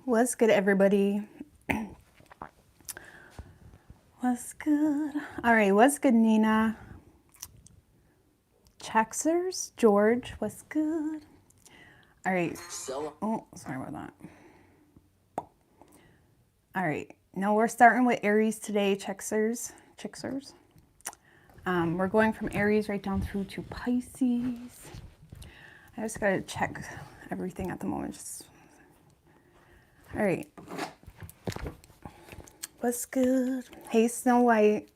What's good, everybody? What's good? All right, what's good, Nina? Chaxers, George, what's good? All right. Oh, sorry about that. All right, now we're starting with Aries today, Chaxers. We're going from Aries right down through to Pisces. I just gotta check everything at the moment. All right. What's good? Hey, Snow White.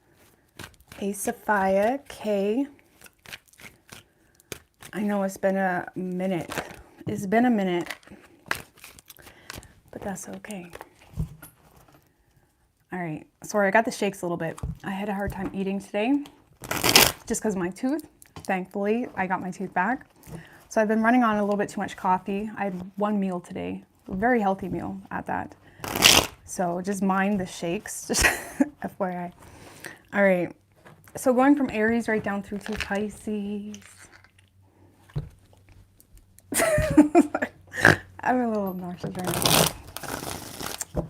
Hey, Sophia. Kay. I know it's been a minute. It's been a minute, but that's okay. All right. Sorry, I got the shakes a little bit. I had a hard time eating today just because of my tooth. Thankfully, I got my tooth back. So I've been running on a little bit too much coffee. I had one meal today, a very healthy meal at that. So just mind the shakes, just FYI. All right. So going from Aries right down through to Pisces. I'm a little obnoxious right now.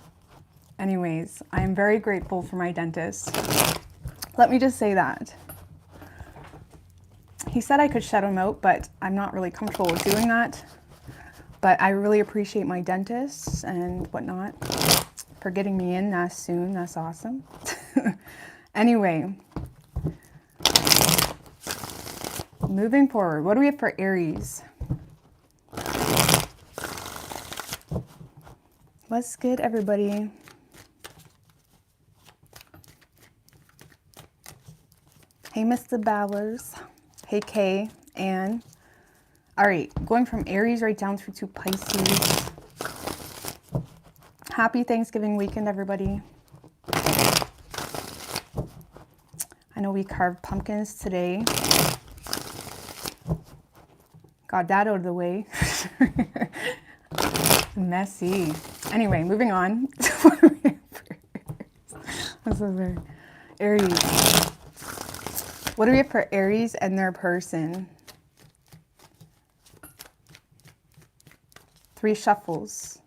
Anyways, I am very grateful for my dentist. Let me just say that. He said I could shut him out, but I'm not really comfortable with doing that. But I really appreciate my dentist and whatnot for getting me in that soon. That's awesome. Anyway, moving forward, what do we have for Aries? What's good, everybody? Hey, Mr. Bowers. Hey, Kay, Anne. All right, going from Aries right down through to Pisces. Happy Thanksgiving weekend, everybody. I know we carved pumpkins today. Got that out of the way. Messy. Anyway, moving on. I'm so sorry. Aries. What do we have for Aries and their person? 3 shuffles.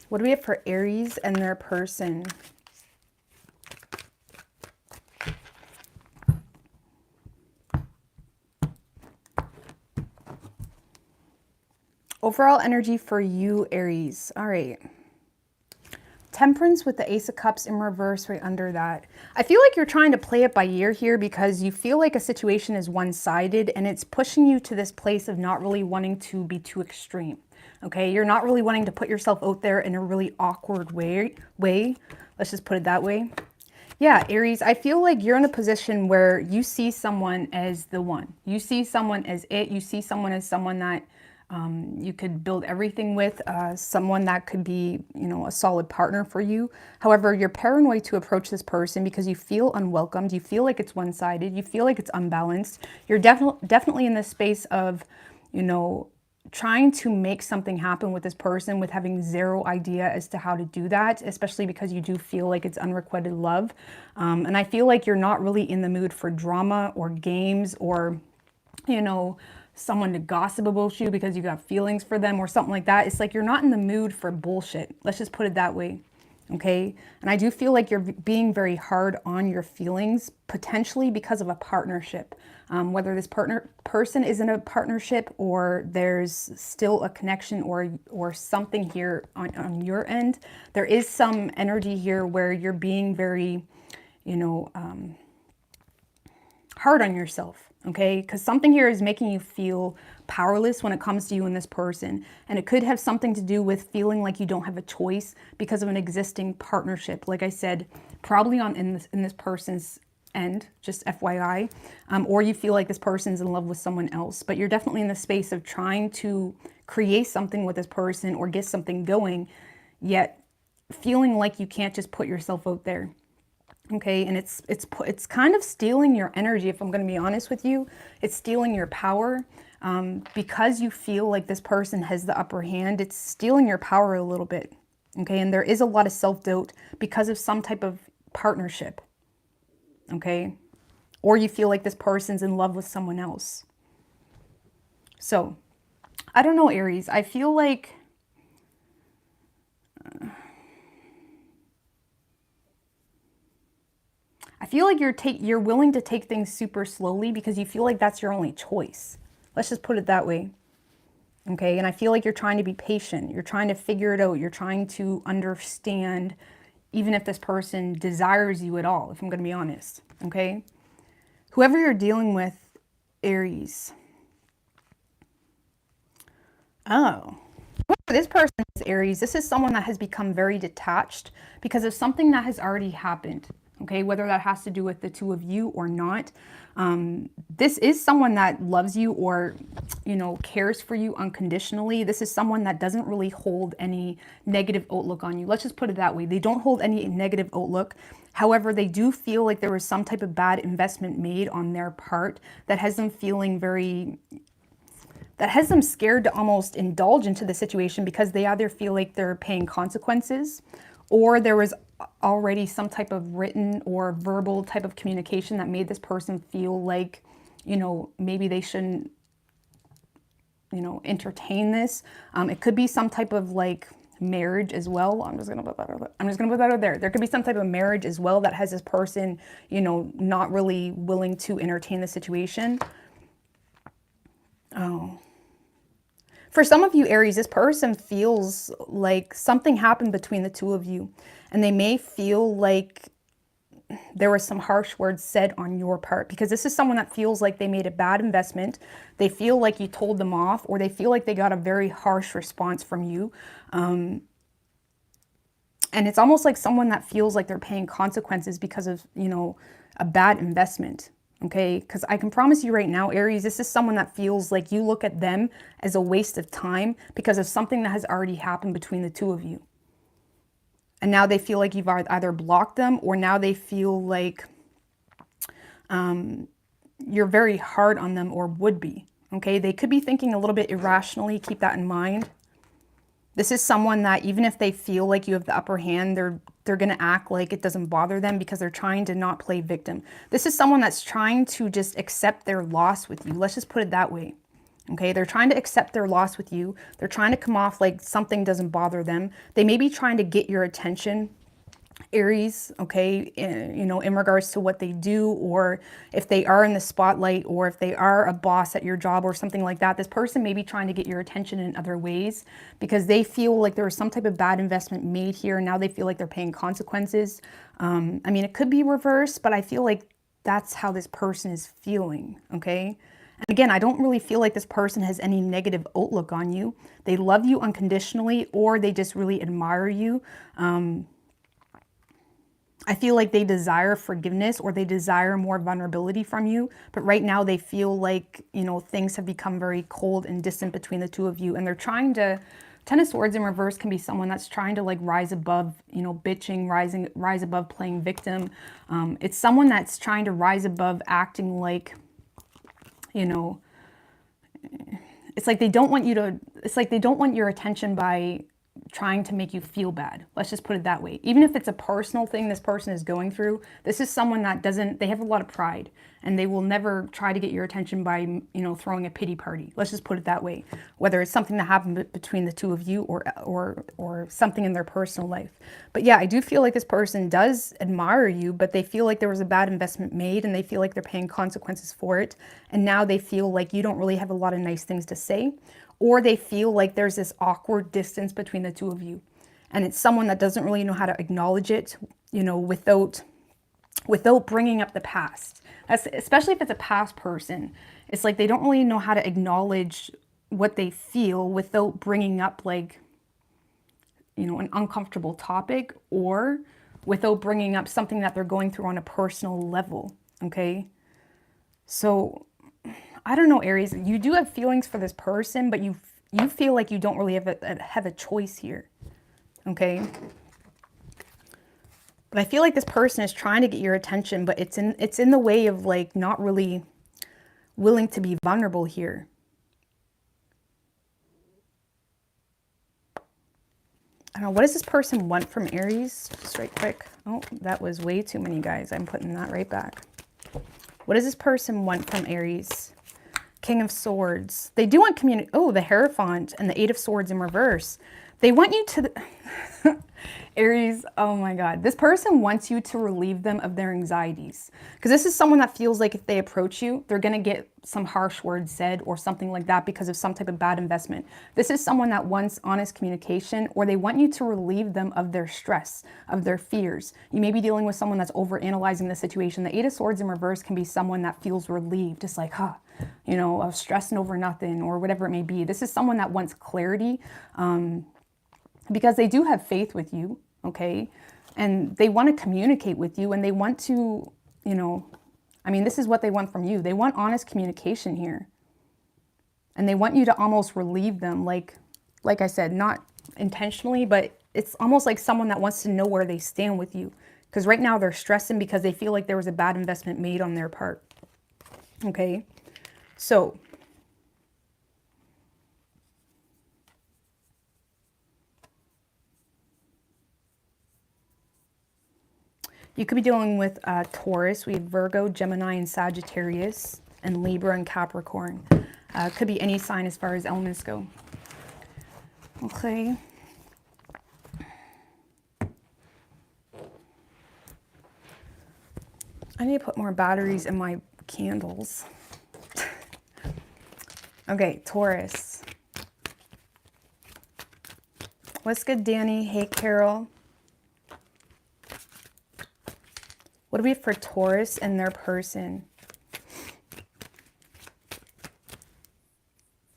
What do we have for Aries and their person? Overall energy for you, Aries. All right. Temperance with the Ace of Cups in reverse right under that. I feel like you're trying to play it by ear here because you feel like a situation is one-sided and it's pushing you to this place of not really wanting to be too extreme. Okay, you're not really wanting to put yourself out there in a really awkward way. Let's just put it that way. Yeah, Aries, I feel like you're in a position where you see someone as the one. You see someone as it. You see someone as someone that you could build everything with, someone that could be, a solid partner for you. However, you're paranoid to approach this person because you feel unwelcomed. You feel like it's one-sided. You feel like it's unbalanced. You're definitely in this space of, trying to make something happen with this person with having zero idea as to how to do that, especially because you do feel like it's unrequited love. And I feel like you're not really in the mood for drama or games or, someone to gossip about you because you got feelings for them or something like that. It's like you're not in the mood for bullshit. Let's just put it that way. Okay. And I do feel like you're being very hard on your feelings, potentially because of a partnership. Whether this person is in a partnership or there's still a connection or something here on your end, there is some energy here where you're being very, hard on yourself. Okay, because something here is making you feel powerless when it comes to you and this person. And it could have something to do with feeling like you don't have a choice because of an existing partnership. Like I said, probably in this person's end, just FYI. Or you feel like this person's in love with someone else. But you're definitely in the space of trying to create something with this person or get something going, yet feeling like you can't just put yourself out there. Okay, and it's kind of stealing your energy, if I'm going to be honest with you. It's stealing your power because you feel like this person has the upper hand. It's stealing your power a little bit. Okay, and there is a lot of self-doubt because of some type of partnership. Okay, or you feel like this person's in love with someone else. So, I don't know, Aries. I feel like feel like you're willing to take things super slowly because you feel like that's your only choice. Let's just put it that way. Okay, and I feel like you're trying to be patient. You're trying to figure it out. You're trying to understand, even if this person desires you at all, if I'm going to be honest. Okay, whoever you're dealing with, Aries. Oh, this person is Aries. This is someone that has become very detached because of something that has already happened. Okay, whether that has to do with the two of you or not. This is someone that loves you or, you know, cares for you unconditionally. This is someone that doesn't really hold any negative outlook on you. Let's just put it that way. They don't hold any negative outlook. However, they do feel like there was some type of bad investment made on their part that has them feeling that has them scared to almost indulge into the situation because they either feel like they're paying consequences or there was already some type of written or verbal type of communication that made this person feel like, you know, maybe they shouldn't, you know, entertain this. It could be some type of like marriage as well. I'm just gonna put that out there. There could be some type of marriage as well that has this person, you know, not really willing to entertain the situation. Oh. For some of you, Aries, this person feels like something happened between the two of you, and they may feel like there were some harsh words said on your part, because this is someone that feels like they made a bad investment. They feel like you told them off, or they feel like they got a very harsh response from you. And it's almost like someone that feels like they're paying consequences because of, you know, a bad investment. Okay, because I can promise you right now, Aries, this is someone that feels like you look at them as a waste of time because of something that has already happened between the two of you. And now they feel like you've either blocked them, or now they feel like you're very hard on them, or would be. Okay, they could be thinking a little bit irrationally. Keep that in mind. This is someone that even if they feel like you have the upper hand, they're going to act like it doesn't bother them because they're trying to not play victim. This is someone that's trying to just accept their loss with you. Let's just put it that way. Okay, they're trying to accept their loss with you. They're trying to come off like something doesn't bother them. They may be trying to get your attention, Aries, okay, you know, in regards to what they do, or if they are in the spotlight, or if they are a boss at your job or something like that. This person may be trying to get your attention in other ways because they feel like there was some type of bad investment made here, and now they feel like they're paying consequences. I mean, it could be reversed, but I feel like that's how this person is feeling, okay? And again, I don't really feel like this person has any negative outlook on you. They love you unconditionally, or they just really admire you. I feel like they desire forgiveness, or they desire more vulnerability from you. But right now they feel like, you know, things have become very cold and distant between the two of you. And they're trying to, Ten of Swords in reverse can be someone that's trying to like rise above, you know, bitching, rise above playing victim. It's someone that's trying to rise above acting like, you know, it's like they don't want you to, it's like they don't want your attention by trying to make you feel bad. Let's just put it that way. Even if it's a personal thing this person is going through, this is someone that doesn't, they have a lot of pride, and they will never try to get your attention by, you know, throwing a pity party. Let's just put it that way. Whether it's something that happened between the two of you, or something in their personal life. But yeah, I do feel like this person does admire you, but they feel like there was a bad investment made, and they feel like they're paying consequences for it. And now they feel like you don't really have a lot of nice things to say, or they feel like there's this awkward distance between the two of you. And it's someone that doesn't really know how to acknowledge it, you know, without bringing up the past. Especially if it's a past person. It's like they don't really know how to acknowledge what they feel without bringing up, like, you know, an uncomfortable topic, or without bringing up something that they're going through on a personal level, okay? So I don't know, Aries, you do have feelings for this person, but you feel like you don't really have a choice here, okay? But I feel like this person is trying to get your attention, but it's in the way of like not really willing to be vulnerable here. I don't know, what does this person want from Aries? Just right quick. Oh, that was way too many, guys. I'm putting that right back. What does this person want from Aries? King of Swords. They do want community. Oh, the Hierophant and the Eight of Swords in reverse. They want you to... Aries, oh my God. This person wants you to relieve them of their anxieties. Because this is someone that feels like if they approach you, they're going to get some harsh words said or something like that because of some type of bad investment. This is someone that wants honest communication, or they want you to relieve them of their stress, of their fears. You may be dealing with someone that's overanalyzing the situation. The Eight of Swords in reverse can be someone that feels relieved, just like, you know, of stressing over nothing or whatever it may be. This is someone that wants clarity because they do have faith with you. Okay. And they want to communicate with you, and they want to, you know, I mean, this is what they want from you. They want honest communication here. And they want you to almost relieve them. Like I said, not intentionally, but it's almost like someone that wants to know where they stand with you. Because right now they're stressing because they feel like there was a bad investment made on their part. Okay. So you could be dealing with Taurus. We have Virgo, Gemini, and Sagittarius, and Libra and Capricorn. Could be any sign as far as elements go. Okay. I need to put more batteries in my candles. Okay, Taurus. What's good, Danny? Hey, Carol. What do we have for Taurus and their person?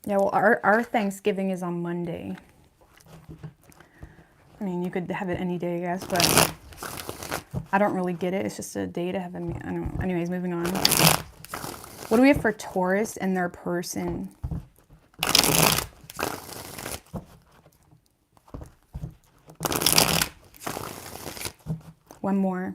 Yeah, well, our Thanksgiving is on Monday. I mean, you could have it any day, I guess, but I don't really get it. It's just a day to have it. I don't know. Anyways, moving on. What do we have for Taurus and their person? One more.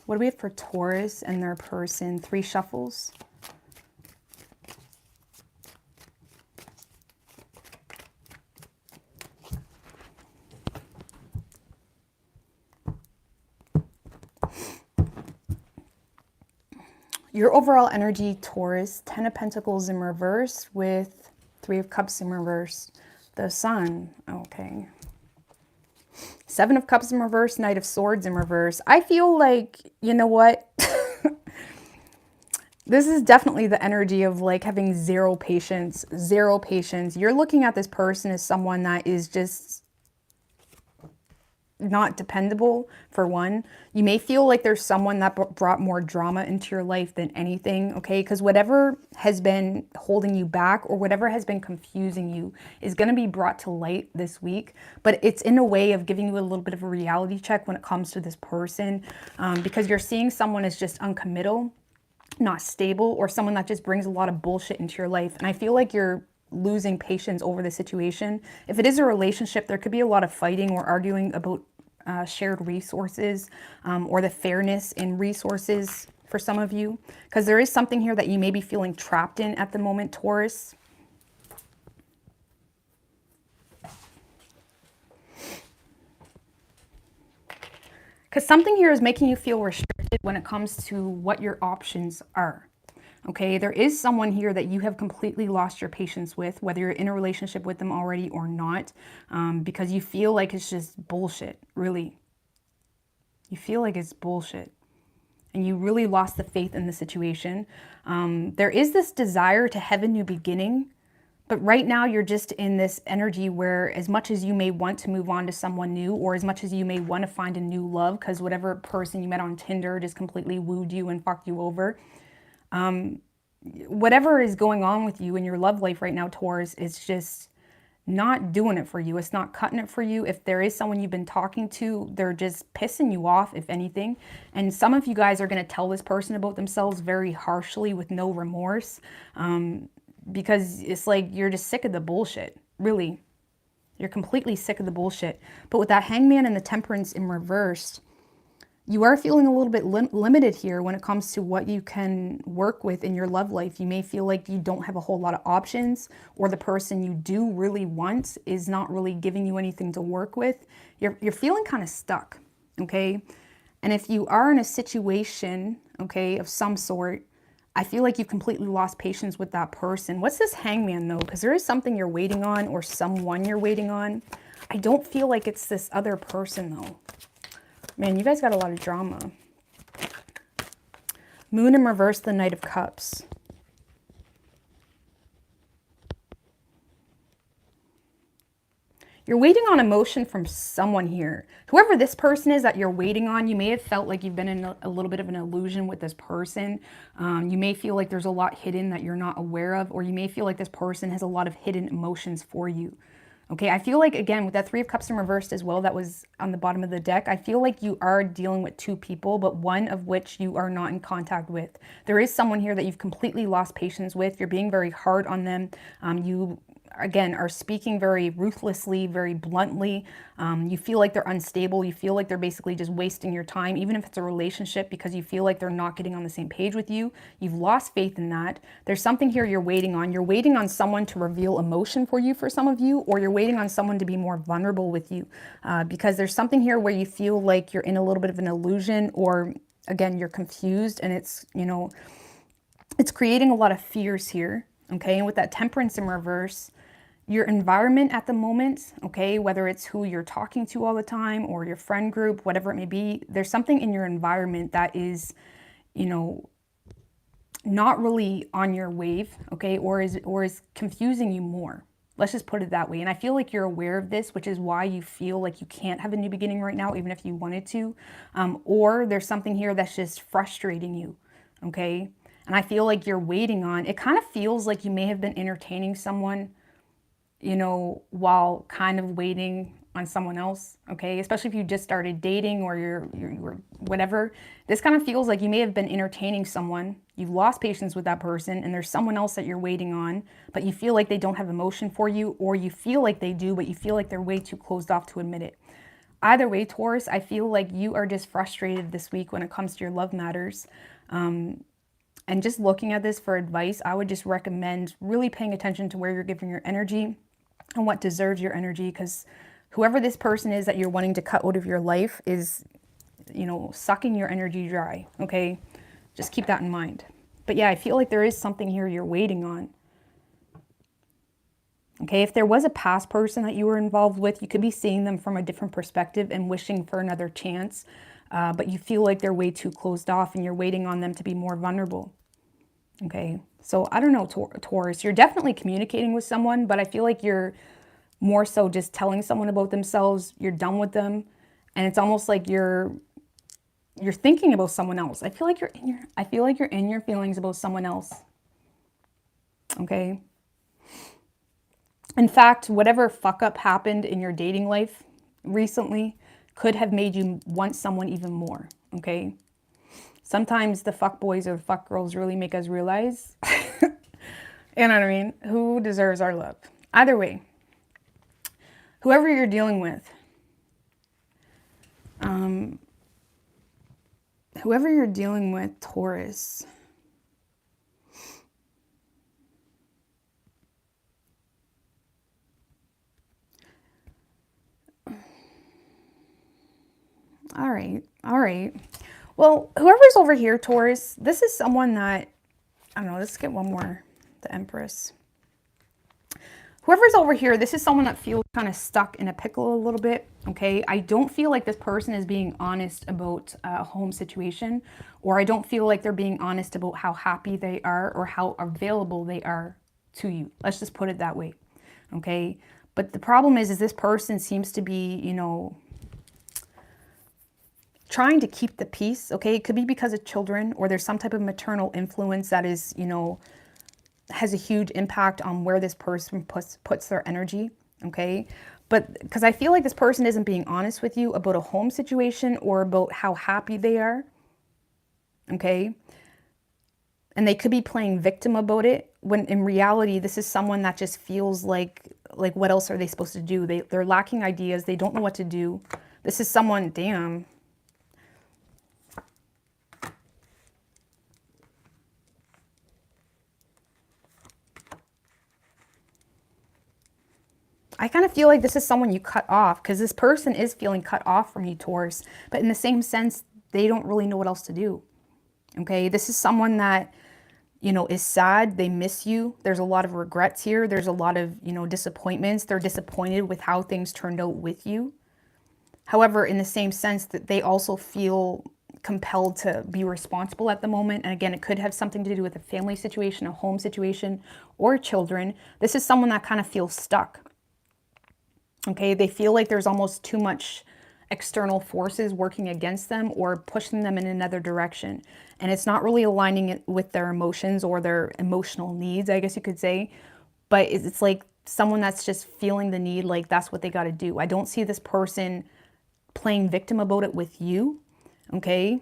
What do we have for Taurus and their person? 3 shuffles. Your overall energy, Taurus, 10 of Pentacles in reverse with 3 of Cups in reverse. The Sun, okay. 7 of Cups in reverse, Knight of Swords in reverse. I feel like, you know what? This is definitely the energy of like having zero patience, zero patience. You're looking at this person as someone that is just not dependable, for one. You may feel like there's someone that brought more drama into your life than anything, okay? Because whatever has been holding you back or whatever has been confusing you is going to be brought to light this week. But it's in a way of giving you a little bit of a reality check when it comes to this person, because you're seeing someone as just uncommittal, not stable, or someone that just brings a lot of bullshit into your life. And I feel like you're losing patience over the situation. If it is a relationship, there could be a lot of fighting or arguing about shared resources, or the fairness in resources for some of you, because there is something here that you may be feeling trapped in at the moment, Taurus. Because something here is making you feel restricted when it comes to what your options are. Okay, there is someone here that you have completely lost your patience with, whether you're in a relationship with them already or not, because you feel like it's just bullshit, really. You feel like it's bullshit. And you really lost the faith in the situation. There is this desire to have a new beginning, but right now you're just in this energy where as much as you may want to move on to someone new, or as much as you may want to find a new love, because whatever person you met on Tinder just completely wooed you and fucked you over, whatever is going on with you in your love life right now, Taurus, is just not doing it for you. It's not cutting it for you. If there is someone you've been talking to, they're just pissing you off, if anything. And some of you guys are going to tell this person about themselves very harshly with no remorse, because it's like you're just sick of the bullshit, really. You're completely sick of the bullshit. But with that Hangman and the Temperance in reverse, you are feeling a little bit limited here when it comes to what you can work with in your love life. You may feel like you don't have a whole lot of options, or the person you do really want is not really giving you anything to work with. You're feeling kind of stuck, okay? And if you are in a situation, okay, of some sort, I feel like you've completely lost patience with that person. What's this Hangman though? Because there is something you're waiting on or someone you're waiting on. I don't feel like it's this other person though. Man, you guys got a lot of drama. Moon in reverse, the Knight of Cups. You're waiting on emotion from someone here. Whoever this person is that you're waiting on, you may have felt like you've been in a little bit of an illusion with this person. You may feel like there's a lot hidden that you're not aware of, or you may feel like this person has a lot of hidden emotions for you. Okay, I feel like, again, with that Three of Cups in reversed as well, that was on the bottom of the deck, I feel like you are dealing with two people, but one of which you are not in contact with. There is someone here that you've completely lost patience with. You're being very hard on them. You again, are speaking very ruthlessly, very bluntly. You feel like they're unstable. You feel like they're basically just wasting your time, even if it's a relationship, because you feel like they're not getting on the same page with you. You've lost faith in that. There's something here you're waiting on. You're waiting on someone to reveal emotion for you, for some of you, or you're waiting on someone to be more vulnerable with you, because there's something here where you feel like you're in a little bit of an illusion, or again, you're confused, and it's, you know, it's creating a lot of fears here. Okay, and with that Temperance in reverse, your environment at the moment, okay, whether it's who you're talking to all the time or your friend group, whatever it may be, there's something in your environment that is, you know, not really on your wave, okay, or is confusing you more. Let's just put it that way. And I feel like you're aware of this, which is why you feel like you can't have a new beginning right now, even if you wanted to. Or there's something here that's just frustrating you, okay? And I feel like you're waiting on, it kind of feels like you may have been entertaining someone, you know, while kind of waiting on someone else, okay? Especially if you just started dating or you're whatever. This kind of feels like you may have been entertaining someone. You've lost patience with that person, and there's someone else that you're waiting on, but you feel like they don't have emotion for you, or you feel like they do, but you feel like they're way too closed off to admit it. Either way, Taurus, I feel like you are just frustrated this week when it comes to your love matters. And just looking at this for advice, I would just recommend really paying attention to where you're giving your energy and what deserves your energy, because whoever this person is that you're wanting to cut out of your life is, you know, sucking your energy dry, okay? Just keep that in mind. But yeah, I feel like there is something here you're waiting on. Okay, if there was a past person that you were involved with, you could be seeing them from a different perspective and wishing for another chance, but you feel like they're way too closed off and you're waiting on them to be more vulnerable. Okay, so I don't know, Taurus, you're definitely communicating with someone, but I feel like you're more so just telling someone about themselves. You're done with them, and it's almost like you're thinking about someone else. I feel like you're in your feelings about someone else. Okay. In fact, whatever fuck up happened in your dating life recently could have made you want someone even more. Okay. Sometimes the fuck boys or fuck girls really make us realize, you know what I mean, who deserves our love. Either way, whoever you're dealing with, Taurus, all right. Well, whoever's over here, Taurus, this is someone that, I don't know, let's get one more, the Empress. Whoever's over here, this is someone that feels kind of stuck in a pickle a little bit, okay? I don't feel like this person is being honest about a home situation, or I don't feel like they're being honest about how happy they are or how available they are to you. Let's just put it that way, okay? But the problem is this person seems to be, you know, trying to keep the peace, okay? It could be because of children, or there's some type of maternal influence that is, you know, has a huge impact on where this person puts their energy, okay? But because I feel like this person isn't being honest with you about a home situation or about how happy they are, okay? And they could be playing victim about it, when in reality, this is someone that just feels like what else are they supposed to do? They're lacking ideas. They don't know what to do. This is someone, damn. I kind of feel like this is someone you cut off, because this person is feeling cut off from you, Taurus. But in the same sense, they don't really know what else to do. Okay, this is someone that you know, is sad. They miss you. There's a lot of regrets here. There's a lot of, you know, disappointments. They're disappointed with how things turned out with you. However, in the same sense that they also feel compelled to be responsible at the moment. And again, it could have something to do with a family situation, a home situation, or children. This is someone that kind of feels stuck. Okay, they feel like there's almost too much external forces working against them or pushing them in another direction. And it's not really aligning it with their emotions or their emotional needs, I guess you could say. But it's like someone that's just feeling the need, like that's what they got to do. I don't see this person playing victim about it with you, okay?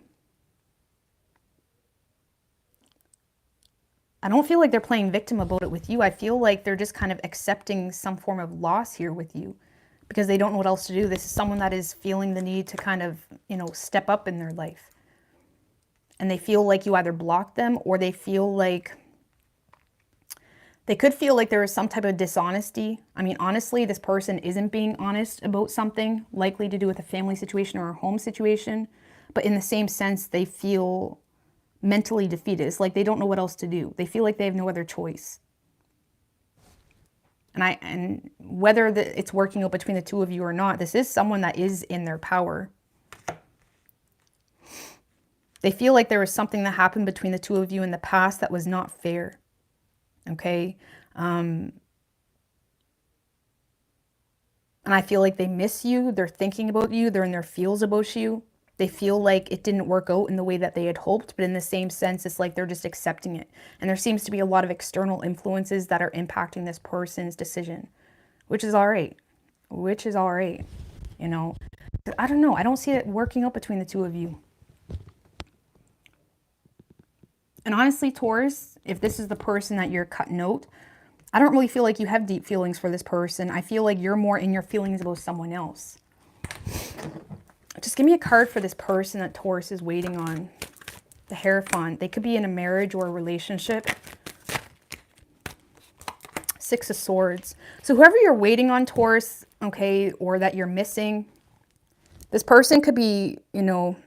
I don't feel like they're playing victim about it with you. I feel like they're just kind of accepting some form of loss here with you because they don't know what else to do. This is someone that is feeling the need to kind of, you know, step up in their life. And they feel like you either blocked them or they feel like, they could feel like there is some type of dishonesty. I mean, honestly, this person isn't being honest about something, likely to do with a family situation or a home situation. But in the same sense, they feel mentally defeated. It's like they don't know what else to do. They feel like they have no other choice. And whether it's working out between the two of you or not, this is someone that is in their power. They feel like there was something that happened between the two of you in the past that was not fair. Okay? And I feel like they miss you. They're thinking about you. They're in their feels about you. They feel like it didn't work out in the way that they had hoped, but in the same sense, it's like they're just accepting it. And there seems to be a lot of external influences that are impacting this person's decision, which is all right. Which is all right. You know, I don't know. I don't see it working out between the two of you. And honestly, Taurus, if this is the person that you're cutting out, I don't really feel like you have deep feelings for this person. I feel like you're more in your feelings about someone else. Just give me a card for this person that Taurus is waiting on. The Hierophant. They could be in a marriage or a relationship. Six of Swords. So whoever you're waiting on, Taurus, okay, or that you're missing, this person could be, you know,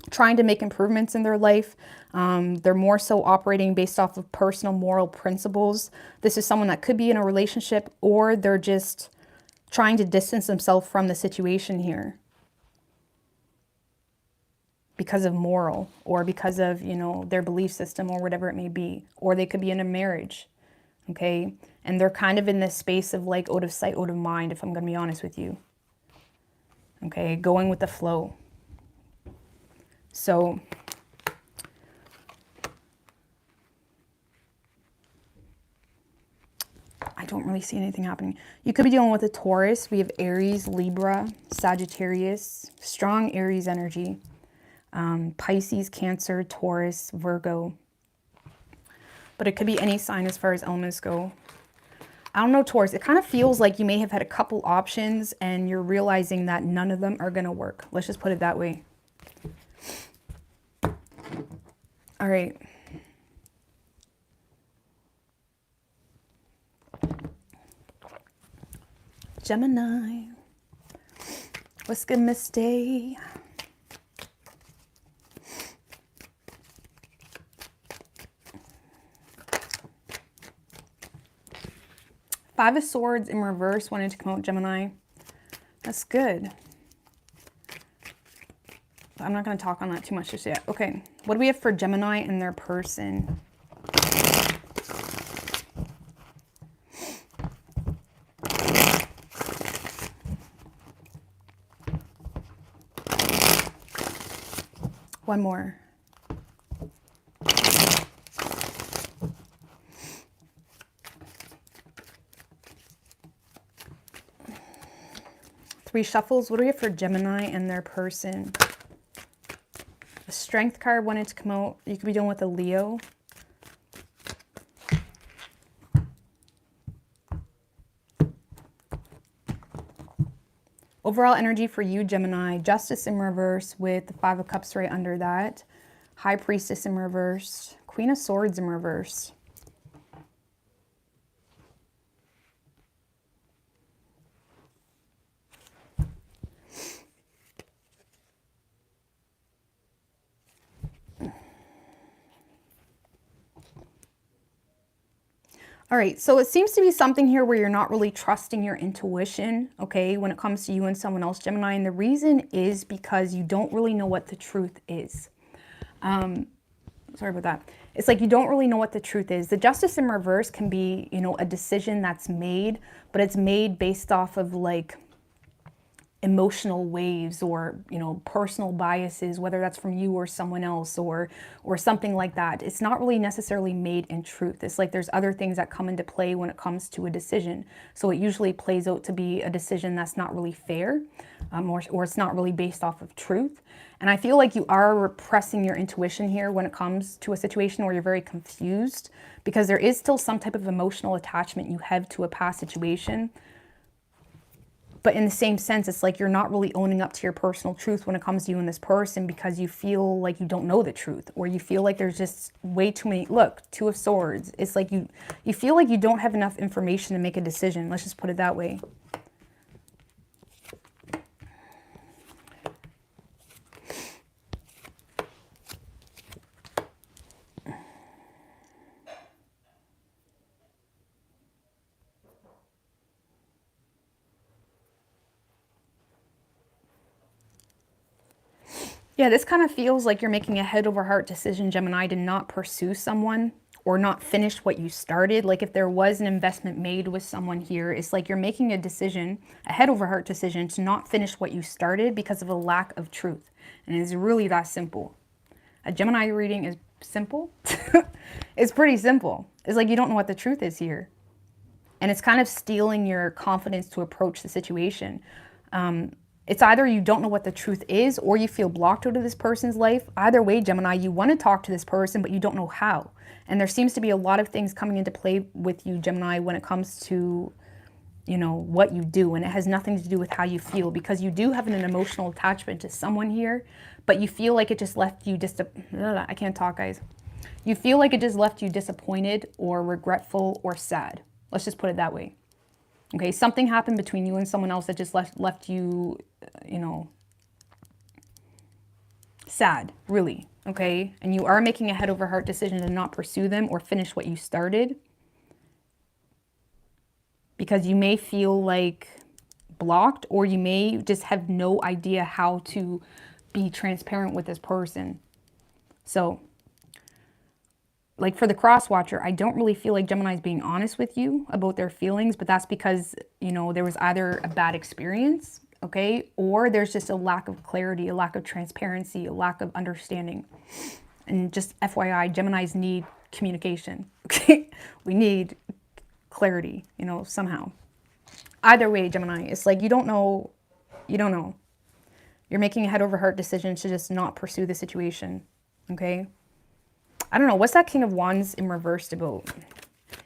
trying to make improvements in their life. They're more so operating based off of personal moral principles. This is someone that could be in a relationship, or they're just trying to distance themselves from the situation here because of moral or because of, you know, their belief system or whatever it may be. Or they could be in a marriage, okay? And they're kind of in this space of like out of sight, out of mind, if I'm going to be honest with you. Okay, going with the flow. So I don't really see anything happening. You could be dealing with a Taurus. We have Aries, Libra, Sagittarius, strong Aries energy. Pisces, Cancer, Taurus, Virgo. But it could be any sign as far as elements go. I don't know, Taurus. It kind of feels like you may have had a couple options and you're realizing that none of them are going to work. Let's just put it that way. All right. Gemini. What's good, Miss Day? Five of Swords in reverse wanted to come out, Gemini. That's good. I'm not going to talk on that too much just yet. Okay, what do we have for Gemini and their person? One more. Three shuffles. What do we have for Gemini and their person? A Strength card wanted to come out. You could be dealing with a Leo. Overall energy for you, Gemini. Justice in reverse with the Five of Cups right under that. High Priestess in reverse. Queen of Swords in reverse. All right, so it seems to be something here where you're not really trusting your intuition, okay, when it comes to you and someone else, Gemini. And the reason is because you don't really know what the truth is. Sorry about that. It's like you don't really know what the truth is. The Justice in reverse can be, you know, a decision that's made, but it's made based off of like emotional waves or, you know, personal biases, whether that's from you or someone else or something like that. It's not really necessarily made in truth. It's like there's other things that come into play when it comes to a decision. So it usually plays out to be a decision that's not really fair, or it's not really based off of truth. And I feel like you are repressing your intuition here when it comes to a situation where you're very confused, because there is still some type of emotional attachment you have to a past situation. But in the same sense, it's like you're not really owning up to your personal truth when it comes to you and this person, because you feel like you don't know the truth, or you feel like there's just way too many. Look, Two of Swords. It's like you feel like you don't have enough information to make a decision. Let's just put it that way. Yeah, this kind of feels like you're making a head over heart decision, Gemini, to not pursue someone or not finish what you started. Like if there was an investment made with someone here, it's like you're making a decision, a head over heart decision, to not finish what you started because of a lack of truth. And it's really that simple. A Gemini reading is simple. It's pretty simple. It's like you don't know what the truth is here. And it's kind of stealing your confidence to approach the situation. It's either you don't know what the truth is or you feel blocked out of this person's life. Either way, Gemini, you want to talk to this person, but you don't know how. And there seems to be a lot of things coming into play with you, Gemini, when it comes to, you know, what you do. And it has nothing to do with how you feel, because you do have an emotional attachment to someone here, but you feel like it just left you I can't talk, guys. You feel like it just left you disappointed or regretful or sad. Let's just put it that way. Okay, something happened between you and someone else that just left you, you know, sad, really, okay? And you are making a head over heart decision to not pursue them or finish what you started, because you may feel like blocked, or you may just have no idea how to be transparent with this person. So, like for the cross watcher, I don't really feel like Gemini is being honest with you about their feelings, but that's because, you know, there was either a bad experience, okay, or there's just a lack of clarity, a lack of transparency, a lack of understanding. And just FYI, Geminis need communication, okay? We need clarity, you know, somehow. Either way, Gemini, it's like you don't know, you don't know. You're making a head over heart decision to just not pursue the situation, okay? I don't know, what's that King of Wands in reverse about?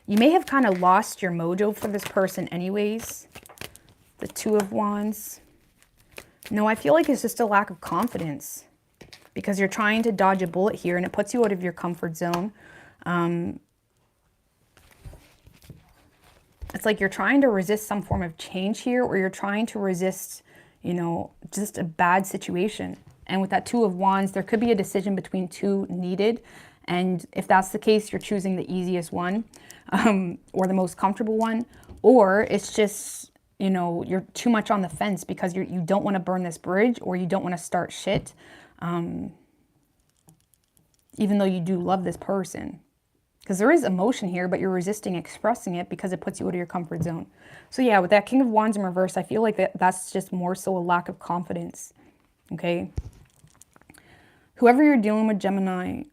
You may have kind of lost your mojo for this person anyways. The Two of Wands. No, I feel like it's just a lack of confidence, because you're trying to dodge a bullet here and it puts you out of your comfort zone. It's like you're trying to resist some form of change here, or you're trying to resist, you know, just a bad situation. And with that Two of Wands, there could be a decision between two needed. And if that's the case, you're choosing the easiest one, or the most comfortable one. Or it's just, you know, you're too much on the fence because you don't want to burn this bridge, or you don't want to start shit, even though you do love this person. Because there is emotion here, but you're resisting expressing it because it puts you out of your comfort zone. So yeah, with that King of Wands in reverse, I feel like that's just more so a lack of confidence, okay? Whoever you're dealing with, Gemini,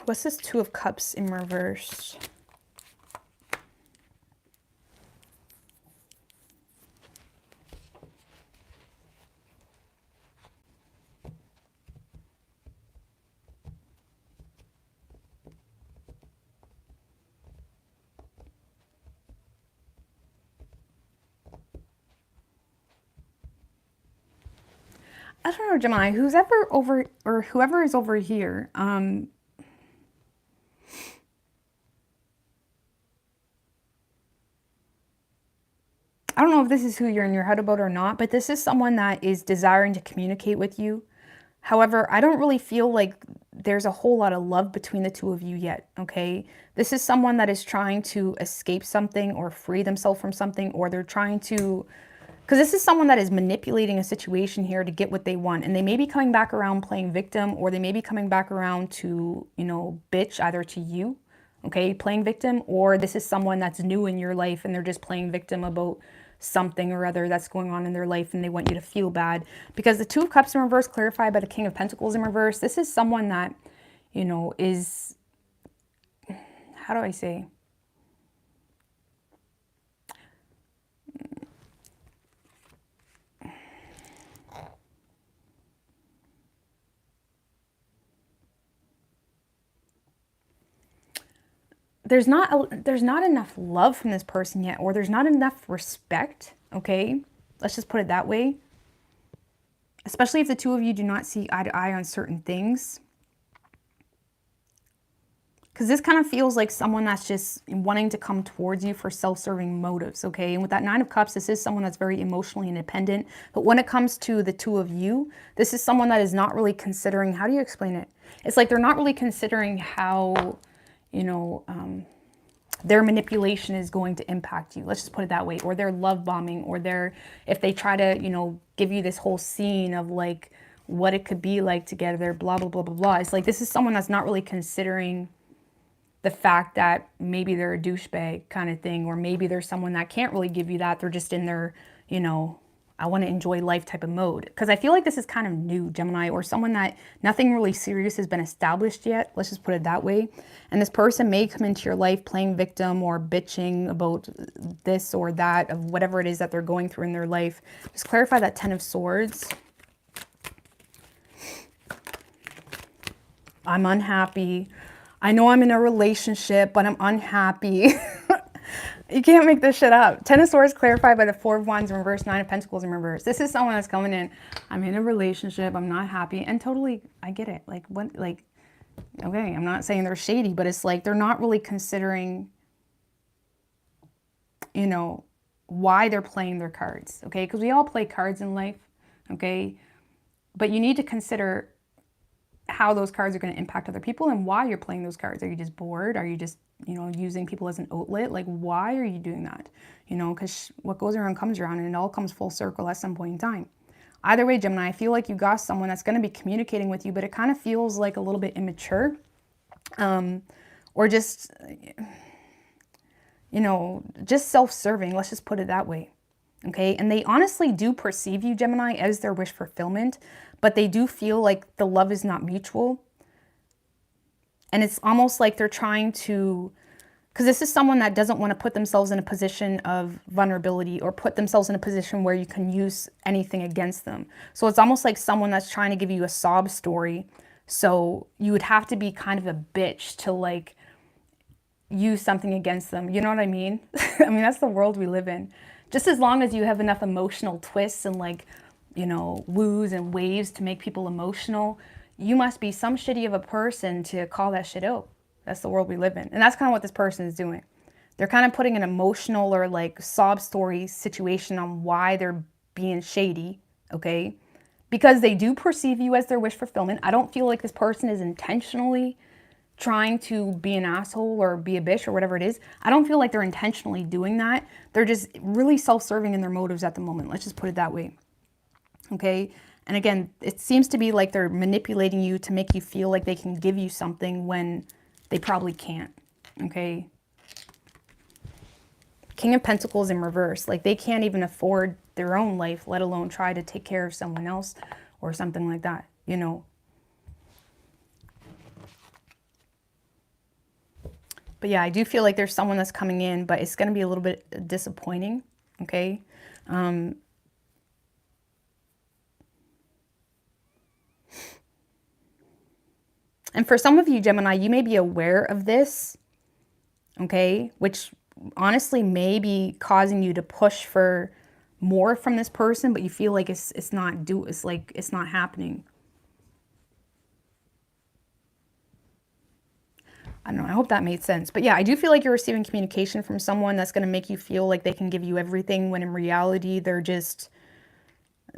what's this Two of Cups in reverse? I don't know, Gemini, who's ever over, or whoever is over here, I don't know if this is who you're in your head about or not, but this is someone that is desiring to communicate with you. However, I don't really feel like there's a whole lot of love between the two of you yet, okay? This is someone that is trying to escape something or free themselves from something, or they're trying to, because this is someone that is manipulating a situation here to get what they want. And they may be coming back around playing victim, or they may be coming back around to, you know, bitch, either to you, okay, playing victim, or this is someone that's new in your life and they're just playing victim about something or other that's going on in their life and they want you to feel bad. Because the Two of Cups in reverse, clarified by the King of Pentacles in reverse, this is someone that, you know, is, how do I say? There's not enough love from this person yet, or there's not enough respect, okay? Let's just put it that way. Especially if the two of you do not see eye to eye on certain things. Because this kind of feels like someone that's just wanting to come towards you for self-serving motives, okay? And with that Nine of Cups, this is someone that's very emotionally independent. But when it comes to the two of you, this is someone that is not really considering, how do you explain it? It's like they're not really considering how, you know, their manipulation is going to impact you. Let's just put it that way. Or their love bombing, or their, if they try to, you know, give you this whole scene of like what it could be like together, blah, blah, blah, blah, blah. It's like this is someone that's not really considering the fact that maybe they're a douchebag kind of thing, or maybe there's someone that can't really give you that. They're just in their, you know, I want to enjoy life type of mode. Because I feel like this is kind of new, Gemini, or someone that nothing really serious has been established yet. Let's just put it that way. And this person may come into your life playing victim or bitching about this or that, of whatever it is that they're going through in their life. Just clarify that Ten of Swords. I'm unhappy. I know I'm in a relationship, but I'm unhappy. You can't make this shit up. Ten of Swords clarified by the Four of Wands in reverse, Nine of Pentacles in reverse. This is someone that's coming in. I'm in a relationship. I'm not happy. And totally, I get it. Like, what, like, okay, I'm not saying they're shady, but it's like they're not really considering, you know, why they're playing their cards, okay? Because we all play cards in life, okay? But you need to consider how those cards are going to impact other people and why you're playing those cards. Are you just bored? Are you just, you know, using people as an outlet? Like, why are you doing that? You know, because what goes around comes around, and it all comes full circle at some point in time. Either way, Gemini, I feel like you got someone that's going to be communicating with you, but it kind of feels like a little bit immature, or just, you know, just self-serving. Let's just put it that way. Okay. And they honestly do perceive you, Gemini, as their wish fulfillment, but they do feel like the love is not mutual. And it's almost like they're trying to, because this is someone that doesn't want to put themselves in a position of vulnerability, or put themselves in a position where you can use anything against them. So it's almost like someone that's trying to give you a sob story. So you would have to be kind of a bitch to like use something against them. You know what I mean? I mean, that's the world we live in. Just as long as you have enough emotional twists and like, you know, woos and waves to make people emotional, you must be some shitty of a person to call that shit out. That's the world we live in. And that's kind of what this person is doing. They're kind of putting an emotional or like sob story situation on why they're being shady, okay? Because they do perceive you as their wish fulfillment. I don't feel like this person is intentionally trying to be an asshole or be a bitch or whatever it is. I don't feel like they're intentionally doing that. They're just really self-serving in their motives at the moment. Let's just put it that way. Okay. And again, it seems to be like they're manipulating you to make you feel like they can give you something when they probably can't. Okay. King of Pentacles in reverse. Like they can't even afford their own life, let alone try to take care of someone else or something like that, you know. But yeah, I do feel like there's someone that's coming in, but it's going to be a little bit disappointing, okay? And for some of you, Gemini, you may be aware of this, okay? Which honestly may be causing you to push for more from this person, but you feel like it's not happening. I don't know, I hope that made sense. But yeah, I do feel like you're receiving communication from someone that's going to make you feel like they can give you everything, when in reality, they're just,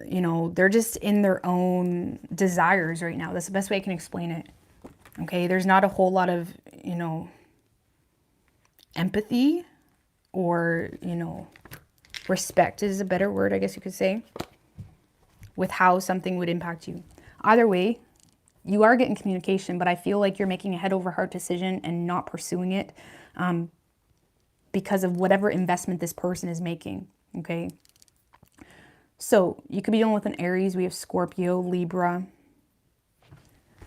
you know, they're just in their own desires right now. That's the best way I can explain it. Okay, there's not a whole lot of, you know, empathy or, you know, respect is a better word, I guess you could say, with how something would impact you. Either way, you are getting communication, but I feel like you're making a head over heart decision and not pursuing it because of whatever investment this person is making, okay? So you could be dealing with an Aries. We have Scorpio, Libra.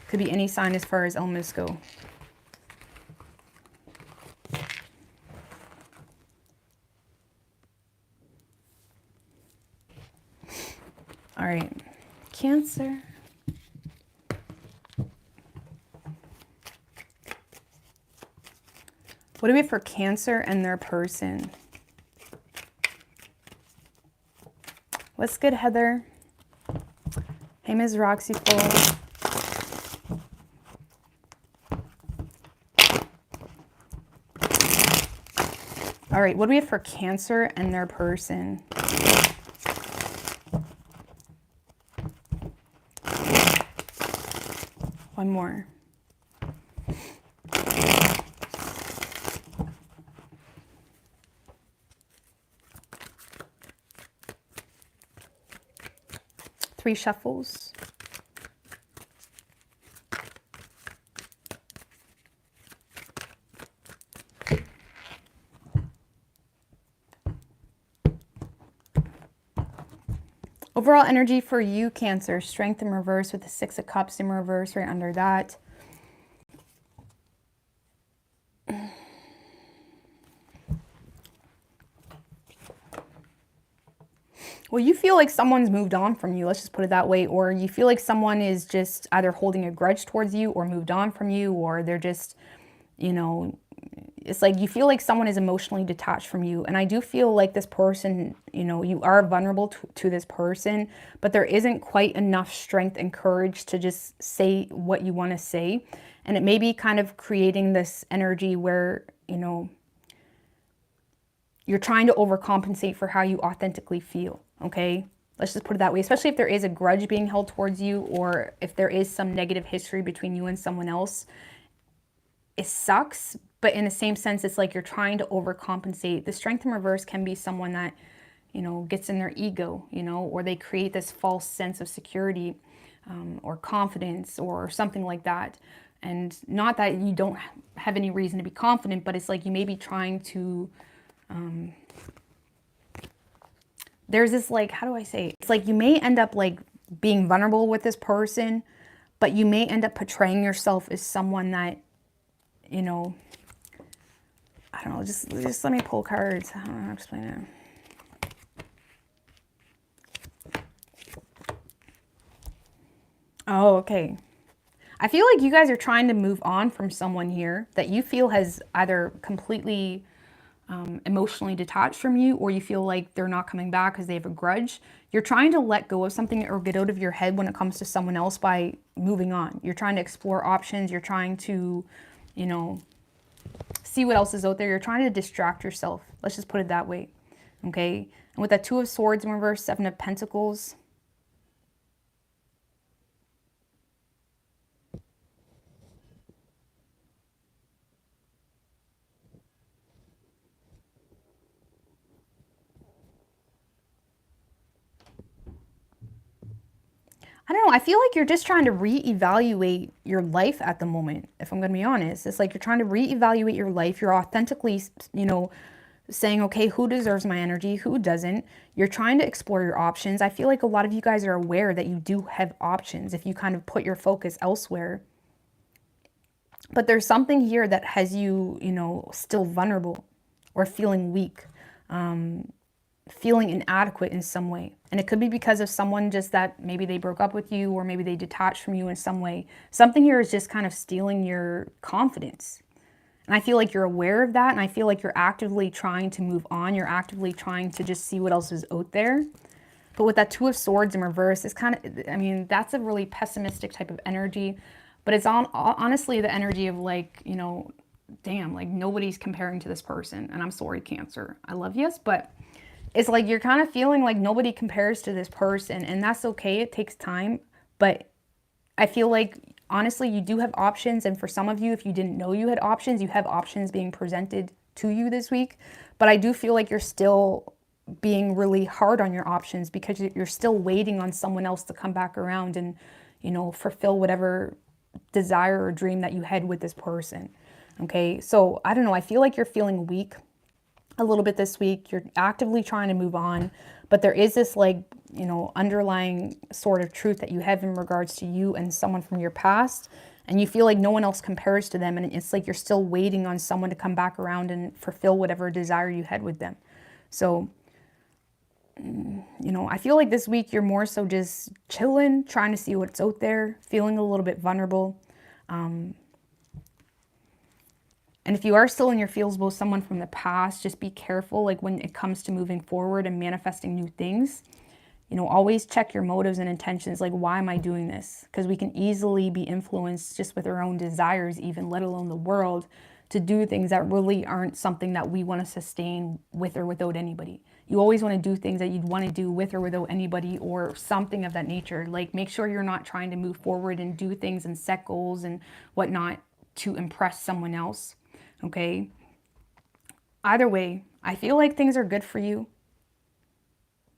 Could be any sign as far as elements go. All right, Cancer. What do we have for Cancer and their person? What's good, Heather? Hey, Ms. Roxy Full. All right, what do we have for Cancer and their person? One more. Three shuffles. Overall energy for you, Cancer. Strength in reverse with the Six of Cups in reverse right under that. Well, you feel like someone's moved on from you, let's just put it that way, or you feel like someone is just either holding a grudge towards you or moved on from you, or they're just, you know, it's like you feel like someone is emotionally detached from you. And I do feel like this person, you know, you are vulnerable to this person, but there isn't quite enough strength and courage to just say what you want to say. And it may be kind of creating this energy where, you know, you're trying to overcompensate for how you authentically feel, okay? Let's just put it that way, especially if there is a grudge being held towards you, or if there is some negative history between you and someone else. It sucks, but in the same sense, it's like you're trying to overcompensate. The Strength in reverse can be someone that, you know, gets in their ego, you know, or they create this false sense of security or confidence or something like that. And not that you don't have any reason to be confident, but it's like you may be trying to, there's this like, how do I say it? It's like you may end up like being vulnerable with this person, but you may end up portraying yourself as someone that, you know, I don't know, just let me pull cards. I don't know how to explain it. Oh, okay. I feel like you guys are trying to move on from someone here that you feel has either completely emotionally detached from you, or you feel like they're not coming back because they have a grudge. You're trying to let go of something or get out of your head when it comes to someone else by moving on. You're trying to explore options. You're trying to, you know, see what else is out there. You're trying to distract yourself. Let's just put it that way. Okay. And with that Two of Swords in reverse, Seven of Pentacles. I don't know. I feel like you're just trying to reevaluate your life at the moment, if I'm going to be honest. It's like you're trying to reevaluate your life. You're authentically, you know, saying, okay, who deserves my energy? Who doesn't? You're trying to explore your options. I feel like a lot of you guys are aware that you do have options if you kind of put your focus elsewhere. But there's something here that has you, you know, still vulnerable or feeling weak. Feeling inadequate in some way. And it could be because of someone just that maybe they broke up with you, or maybe they detached from you in some way. Something here is just kind of stealing your confidence. And I feel like you're aware of that. And I feel like you're actively trying to move on. You're actively trying to just see what else is out there. But with that Two of Swords in reverse, it's kind of, I mean, that's a really pessimistic type of energy. But it's honestly the energy of like, you know, damn, like nobody's comparing to this person. And I'm sorry, Cancer. I love you, but it's like you're kind of feeling like nobody compares to this person. And that's okay. It takes time. But I feel like, honestly, you do have options. And for some of you, if you didn't know you had options, you have options being presented to you this week. But I do feel like you're still being really hard on your options because you're still waiting on someone else to come back around and, you know, fulfill whatever desire or dream that you had with this person. Okay, so I don't know. I feel like you're feeling weak a little bit this week. You're actively trying to move on, but there is this like, you know, underlying sort of truth that you have in regards to you and someone from your past. And you feel like no one else compares to them. And it's like you're still waiting on someone to come back around and fulfill whatever desire you had with them. So, you know, I feel like this week you're more so just chilling, trying to see what's out there, feeling a little bit vulnerable. And if you are still in your feels with someone from the past, just be careful, like when it comes to moving forward and manifesting new things. You know, always check your motives and intentions. Like, why am I doing this? Because we can easily be influenced just with our own desires, even let alone the world, to do things that really aren't something that we want to sustain with or without anybody. You always want to do things that you'd want to do with or without anybody or something of that nature. Like, make sure you're not trying to move forward and do things and set goals and whatnot to impress someone else. Okay? Either way, I feel like things are good for you.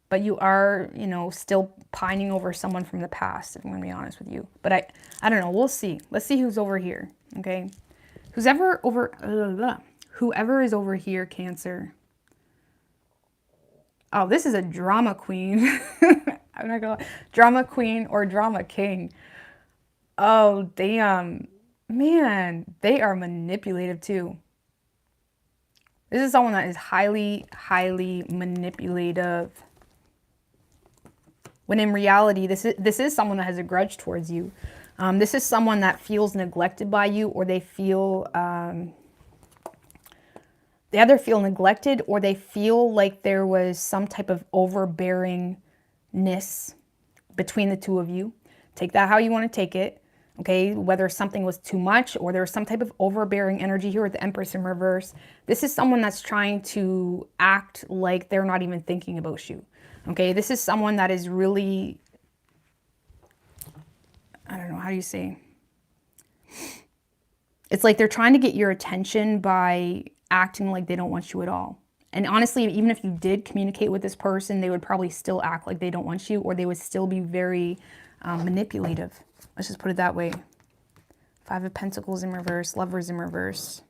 But you are, you know, still pining over someone from the past, if I'm going to be honest with you. But I don't know. We'll see. Let's see who's over here, okay? Whoever is over here, Cancer. Oh, this is a drama queen. I'm not going to drama queen or drama king. Oh, damn. Man, they are manipulative too. This is someone that is highly, highly manipulative. When in reality, this is someone that has a grudge towards you. This is someone that feels neglected by you, or they feel, they either feel neglected or they feel like there was some type of overbearingness between the two of you. Take that how you want to take it. Okay, whether something was too much or there was some type of overbearing energy here with the Empress in reverse. This is someone that's trying to act like they're not even thinking about you. Okay, this is someone that is really, I don't know, how do you say? It's like they're trying to get your attention by acting like they don't want you at all. And honestly, even if you did communicate with this person, they would probably still act like they don't want you, or they would still be very manipulative. Let's just put it that way. Five of Pentacles in reverse, Lovers in reverse.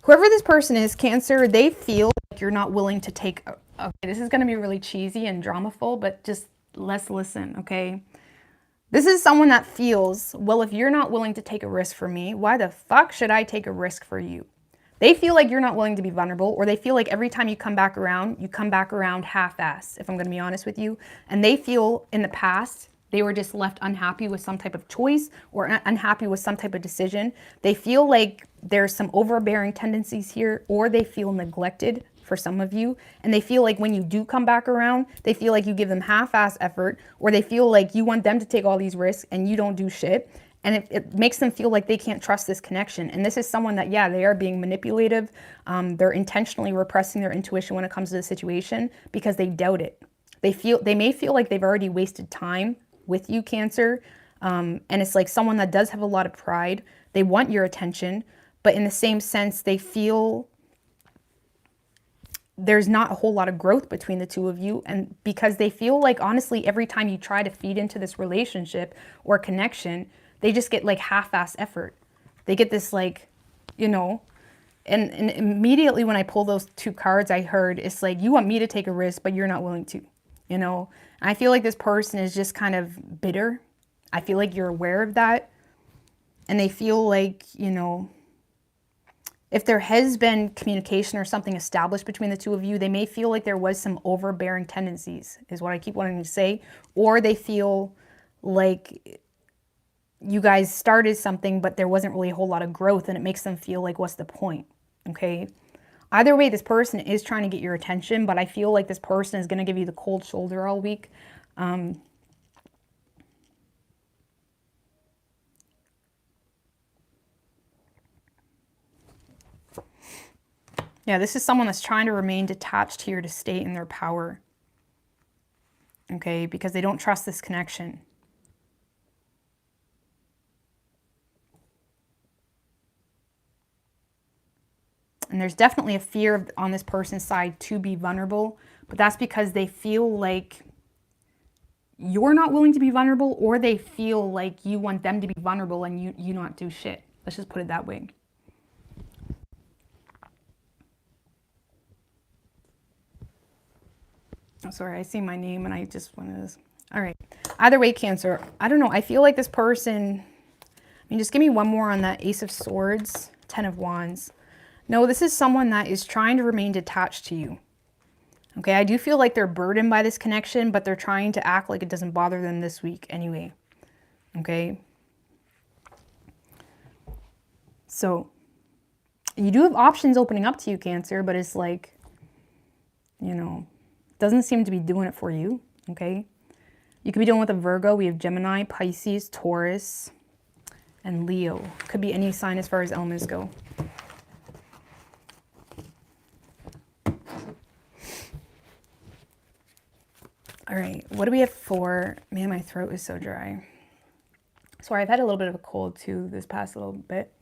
Whoever this person is, Cancer, they feel like you're not willing to take, okay, this is going to be really cheesy and dramaful, but just let's listen, okay? This is someone that feels, well, if you're not willing to take a risk for me, why the fuck should I take a risk for you? They feel like you're not willing to be vulnerable, or they feel like every time you come back around half-ass, if I'm going to be honest with you. And they feel in the past, they were just left unhappy with some type of choice or unhappy with some type of decision. They feel like there's some overbearing tendencies here, or they feel neglected for some of you. And they feel like when you do come back around, they feel like you give them half-ass effort, or they feel like you want them to take all these risks and you don't do shit. And it makes them feel like they can't trust this connection. And this is someone that, yeah, they are being manipulative. They're intentionally repressing their intuition when it comes to the situation because they doubt it. They may feel like they've already wasted time with you, Cancer. And it's like someone that does have a lot of pride. They want your attention, but in the same sense, they feel there's not a whole lot of growth between the two of you. And because they feel like, honestly, every time you try to feed into this relationship or connection, they just get like half-ass effort. They get this like, you know, and immediately when I pull those two cards, I heard it's like, you want me to take a risk, but you're not willing to, you know? And I feel like this person is just kind of bitter. I feel like you're aware of that. And they feel like, you know, If there has been communication or something established between the two of you, they may feel like there was some overbearing tendencies, is what I keep wanting to say. Or they feel like you guys started something, but there wasn't really a whole lot of growth, and it makes them feel like, what's the point? Okay. Either way, this person is trying to get your attention, but I feel like this person is going to give you the cold shoulder all week. Yeah, this is someone that's trying to remain detached here to stay in their power. Okay, because they don't trust this connection. And there's definitely a fear on this person's side to be vulnerable, but that's because they feel like you're not willing to be vulnerable, or they feel like you want them to be vulnerable and you not do shit. Let's just put it that way. I'm sorry, I see my name and I just want to... All right. Either way, Cancer, I don't know. I feel like this person... I mean, just give me one more on that Ace of Swords, 10 of Wands. No, this is someone that is trying to remain detached to you. Okay, I do feel like they're burdened by this connection, but they're trying to act like it doesn't bother them this week anyway. Okay. So, you do have options opening up to you, Cancer, but it's like, you know... doesn't seem to be doing it for you, okay? You could be dealing with a Virgo. We have Gemini, Pisces, Taurus, and Leo. Could be any sign as far as elements go. All right, what do we have for... Man, my throat is so dry. Sorry, I've had a little bit of a cold too this past little bit.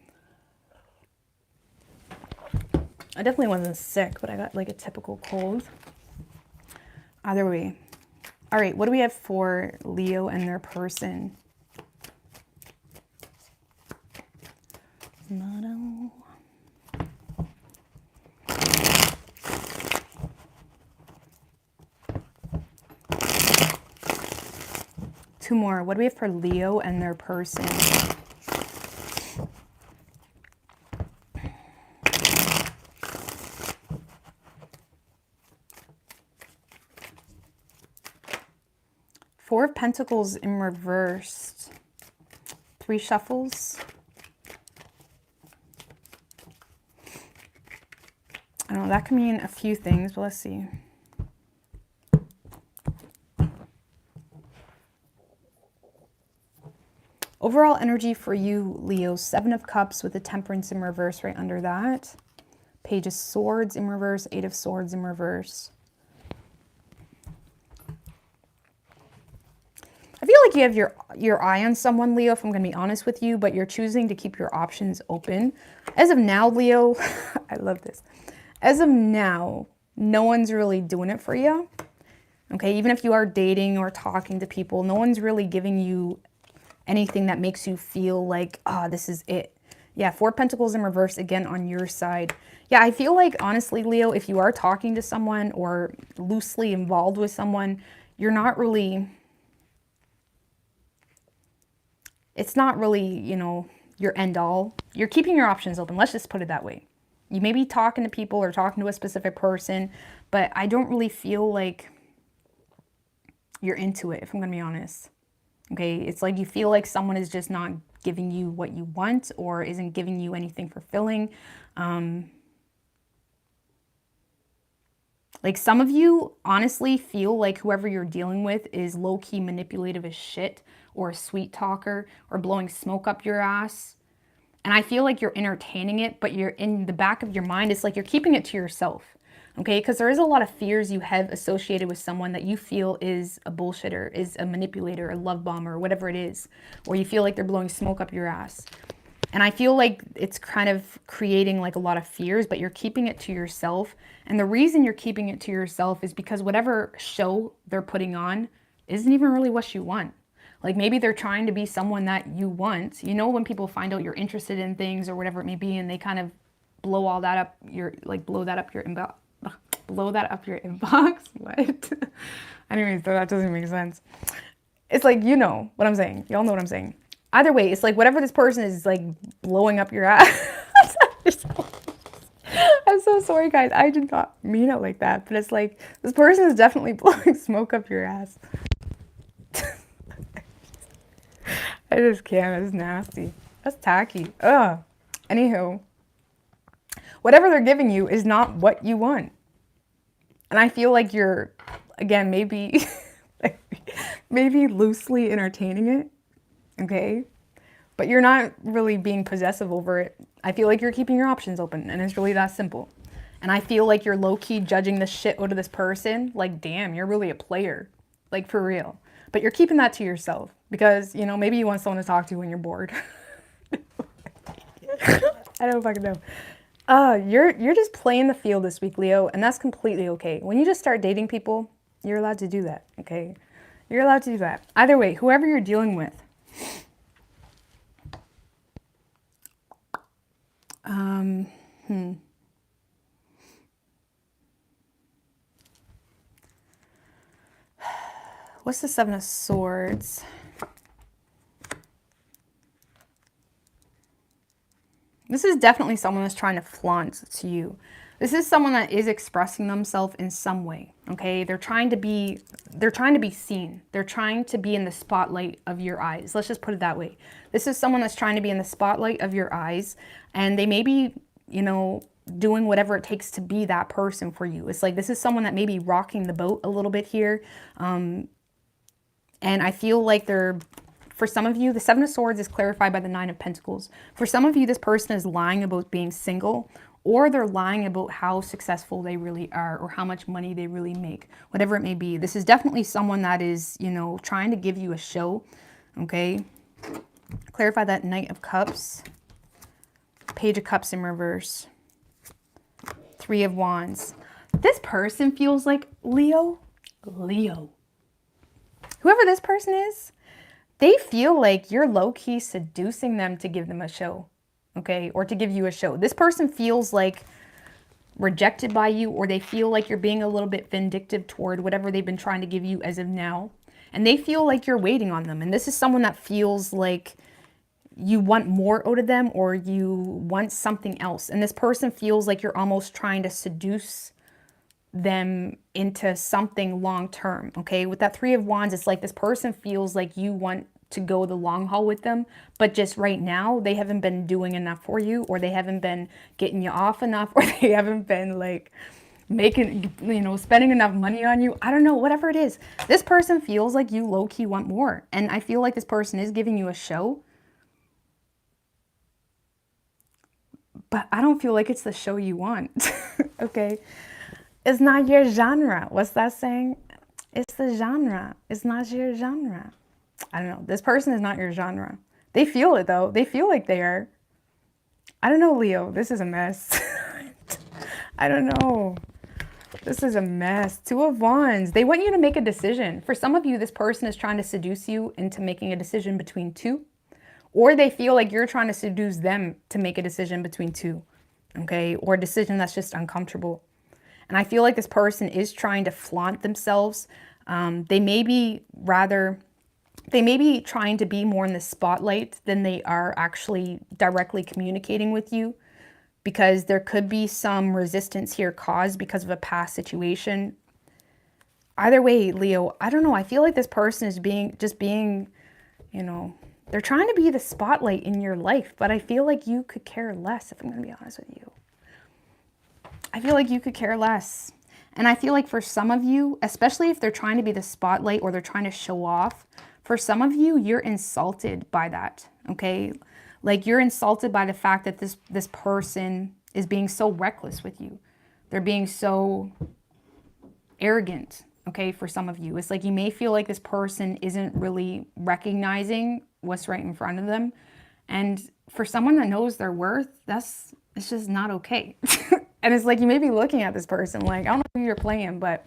I definitely wasn't sick, but I got like a typical cold. Either way. All right, what do we have for Leo and their person? Two more. What do we have for Leo and their person? Four of Pentacles in reversed. Three shuffles. I don't know, that could mean a few things, but let's see. Overall energy for you, Leo, 7 of Cups with the Temperance in reverse right under that. Page of Swords in reverse, 8 of Swords in reverse. I feel like you have your eye on someone, Leo, if I'm going to be honest with you, but you're choosing to keep your options open. As of now, Leo, I love this. As of now, no one's really doing it for you. Okay, even if you are dating or talking to people, no one's really giving you anything that makes you feel like, ah, this is it. Yeah, 4 Pentacles in reverse again on your side. Yeah, I feel like, honestly, Leo, if you are talking to someone or loosely involved with someone, you're not really... It's not really, you know, your end all. You're keeping your options open. Let's just put it that way. You may be talking to people or talking to a specific person, but I don't really feel like you're into it, if I'm going to be honest. Okay, it's like you feel like someone is just not giving you what you want or isn't giving you anything fulfilling. Like some of you honestly feel like whoever you're dealing with is low-key manipulative as shit, or a sweet talker, or blowing smoke up your ass. And I feel like you're entertaining it, but you're in the back of your mind, it's like you're keeping it to yourself. Okay, because there is a lot of fears you have associated with someone that you feel is a bullshitter, is a manipulator, a love bomber, whatever it is, or you feel like they're blowing smoke up your ass. And I feel like it's kind of creating like a lot of fears, but you're keeping it to yourself. And the reason you're keeping it to yourself is because whatever show they're putting on isn't even really what you want. Like maybe they're trying to be someone that you want. You know, when people find out you're interested in things or whatever it may be, and they kind of blow all that up your, like blow that up your inbox. What? Anyways, that doesn't make sense. It's like, you know what I'm saying. Y'all know what I'm saying. Either way, it's like whatever this person is like blowing up your ass. I'm so sorry, guys. I did not mean it like that. But it's like, this person is definitely blowing smoke up your ass. I just can't. It's nasty. That's tacky. Ugh. Anywho, whatever they're giving you is not what you want. And I feel like you're, again, maybe, maybe loosely entertaining it. Okay? But you're not really being possessive over it. I feel like you're keeping your options open, and it's really that simple. And I feel like you're low-key judging the shit out of this person. Like, damn, you're really a player. Like, for real. But you're keeping that to yourself because, you know, maybe you want someone to talk to when you're bored. I don't fucking know. You're just playing the field this week, Leo, and that's completely okay. When you just start dating people, you're allowed to do that, okay? You're allowed to do that. Either way, whoever you're dealing with, what's the Seven of Swords? This is definitely someone that's trying to flaunt to you. This is someone that is expressing themselves in some way, okay? They're trying to be seen. They're trying to be in the spotlight of your eyes. Let's just put it that way. This is someone that's trying to be in the spotlight of your eyes, and they may be, you know, doing whatever it takes to be that person for you. It's like this is someone that may be rocking the boat a little bit here. And I feel like they're, for some of you, the Seven of Swords is clarified by the Nine of Pentacles. For some of you, this person is lying about being single, or they're lying about how successful they really are or how much money they really make, whatever it may be. This is definitely someone that is, you know, trying to give you a show, okay? Clarify that Knight of Cups, Page of Cups in reverse, Three of Wands. This person feels like Leo. Whoever this person is, they feel like you're low-key seducing them to give them a show, okay? Or to give you a show. This person feels like rejected by you, or they feel like you're being a little bit vindictive toward whatever they've been trying to give you as of now. And they feel like you're waiting on them. And this is someone that feels like you want more out of them, or you want something else. And this person feels like you're almost trying to seduce them into something long-term, okay? With that Three of Wands, it's like this person feels like you want to go the long haul with them, but just right now, they haven't been doing enough for you, or they haven't been getting you off enough, or they haven't been like making, you know, spending enough money on you. I don't know, whatever it is. This person feels like you low-key want more. And I feel like this person is giving you a show, but I don't feel like it's the show you want, okay? It's not your genre. What's that saying? It's the genre. It's not your genre. I don't know. This person is not your genre. They feel it though. They feel like they are. I don't know, Leo. This is a mess. I don't know. This is a mess. Two of Wands. They want you to make a decision. For some of you, this person is trying to seduce you into making a decision between two. Or they feel like you're trying to seduce them to make a decision between two. Okay? Or a decision that's just uncomfortable. And I feel like this person is trying to flaunt themselves. They may be trying to be more in the spotlight than they are actually directly communicating with you, because there could be some resistance here caused because of a past situation. Either way, Leo, I don't know. I feel like this person is being, you know, they're trying to be the spotlight in your life, but I feel like you could care less, if I'm going to be honest with you. I feel like you could care less. And I feel like for some of you, especially if they're trying to be the spotlight or they're trying to show off, for some of you, you're insulted by that, okay? Like you're insulted by the fact that this person is being so reckless with you. They're being so arrogant, okay, for some of you. It's like you may feel like this person isn't really recognizing what's right in front of them. And for someone that knows their worth, it's just not okay. And it's like you may be looking at this person like, I don't know who you're playing, but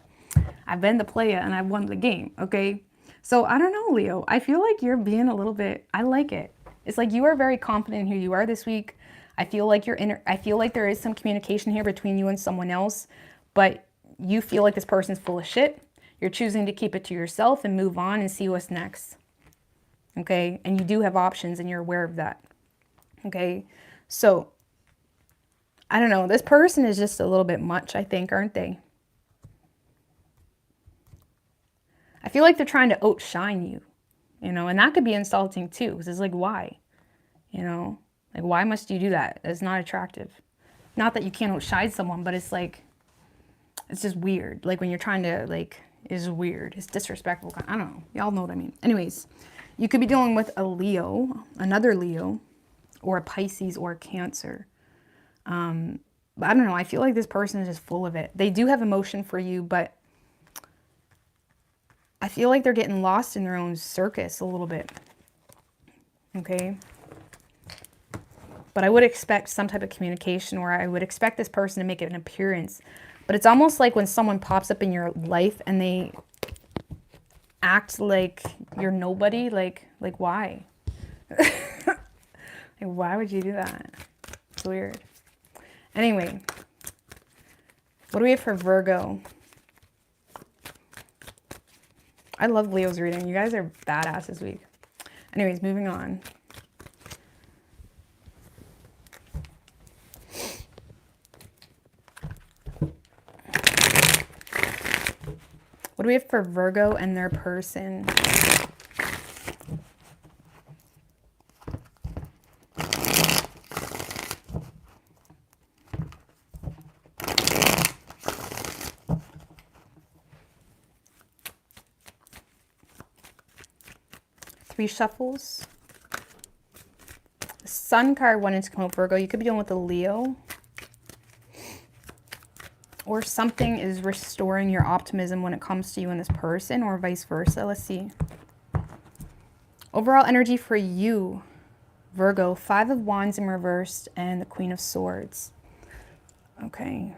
I've been the player and I've won the game, okay? So I don't know, Leo. I feel like you're being a little bit, I like it. It's like you are very confident in who you are this week. I feel like I feel like there is some communication here between you and someone else, but you feel like this person's full of shit. You're choosing to keep it to yourself and move on and see what's next, okay? And you do have options and you're aware of that, okay? So I don't know. This person is just a little bit much, I think, aren't they? I feel like they're trying to outshine you, you know, and that could be insulting too, because it's like, why? You know, like, why must you do that? It's not attractive. Not that you can't outshine someone, but it's like, it's just weird. Like when you're trying to, like, it's weird. It's disrespectful. I don't know. Y'all know what I mean. Anyways, you could be dealing with a Leo, another Leo, or a Pisces or a Cancer. But I don't know. I feel like this person is just full of it. They do have emotion for you, but I feel like they're getting lost in their own circus a little bit. Okay. But I would expect some type of communication, or I would expect this person to make an appearance. But it's almost like when someone pops up in your life and they act like you're nobody, like why? Like, why would you do that? It's weird. Anyway, what do we have for Virgo? I love Leo's reading. You guys are badass this week. Anyways, moving on. What do we have for Virgo and their person? Three shuffles. The Sun card wanted to come out, Virgo. You could be dealing with a Leo. Or something is restoring your optimism when it comes to you and this person, or vice versa. Let's see. Overall energy for you, Virgo. 5 of Wands in reversed and the Queen of Swords. Okay.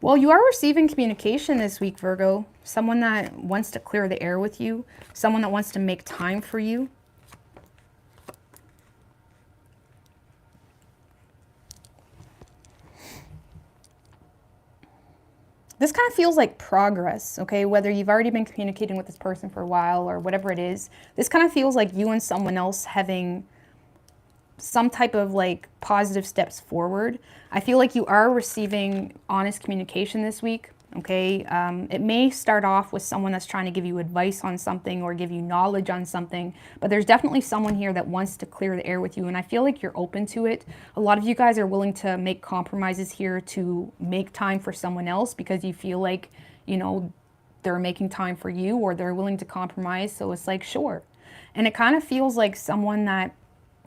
Well, you are receiving communication this week, Virgo. Someone that wants to clear the air with you. Someone that wants to make time for you. This kind of feels like progress, okay? Whether you've already been communicating with this person for a while or whatever it is, this kind of feels like you and someone else having some type of like positive steps forward. I feel like you are receiving honest communication this week, okay? It may start off with someone that's trying to give you advice on something or give you knowledge on something, but there's definitely someone here that wants to clear the air with you, and I feel like you're open to it. A lot of you guys are willing to make compromises here to make time for someone else because you feel like, you know, they're making time for you or they're willing to compromise, so it's like, sure. And it kind of feels like someone that,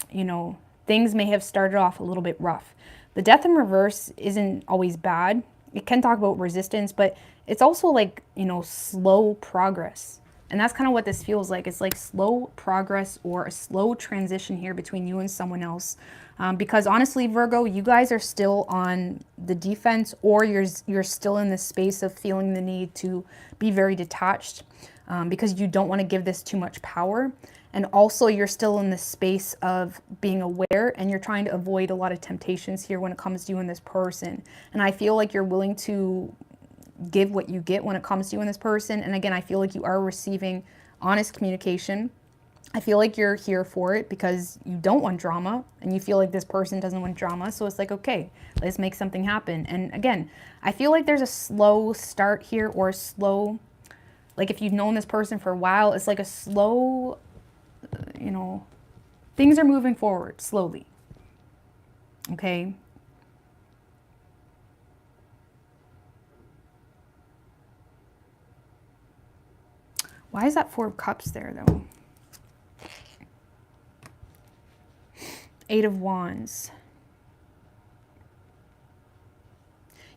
you know, things may have started off a little bit rough. The Death in reverse isn't always bad. It can talk about resistance, but it's also like, you know, slow progress. And that's kind of what this feels like. It's like slow progress or a slow transition here between you and someone else. Because honestly, Virgo, you guys are still on the defense, or you're still in this space of feeling the need to be very detached because you don't want to give this too much power. And also you're still in this space of being aware, and you're trying to avoid a lot of temptations here when it comes to you and this person. And I feel like you're willing to give what you get when it comes to you and this person. And again, I feel like you are receiving honest communication. I feel like you're here for it because you don't want drama and you feel like this person doesn't want drama. So it's like, okay, let's make something happen. And again, I feel like there's a slow start here, or a slow, like if you've known this person for a while, it's like a slow, you know, things are moving forward slowly. Okay. Why is that 4 of Cups there though? 8 of Wands.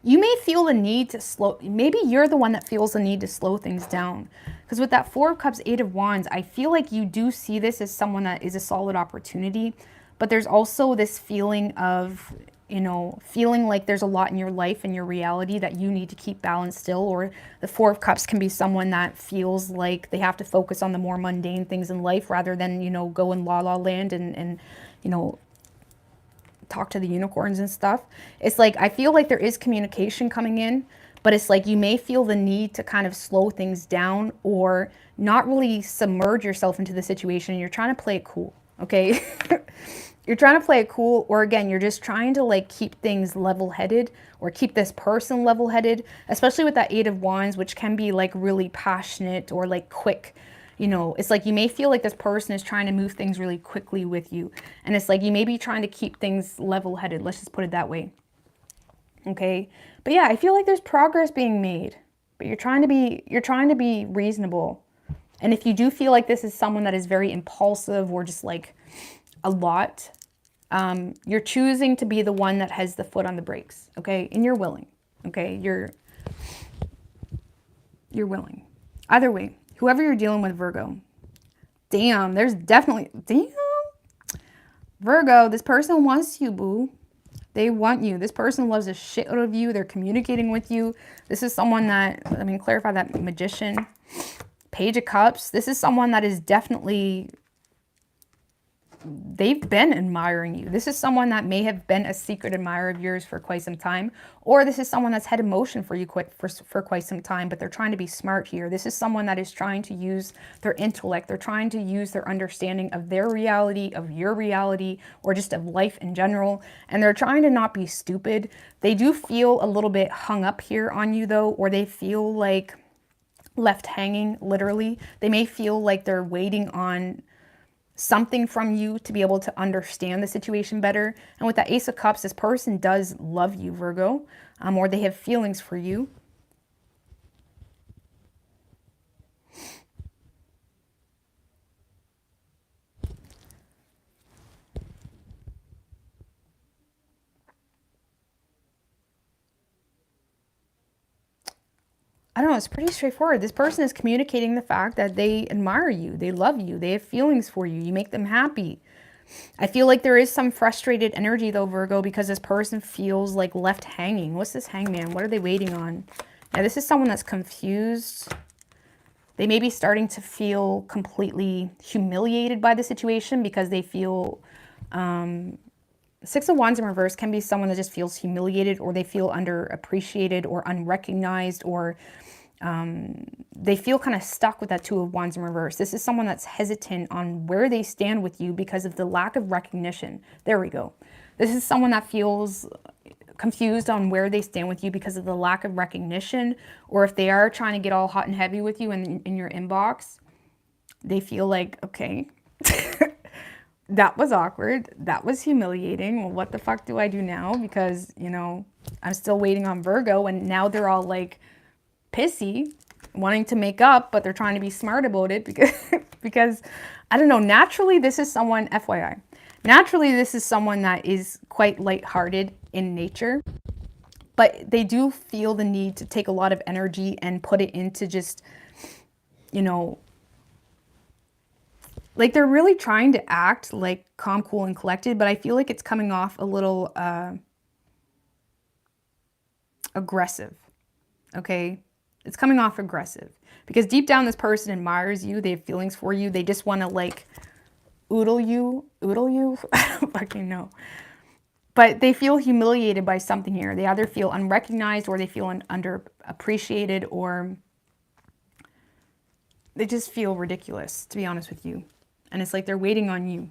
You may feel the need to slow, maybe you're the one that feels the need to slow things down. Because with that 4 of Cups, 8 of Wands, I feel like you do see this as someone that is a solid opportunity. But there's also this feeling of, you know, feeling like there's a lot in your life and your reality that you need to keep balanced still. Or the 4 of Cups can be someone that feels like they have to focus on the more mundane things in life rather than, you know, go in la la land and you know, talk to the unicorns and stuff. It's like, I feel like there is communication coming in, But it's like you may feel the need to kind of slow things down or not really submerge yourself into the situation. You're trying to play it cool, okay? You're trying to play it cool, or again, you're just trying to like keep things level-headed or keep this person level-headed, especially with that Eight of Wands, which can be like really passionate or like quick. You know, it's like you may feel like this person is trying to move things really quickly with you. And it's like you may be trying to keep things level-headed. Let's just put it that way. Okay. But yeah, I feel like there's progress being made, but you're trying to be reasonable. And if you do feel like this is someone that is very impulsive or just like a lot, you're choosing to be the one that has the foot on the brakes, okay? And you're willing, okay? You're willing. Either way, whoever you're dealing with, Virgo, damn, Virgo, this person wants you, boo. They want you. This person loves the shit out of you. They're communicating with you. This is someone that, let me clarify that, Magician, Page of Cups. This is someone that is definitely, they've been admiring you. This is someone that may have been a secret admirer of yours for quite some time, or this is someone that's had emotion for you for quite some time, but they're trying to be smart here. This is someone that is trying to use their intellect. They're trying to use their understanding of their reality, of your reality, or just of life in general, and they're trying to not be stupid. They do feel a little bit hung up here on you though, or they feel like left hanging, literally. They may feel like they're waiting on something from you to be able to understand the situation better. And with that Ace of Cups, this person does love you, Virgo, or they have feelings for you. I don't know, it's pretty straightforward. This person is communicating the fact that they admire you, they love you, they have feelings for you, you make them happy. I feel like there is some frustrated energy though, Virgo, because this person feels like left hanging. What's this Hangman? What are they waiting on? Yeah, this is someone that's confused. They may be starting to feel completely humiliated by the situation because they feel... Six of Wands in reverse can be someone that just feels humiliated, or they feel underappreciated or unrecognized, or they feel kind of stuck with that Two of Wands in reverse. This is someone that's hesitant on where they stand with you because of the lack of recognition. There we go. This is someone that feels confused on where they stand with you because of the lack of recognition, or if they are trying to get all hot and heavy with you in your inbox, they feel like, okay, that was awkward. That was humiliating. Well, what the fuck do I do now? Because, you know, I'm still waiting on Virgo, and now they're all like pissy, wanting to make up, but they're trying to be smart about it because I don't know, naturally this is someone, FYI, naturally this is someone that is quite lighthearted in nature, but they do feel the need to take a lot of energy and put it into just, you know, like they're really trying to act like calm, cool, and collected, but I feel like it's coming off a little aggressive, okay? It's coming off aggressive because deep down this person admires you. They have feelings for you. They just want to like oodle you. I don't fucking know. But they feel humiliated by something here. They either feel unrecognized, or they feel underappreciated, or they just feel ridiculous, to be honest with you. And it's like they're waiting on you.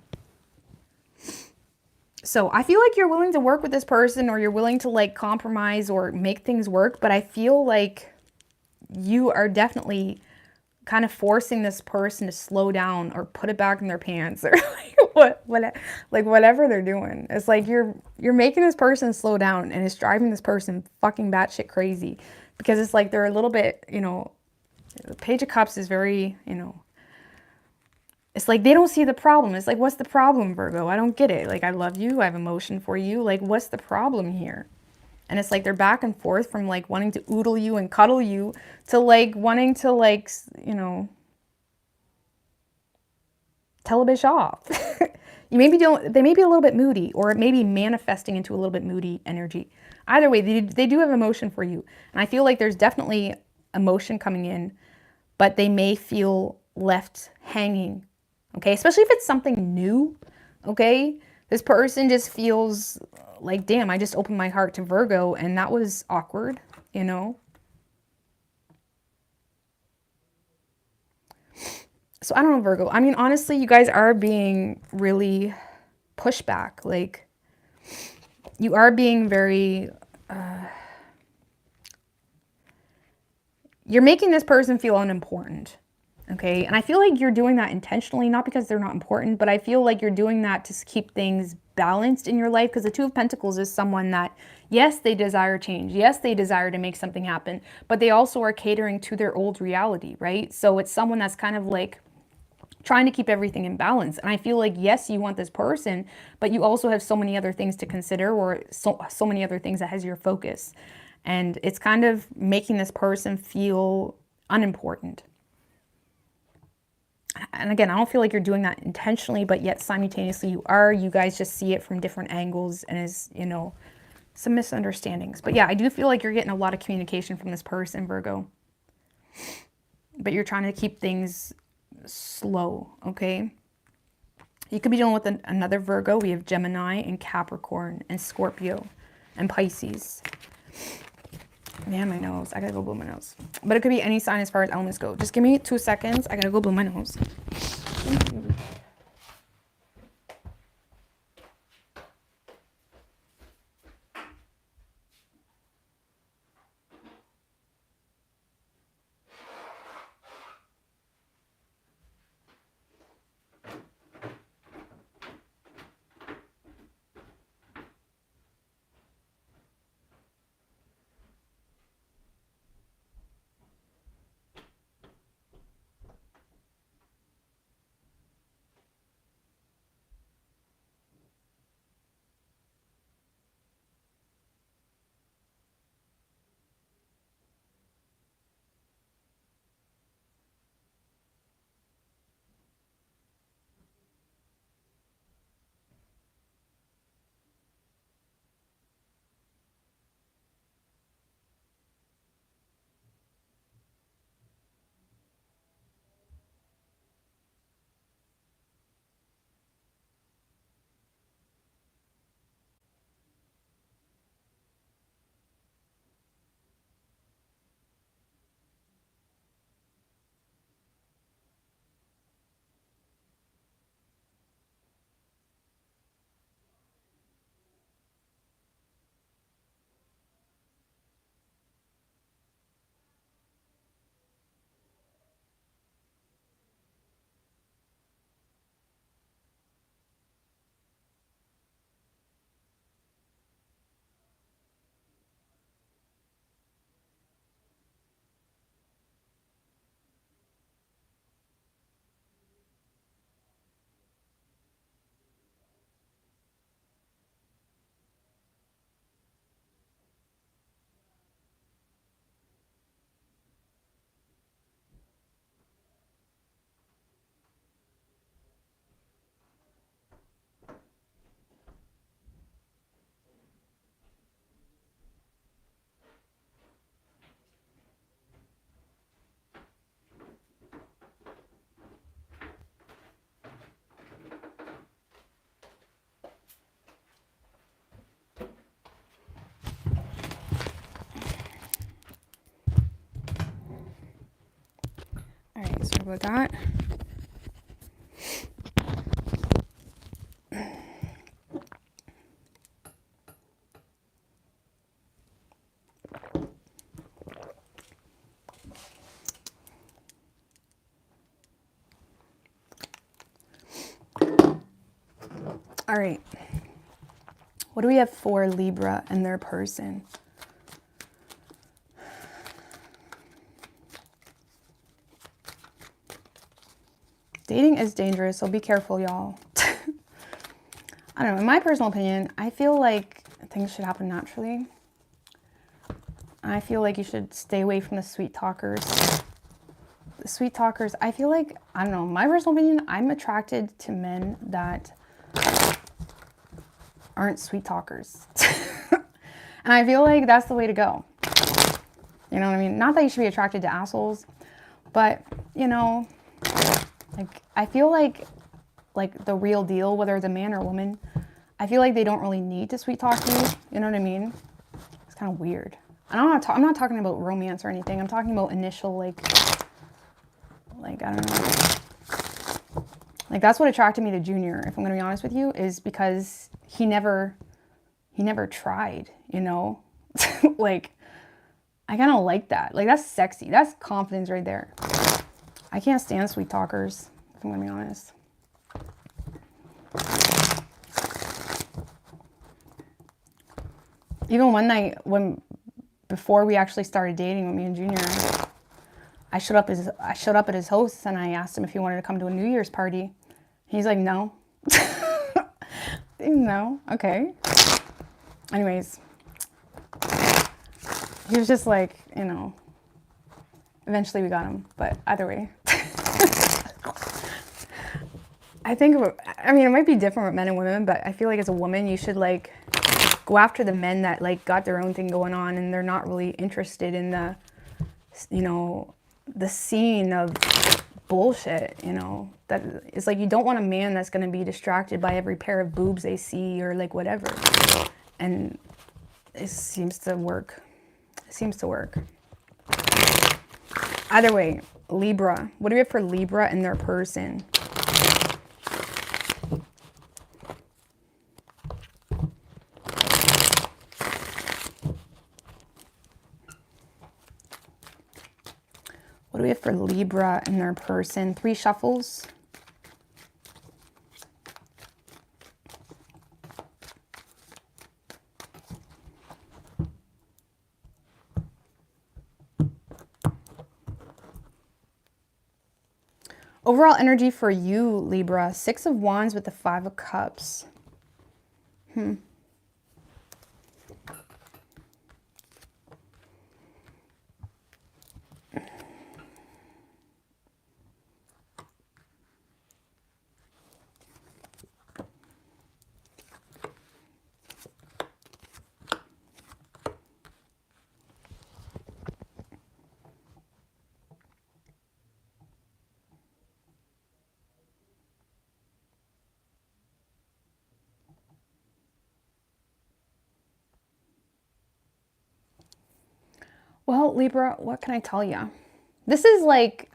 So I feel like you're willing to work with this person, or you're willing to like compromise or make things work. But I feel like you are definitely kind of forcing this person to slow down or put it back in their pants, or like whatever they're doing. It's like you're making this person slow down, and it's driving this person fucking batshit crazy, because it's like they're a little bit, you know, the Page of Cups is very, you know, it's like they don't see the problem. It's like, what's the problem, Virgo? I don't get it. Like, I love you. I have emotion for you. Like, what's the problem here? And it's like they're back and forth from like wanting to oodle you and cuddle you to like wanting to like, you know, tell a bitch off. They may be a little bit moody, or it may be manifesting into a little bit moody energy. Either way, they do have emotion for you. And I feel like there's definitely emotion coming in, but they may feel left hanging, okay? Especially if it's something new, okay? This person just feels like, damn, I just opened my heart to Virgo, and that was awkward, you know? So I don't know, Virgo. I mean, honestly, you guys are being really pushed back. Like, you are being very, you're making this person feel unimportant. Okay. And I feel like you're doing that intentionally, not because they're not important, but I feel like you're doing that to keep things balanced in your life. Because the Two of Pentacles is someone that, yes, they desire change. Yes, they desire to make something happen, but they also are catering to their old reality, right? So it's someone that's kind of like trying to keep everything in balance. And I feel like, yes, you want this person, but you also have so many other things to consider, or so many other things that has your focus. And it's kind of making this person feel unimportant. And again, I don't feel like you're doing that intentionally, but yet simultaneously you are. You guys just see it from different angles and is, you know, some misunderstandings. But yeah, I do feel like you're getting a lot of communication from this person, Virgo. But you're trying to keep things slow, okay? You could be dealing with another Virgo. We have Gemini and Capricorn and Scorpio and Pisces. Man, my nose. I gotta go blow my nose. But it could be any sign as far as elements go. Just give me 2 seconds. I gotta go blow my nose. All right, sorry about that. All right. What do we have for Libra and their person? Dating is dangerous, so be careful, y'all. I don't know. In my personal opinion, I feel like things should happen naturally. I feel like you should stay away from the sweet talkers. The sweet talkers, I feel like, I don't know, my personal opinion, I'm attracted to men that aren't sweet talkers. And I feel like that's the way to go. You know what I mean? Not that you should be attracted to assholes, but, you know, like, I feel like the real deal, whether it's a man or a woman, I feel like they don't really need to sweet talk you. You know what I mean? It's kind of weird. And I'm not talking about romance or anything. I'm talking about initial, like, I don't know. Like, that's what attracted me to Junior, if I'm going to be honest with you, is because he never tried, you know? Like, I kind of like that. Like, that's sexy. That's confidence right there. I can't stand sweet talkers, if I'm going to be honest. Even one night, before we actually started dating with me and Junior, I showed up at his house and I asked him if he wanted to come to a New Year's party. He's like, no. No, okay. Anyways, he was just like, you know, eventually we got him, but either way. I think, I mean, it might be different with men and women, but I feel like as a woman, you should like go after the men that like got their own thing going on and they're not really interested in the, you know, the scene of bullshit, you know. That it's like you don't want a man that's going to be distracted by every pair of boobs they see or like whatever. And it seems to work. It seems to work. Either way, Libra. What do we have for Libra and their person? What do we have for Libra and their person? 3 shuffles. Overall energy for you, Libra. 6 of Wands with the 5 of Cups. Well, Libra, what can I tell you? This is like,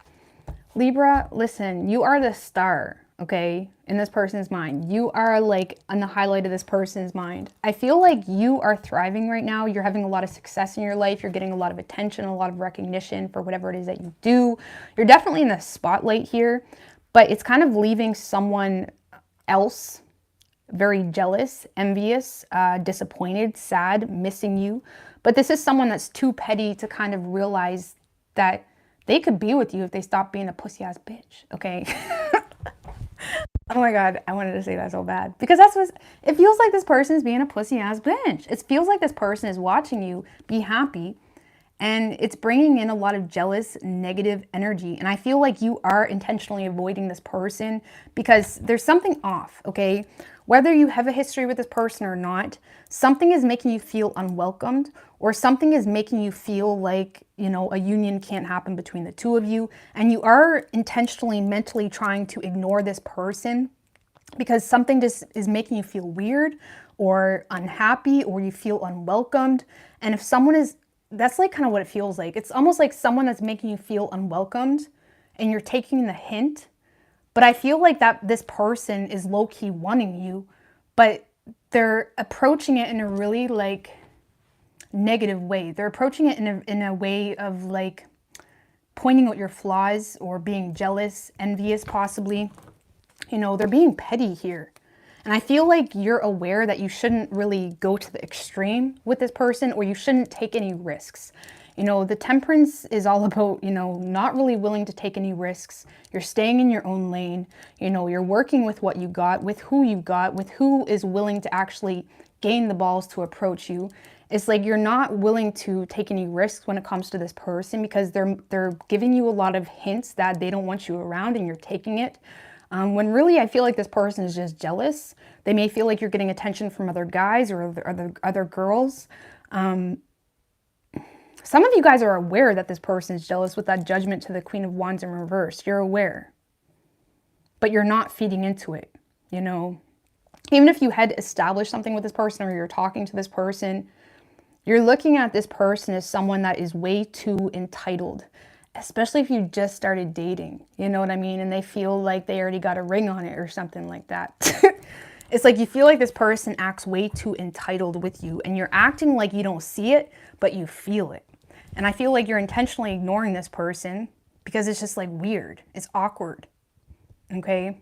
Libra, listen, you are the star, okay, in this person's mind. You are like on the highlight of this person's mind. I feel like you are thriving right now. You're having a lot of success in your life. You're getting a lot of attention, a lot of recognition for whatever it is that you do. You're definitely in the spotlight here, but it's kind of leaving someone else very jealous, envious, disappointed, sad, missing you. But this is someone that's too petty to kind of realize that they could be with you if they stop being a pussy-ass bitch, okay? Oh my God, I wanted to say that so bad. Because that's what, it feels like this person is being a pussy-ass bitch. It feels like this person is watching you be happy, and it's bringing in a lot of jealous, negative energy. And I feel like you are intentionally avoiding this person because there's something off, okay? Whether you have a history with this person or not, something is making you feel unwelcomed, or something is making you feel like, you know, a union can't happen between the two of you. And you are intentionally, mentally trying to ignore this person because something just is making you feel weird or unhappy, or you feel unwelcomed. And if someone is, that's like kind of what it feels like. It's almost like someone that's making you feel unwelcomed and you're taking the hint. But I feel like that this person is low-key wanting you, but they're approaching it in a really like negative way. They're approaching it in a way of like pointing out your flaws or being jealous, envious possibly. You know, they're being petty here. And I feel like you're aware that you shouldn't really go to the extreme with this person, or you shouldn't take any risks. You know, the temperance is all about, you know, not really willing to take any risks. You're staying in your own lane. You know, you're working with what you got, with who you got, with who is willing to actually gain the balls to approach you. It's like you're not willing to take any risks when it comes to this person because they're giving you a lot of hints that they don't want you around, and you're taking it. When really I feel like this person is just jealous. They may feel like you're getting attention from other guys or other girls. Some of you guys are aware that this person is jealous with that Judgment to the Queen of Wands in reverse. You're aware, but you're not feeding into it, you know. Even if you had established something with this person or you're talking to this person, you're looking at this person as someone that is way too entitled. especially if you just started dating, you know what I mean? And they feel like they already got a ring on it or something like that. It's like you feel like this person acts way too entitled with you, and you're acting like you don't see it, but you feel it. And I feel like you're intentionally ignoring this person because it's just like weird. It's awkward. Okay?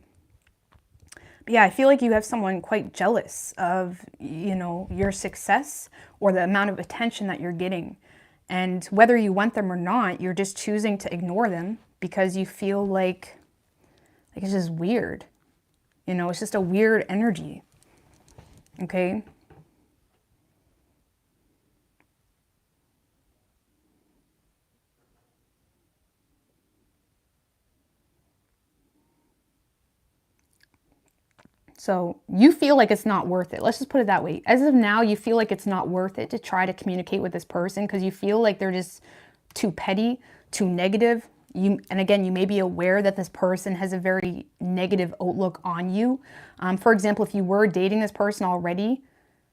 But yeah, I feel like you have someone quite jealous of, you know, your success or the amount of attention that you're getting. And whether you want them or not, you're just choosing to ignore them because you feel like it's just weird. You know, it's just a weird energy. Okay? So you feel like it's not worth it. Let's just put it that way. As of now, you feel like it's not worth it to try to communicate with this person because you feel like they're just too petty, too negative. And again, you may be aware that this person has a very negative outlook on you. For example, if you were dating this person already,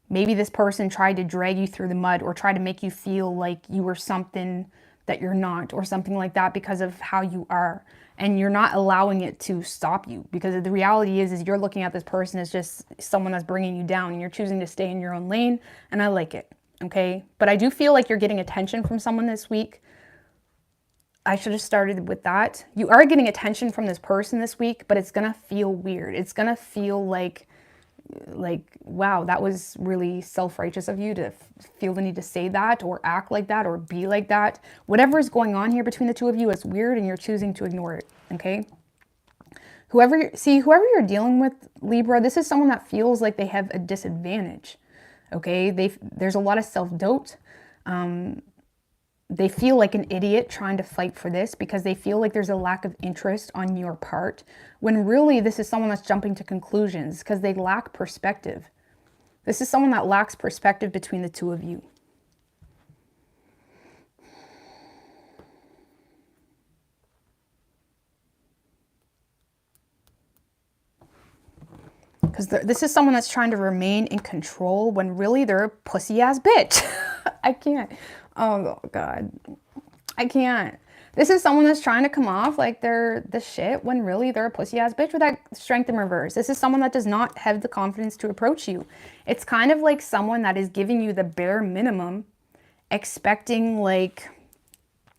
maybe this person tried to drag you through the mud or try to make you feel like you were something that you're not or something like that because of how you are. And you're not allowing it to stop you because the reality is you're looking at this person as just someone that's bringing you down and you're choosing to stay in your own lane. And I like it. Okay. But I do feel like you're getting attention from someone this week. I should have started with that. You are getting attention from this person this week, but it's going to feel weird. It's going to feel like, wow, that was really self-righteous of you to feel the need to say that or act like that or be like that. Whatever is going on here between the two of you is weird and you're choosing to ignore it, okay? Whoever you're dealing with, Libra, this is someone that feels like they have a disadvantage, okay? There's a lot of self-doubt. They feel like an idiot trying to fight for this because they feel like there's a lack of interest on your part, when really this is someone that's jumping to conclusions because they lack perspective. This is someone that lacks perspective between the two of you. Because this is someone that's trying to remain in control when really they're a pussy-ass bitch. I can't. Oh, God. I can't. This is someone that's trying to come off like they're the shit when really they're a pussy-ass bitch with that strength in reverse. This is someone that does not have the confidence to approach you. It's kind of like someone that is giving you the bare minimum, expecting like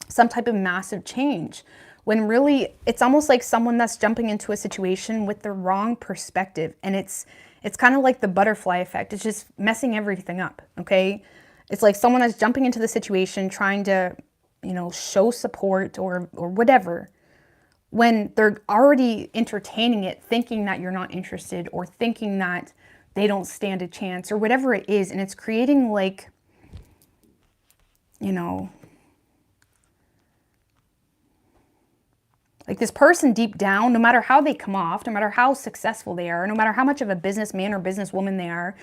some type of massive change, when really it's almost like someone that's jumping into a situation with the wrong perspective. And it's kind of like the butterfly effect. It's just messing everything up, okay? It's like someone that's jumping into the situation trying to, you know, show support or whatever, when they're already entertaining it, thinking that you're not interested or thinking that they don't stand a chance or whatever it is. And it's creating like, you know, like this person deep down, no matter how they come off, no matter how successful they are, no matter how much of a businessman or businesswoman they are,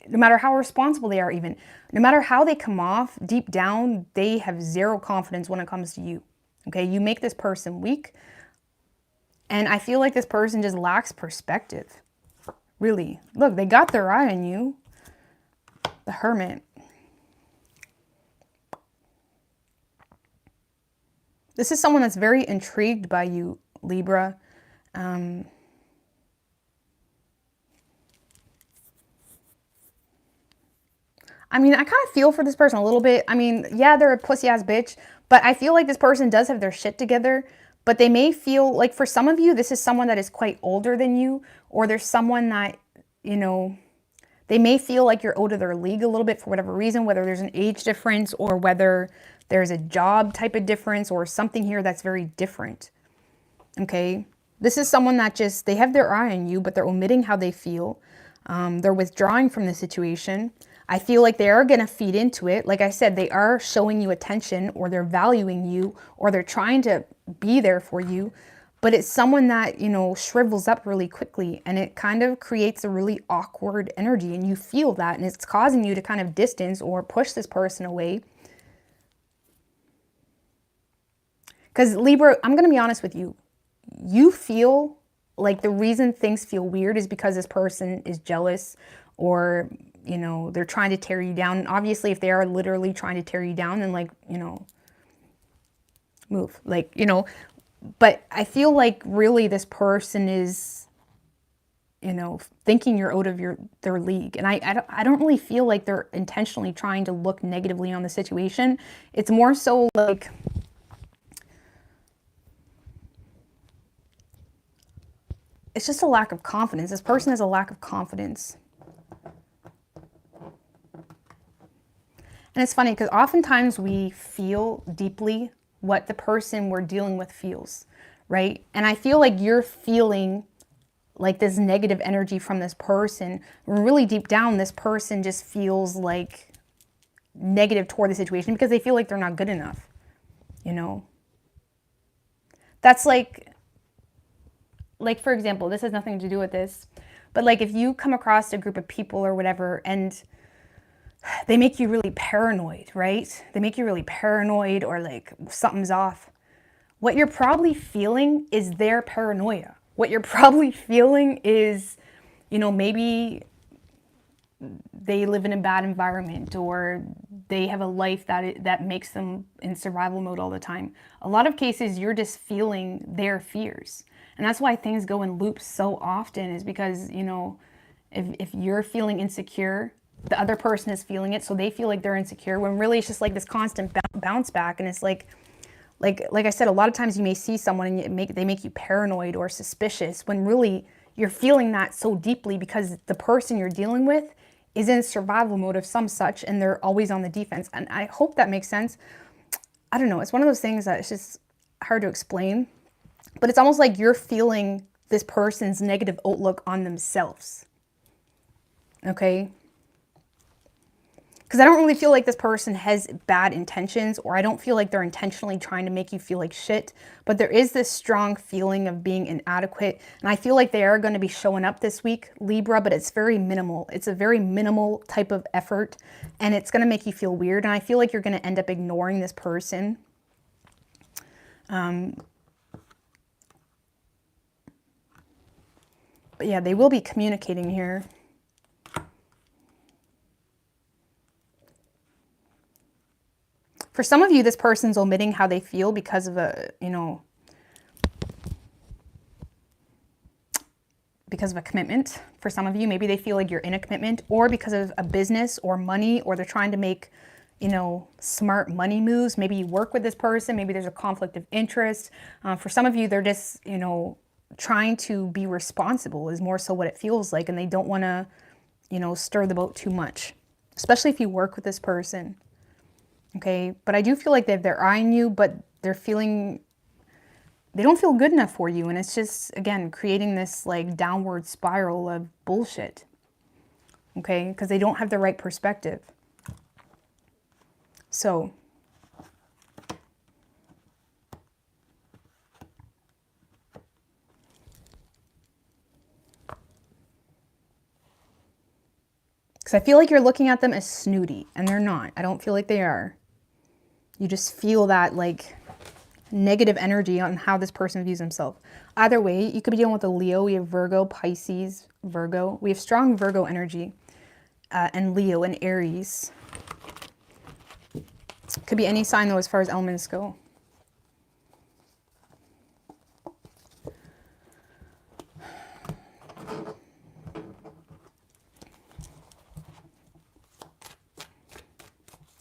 no matter how responsible they are even, no matter how they come off, deep down, they have zero confidence when it comes to you. Okay, you make this person weak. And I feel like this person just lacks perspective. Really. Look, they got their eye on you. The Hermit. This is someone that's very intrigued by you, Libra. I mean, I kind of feel for this person a little bit. I mean, yeah, they're a pussy-ass bitch, but I feel like this person does have their shit together, but they may feel like for some of you, this is someone that is quite older than you, or there's someone that, you know, they may feel like you're out of their league a little bit for whatever reason, whether there's an age difference or whether there's a job type of difference or something here that's very different, okay? This is someone that just, they have their eye on you, but they're omitting how they feel. They're withdrawing from the situation. I feel like they are going to feed into it. Like I said, they are showing you attention, or they're valuing you, or they're trying to be there for you. But it's someone that, you know, shrivels up really quickly, and it kind of creates a really awkward energy, and you feel that, and it's causing you to kind of distance or push this person away. Because Libra, I'm going to be honest with you. You feel like the reason things feel weird is because this person is jealous, or, you know, they're trying to tear you down. And obviously, if they are literally trying to tear you down, then, like, you know, move. Like, you know, but I feel like really this person is, you know, thinking you're out of their league. And I don't really feel like they're intentionally trying to look negatively on the situation. It's more so like, it's just a lack of confidence. This person has a lack of confidence. And it's funny because oftentimes we feel deeply what the person we're dealing with feels, right? And I feel like you're feeling like this negative energy from this person. Really deep down, this person just feels like negative toward the situation because they feel like they're not good enough, you know? That's like for example, this has nothing to do with this, but like if you come across a group of people or whatever and they make you really paranoid, right? They make you really paranoid or like something's off. What you're probably feeling is their paranoia. What you're probably feeling is, you know, maybe they live in a bad environment or they have a life that makes them in survival mode all the time. A lot of cases, you're just feeling their fears. And that's why things go in loops so often, is because, you know, if you're feeling insecure, the other person is feeling it, so they feel like they're insecure, when really it's just like this constant bounce back. And it's like I said, a lot of times you may see someone and they make you paranoid or suspicious, when really you're feeling that so deeply because the person you're dealing with is in survival mode of some such, and they're always on the defense. And I hope that makes sense. I don't know. It's one of those things that it's just hard to explain, but it's almost like you're feeling this person's negative outlook on themselves. Okay? Because I don't really feel like this person has bad intentions, or I don't feel like they're intentionally trying to make you feel like shit, but there is this strong feeling of being inadequate. And I feel like they are going to be showing up this week, Libra, but it's very minimal. It's a very minimal type of effort, and it's going to make you feel weird. And I feel like you're going to end up ignoring this person. But yeah, they will be communicating here. For some of you, this person's omitting how they feel because of because of a commitment. For some of you, maybe they feel like you're in a commitment, or because of a business or money, or they're trying to make, you know, smart money moves. Maybe you work with this person. Maybe there's a conflict of interest. For some of you, they're just, you know, trying to be responsible is more so what it feels like. And they don't want to, you know, stir the boat too much, especially if you work with this person. Okay, but I do feel like they're eyeing you, but they don't feel good enough for you. And it's just, again, creating this like downward spiral of bullshit. Okay, because they don't have the right perspective. So, because I feel like you're looking at them as snooty, and they're not. I don't feel like they are. You just feel that like negative energy on how this person views himself. Either way, you could be dealing with a Leo. We have Virgo, Pisces, Virgo. We have strong Virgo energy, and Leo and Aries. Could be any sign though as far as elements go.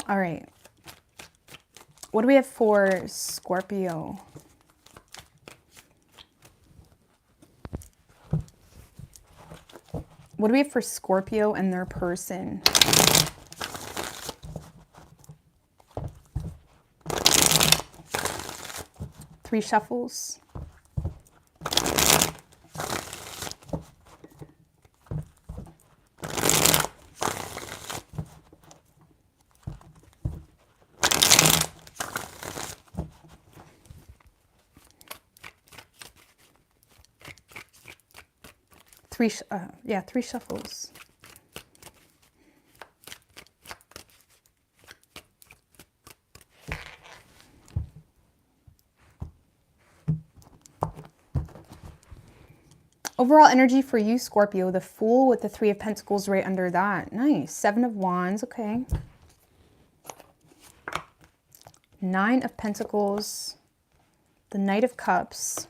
All right. What do we have for Scorpio? What do we have for Scorpio and their person? Three shuffles. Three shuffles. Overall energy for you, Scorpio, the Fool with the Three of Pentacles right under that. Nice. Seven of Wands, okay. Nine of Pentacles. The Knight of Cups.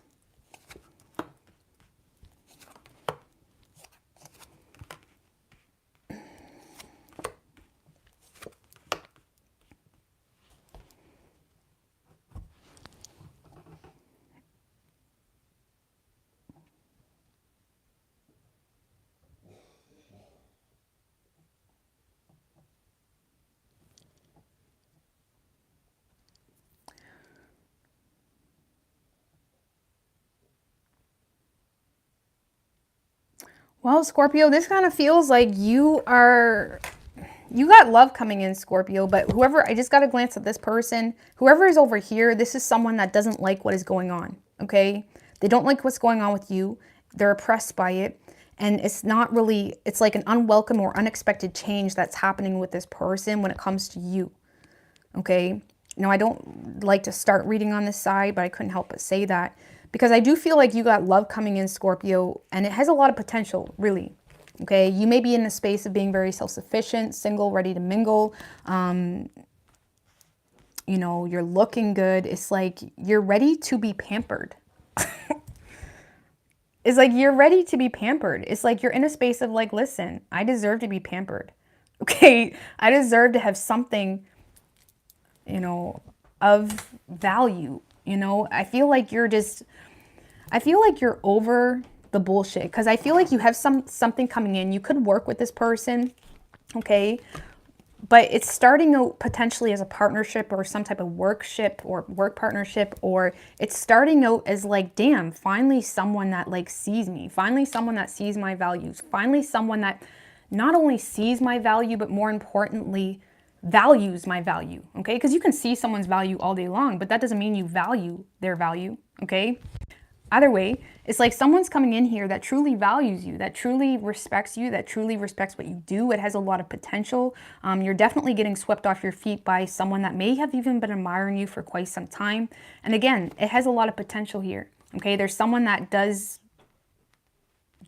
Well, Scorpio, this kind of feels like you got love coming in, Scorpio, but whoever, I just got a glance at this person, whoever is over here, this is someone that doesn't like what is going on, okay? They don't like what's going on with you. They're oppressed by it. And it's not really, it's like an unwelcome or unexpected change that's happening with this person when it comes to you, okay? Now, I don't like to start reading on this side, but I couldn't help but say that because I do feel like you got love coming in, Scorpio, and it has a lot of potential, really. Okay, you may be in a space of being very self-sufficient, single, ready to mingle. You know, you're looking good. It's like you're ready to be pampered. It's like you're ready to be pampered. It's like you're in a space of like, listen, I deserve to be pampered. Okay, I deserve to have something, you know, of value. You know, I feel like you're over the bullshit because I feel like you have something coming in. You could work with this person, okay? But it's starting out potentially as a partnership or some type of workship or work partnership, or it's starting out as like, damn, finally someone that like sees me, finally someone that sees my values, finally someone that not only sees my value, but more importantly, values my value, okay? Because you can see someone's value all day long, but that doesn't mean you value their value, okay? Either way, it's like someone's coming in here that truly values you, that truly respects you, that truly respects what you do. It has a lot of potential. You're definitely getting swept off your feet by someone that may have even been admiring you for quite some time. And again, it has a lot of potential here, okay? There's someone that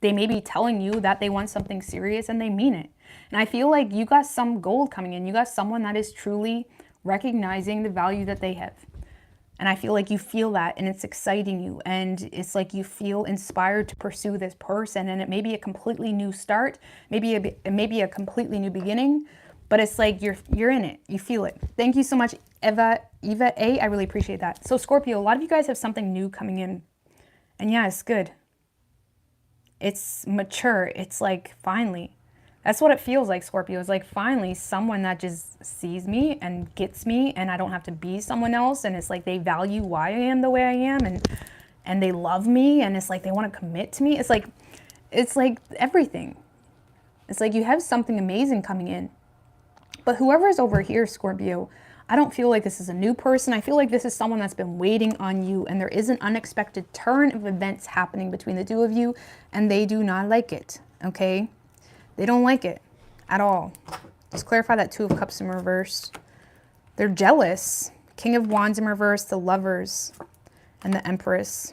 they may be telling you that they want something serious and they mean it. And I feel like you got some gold coming in. You got someone that is truly recognizing the value that they have. And I feel like you feel that and it's exciting you. And it's like you feel inspired to pursue this person. And it may be a completely new start. Maybe a completely new beginning. But it's like you're in it. You feel it. Thank you so much, Eva A. I really appreciate that. So Scorpio, a lot of you guys have something new coming in. And yeah, it's good. It's mature. It's like finally. That's what it feels like, Scorpio. It's like finally someone that just sees me and gets me and I don't have to be someone else. And it's like they value why I am the way I am and they love me and it's like they want to commit to me. It's like everything. It's like you have something amazing coming in. But whoever's over here, Scorpio, I don't feel like this is a new person. I feel like this is someone that's been waiting on you and there is an unexpected turn of events happening between the two of you and they do not like it, okay? They don't like it at all. Just clarify that Two of Cups in reverse. They're jealous. King of Wands in reverse, the Lovers, and the Empress.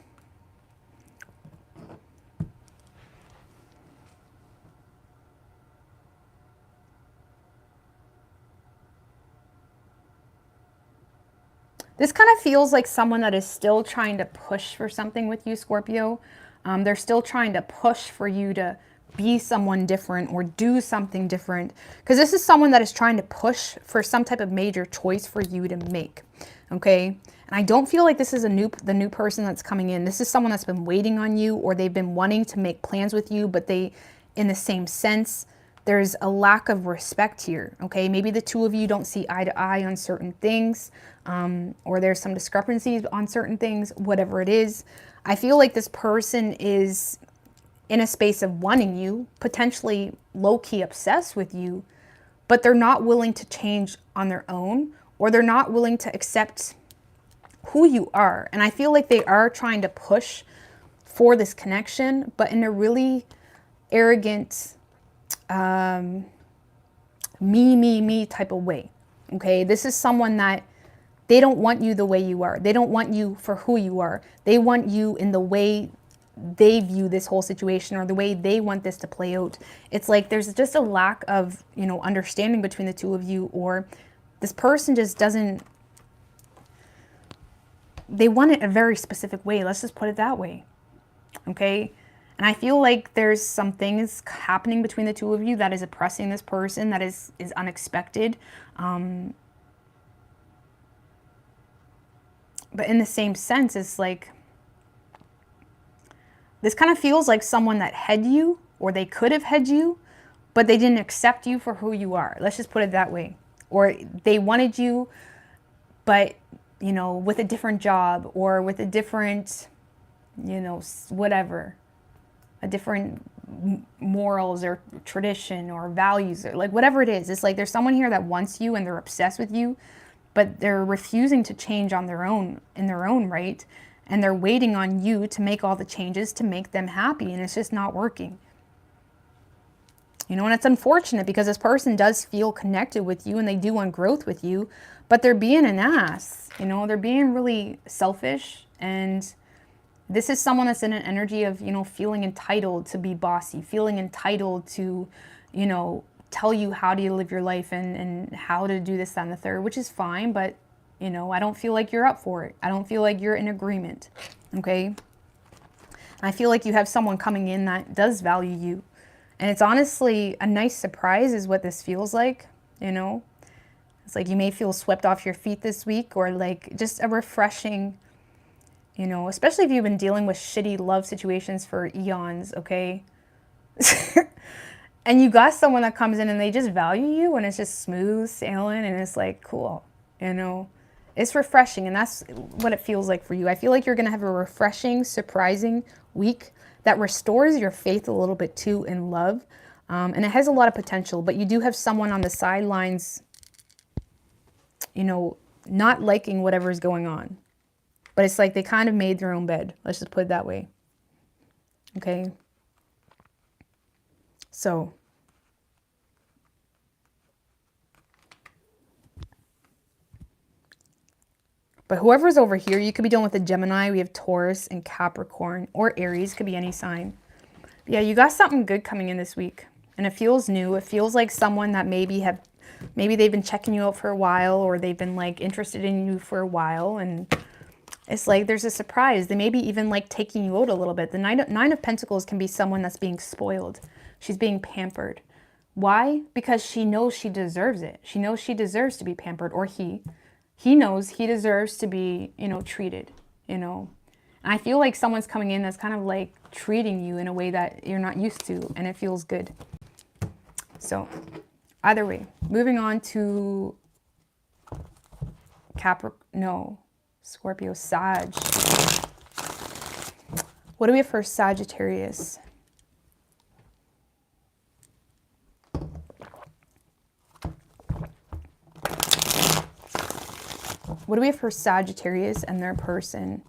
This kind of feels like someone that is still trying to push for something with you, Scorpio. They're still trying to push for you to be someone different or do something different. Because this is someone that is trying to push for some type of major choice for you to make. Okay? And I don't feel like this is the new person that's coming in. This is someone that's been waiting on you or they've been wanting to make plans with you, but they, in the same sense, there's a lack of respect here. Okay? Maybe the two of you don't see eye to eye on certain things, or there's some discrepancies on certain things, whatever it is. I feel like this person is in a space of wanting you, potentially low-key obsessed with you, but they're not willing to change on their own, or they're not willing to accept who you are. And I feel like they are trying to push for this connection, but in a really arrogant, me type of way. Okay, this is someone that they don't want you the way you are. They don't want you for who you are. They want you in the way they view this whole situation or the way they want this to play out. It's like there's just a lack of, you know, understanding between the two of you, or this person just doesn't, they want it a very specific way. Let's just put it that way. Okay. And I feel like there's some things happening between the two of you that is oppressing this person, that is unexpected. But in the same sense, it's like, this kind of feels like someone that had you, or they could have had you, but they didn't accept you for who you are. Let's just put it that way. Or they wanted you, but, you know, with a different job, or with a different, you know, whatever, a different morals or tradition or values, or like whatever it is. It's like there's someone here that wants you and they're obsessed with you, but they're refusing to change on their own, in their own right. And they're waiting on you to make all the changes to make them happy. And it's just not working. You know, and it's unfortunate because this person does feel connected with you and they do want growth with you, but they're being an ass. You know, they're being really selfish. And this is someone that's in an energy of, you know, feeling entitled to be bossy, feeling entitled to, you know, tell you how to live your life and how to do this, that, and the third, which is fine. But, you know, I don't feel like you're up for it. I don't feel like you're in agreement. Okay. And I feel like you have someone coming in that does value you. And it's honestly a nice surprise is what this feels like, you know. It's like you may feel swept off your feet this week, or like just a refreshing, you know, especially if you've been dealing with shitty love situations for eons, okay? And you got someone that comes in and they just value you and it's just smooth sailing and it's like, cool, you know. It's refreshing, and that's what it feels like for you. I feel like you're going to have a refreshing, surprising week that restores your faith a little bit too in love. And it has a lot of potential, but you do have someone on the sidelines, you know, not liking whatever's going on. But it's like they kind of made their own bed. Let's just put it that way. Okay. So. But whoever's over here, you could be dealing with a Gemini. We have Taurus and Capricorn, or Aries, could be any sign. Yeah, you got something good coming in this week. And it feels new. It feels like someone that maybe they've been checking you out for a while, or they've been like interested in you for a while. And it's like there's a surprise. They may be even like taking you out a little bit. The Nine of Pentacles can be someone that's being spoiled. She's being pampered. Why? Because she knows she deserves it. She knows she deserves to be pampered, or he knows he deserves to be, you know, treated, you know. And I feel like someone's coming in that's kind of like treating you in a way that you're not used to, and it feels good. So either way, moving on to Scorpio, Sag. What do we have for Sagittarius? What do we have for Sagittarius and their person?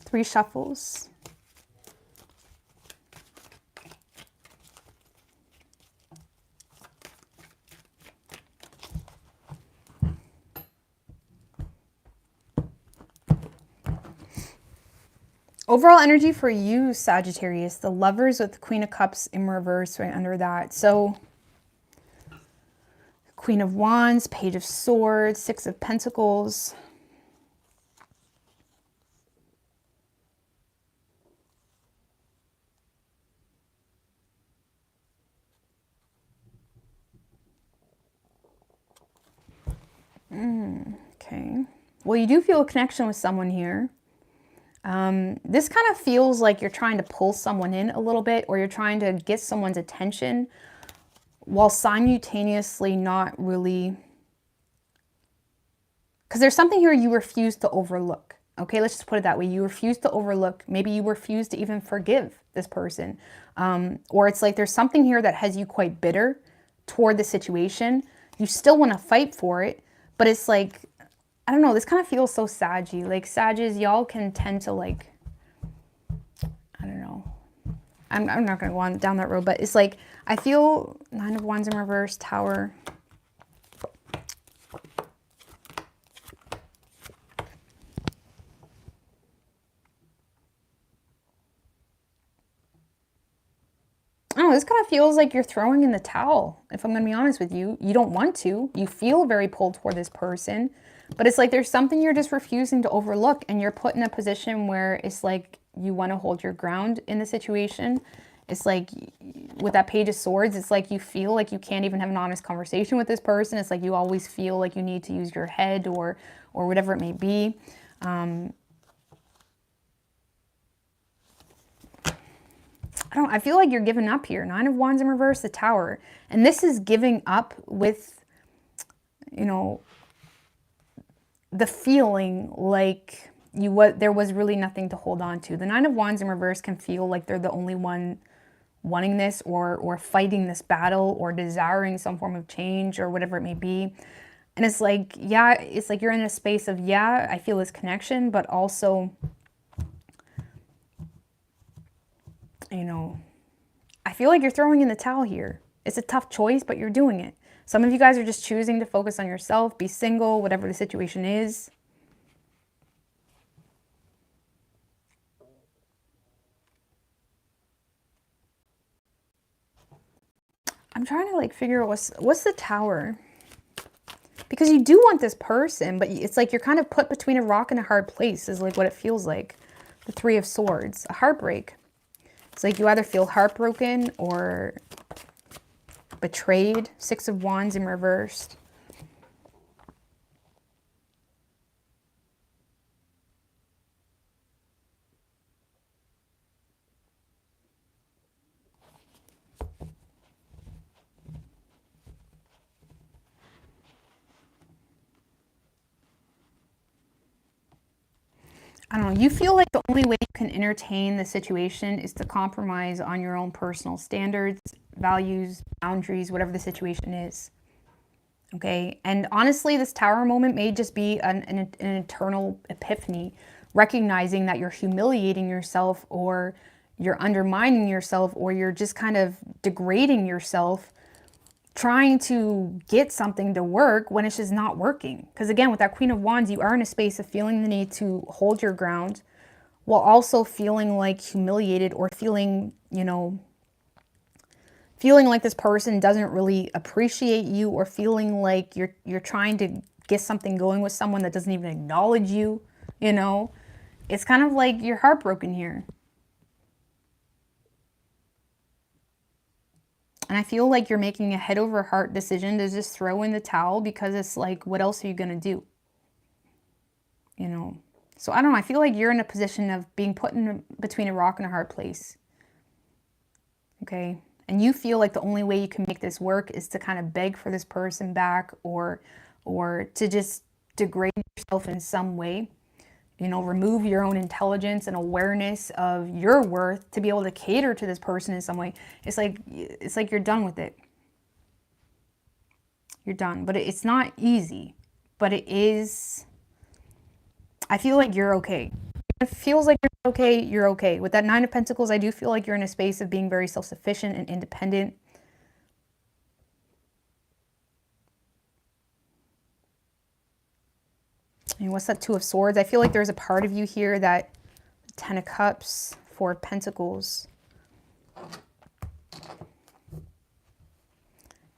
Three shuffles. Overall energy for you, Sagittarius, the Lovers with the Queen of Cups in reverse right under that. So Queen of Wands, Page of Swords, Six of Pentacles. Okay. Well, you do feel a connection with someone here. This kind of feels like you're trying to pull someone in a little bit, or you're trying to get someone's attention while simultaneously not really, because there's something here you refuse to overlook. Okay, let's just put it that way. You refuse to overlook. Maybe you refuse to even forgive this person. Or it's like there's something here that has you quite bitter toward the situation. You still want to fight for it, but it's like, I don't know, this kind of feels so saggy. Like Sages, y'all can tend to like, I don't know. I'm not going to go on down that road, but it's like, I feel Nine of Wands in reverse, Tower. know, this kind of feels like you're throwing in the towel, if I'm going to be honest with you. You don't want to. You feel very pulled toward this person, but it's like there's something you're just refusing to overlook, and you're put in a position where it's like you want to hold your ground in the situation. It's like with that Page of Swords, it's like you feel like you can't even have an honest conversation with this person. It's like you always feel like you need to use your head or whatever it may be. I feel like you're giving up here. Nine of Wands in reverse, the Tower. And this is giving up with, you know, the feeling like there was really nothing to hold on to. The Nine of Wands in reverse can feel like they're the only one wanting this or fighting this battle or desiring some form of change or whatever it may be. And it's like, yeah, it's like you're in a space of, yeah, I feel this connection, but also, you know, I feel like you're throwing in the towel here. It's a tough choice, but you're doing it. Some of you guys are just choosing to focus on yourself, be single, whatever the situation is. I'm trying to like figure out what's the Tower? Because you do want this person, but it's like you're kind of put between a rock and a hard place is like what it feels like. The Three of Swords, a heartbreak. It's like you either feel heartbroken or betrayed. Six of Wands in reversed. I don't know, you feel like the only way you can entertain the situation is to compromise on your own personal standards, values, boundaries, whatever the situation is. Okay, and honestly, this Tower moment may just be an internal epiphany, recognizing that you're humiliating yourself or you're undermining yourself or you're just kind of degrading yourself trying to get something to work when it's just not working. Because again, with that Queen of Wands, you are in a space of feeling the need to hold your ground while also feeling like humiliated or feeling, you know, feeling like this person doesn't really appreciate you or feeling like you're trying to get something going with someone that doesn't even acknowledge you, you know. It's kind of like you're heartbroken here. And I feel like you're making a head over heart decision to just throw in the towel because it's like, what else are you going to do? You know? So I don't know. I feel like you're in a position of being put in between a rock and a hard place. Okay? And you feel like the only way you can make this work is to kind of beg for this person back or to just degrade yourself in some way. You know, remove your own intelligence and awareness of your worth to be able to cater to this person in some way. It's like you're done with it. You're done. But it's not easy. But it is, I feel like you're okay. It feels like you're okay, you're okay. With that Nine of Pentacles, I do feel like you're in a space of being very self-sufficient and independent. And what's that Two of Swords? I feel like there's a part of you here that Ten of Cups, Four of Pentacles.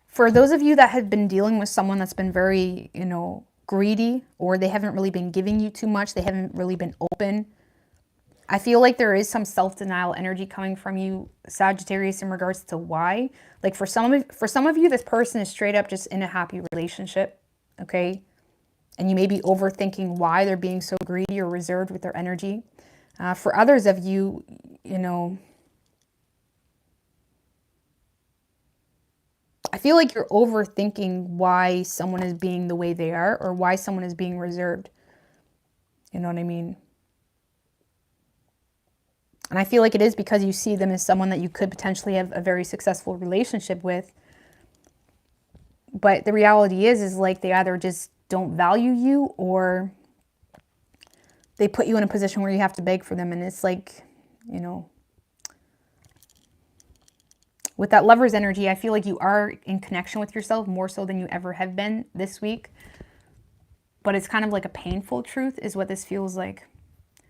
For those of you that have been dealing with someone that's been very, you know, greedy, or they haven't really been giving you too much, they haven't really been open, I feel like there is some self-denial energy coming from you, Sagittarius, in regards to why. Like for some of you, this person is straight up just in a happy relationship, okay? And you may be overthinking why they're being so greedy or reserved with their energy. For others of you, you know, I feel like you're overthinking why someone is being the way they are or why someone is being reserved. You know what I mean? And I feel like it is because you see them as someone that you could potentially have a very successful relationship with. But the reality is like they either just don't value you or they put you in a position where you have to beg for them. And it's like, you know, with that Lover's energy, I feel like you are in connection with yourself more so than you ever have been this week. But it's kind of like a painful truth is what this feels like.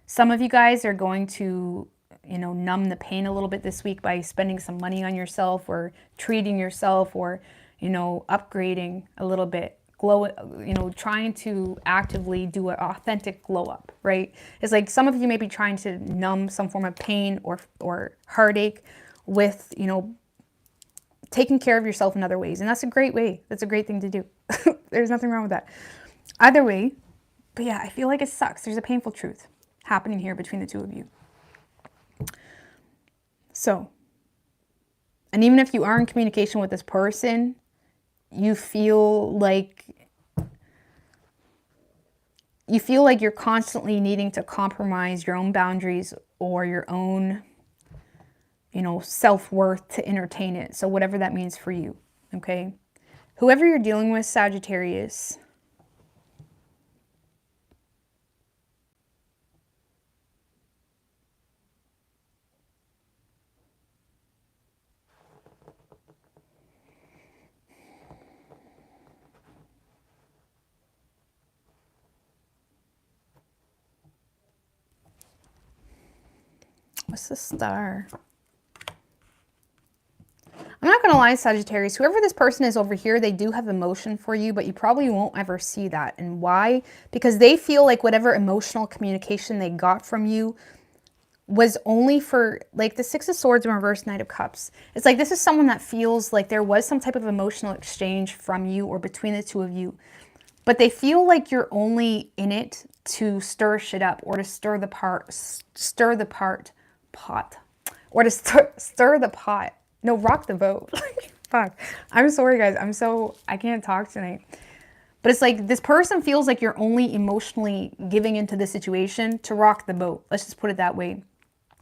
Some of you guys are going to you know, numb the pain a little bit this week by spending some money on yourself or treating yourself or, you know, upgrading a little bit. Glow, you know, trying to actively do an authentic glow up, right? It's like some of you may be trying to numb some form of pain or heartache with, you know, taking care of yourself in other ways. And that's a great way. That's a great thing to do. There's nothing wrong with that. Either way, but yeah, I feel like it sucks. There's a painful truth happening here between the two of you. So, and even if you are in communication with this person, you feel like you're constantly needing to compromise your own boundaries or your own, you know, self-worth to entertain it. So whatever that means for you, okay? Whoever you're dealing with, Sagittarius, what's the star? I'm not going to lie, Sagittarius, whoever this person is over here, they do have emotion for you, but you probably won't ever see that. And why? Because they feel like whatever emotional communication they got from you was only for, like, the Six of Swords in reverse, Knight of Cups. It's like this is someone that feels like there was some type of emotional exchange from you or between the two of you, but they feel like you're only in it to stir shit up or to stir the pot, or to stir the pot. No, rock the boat. Fuck. I'm sorry, guys. I can't talk tonight. But it's like this person feels like you're only emotionally giving into the situation to rock the boat. Let's just put it that way.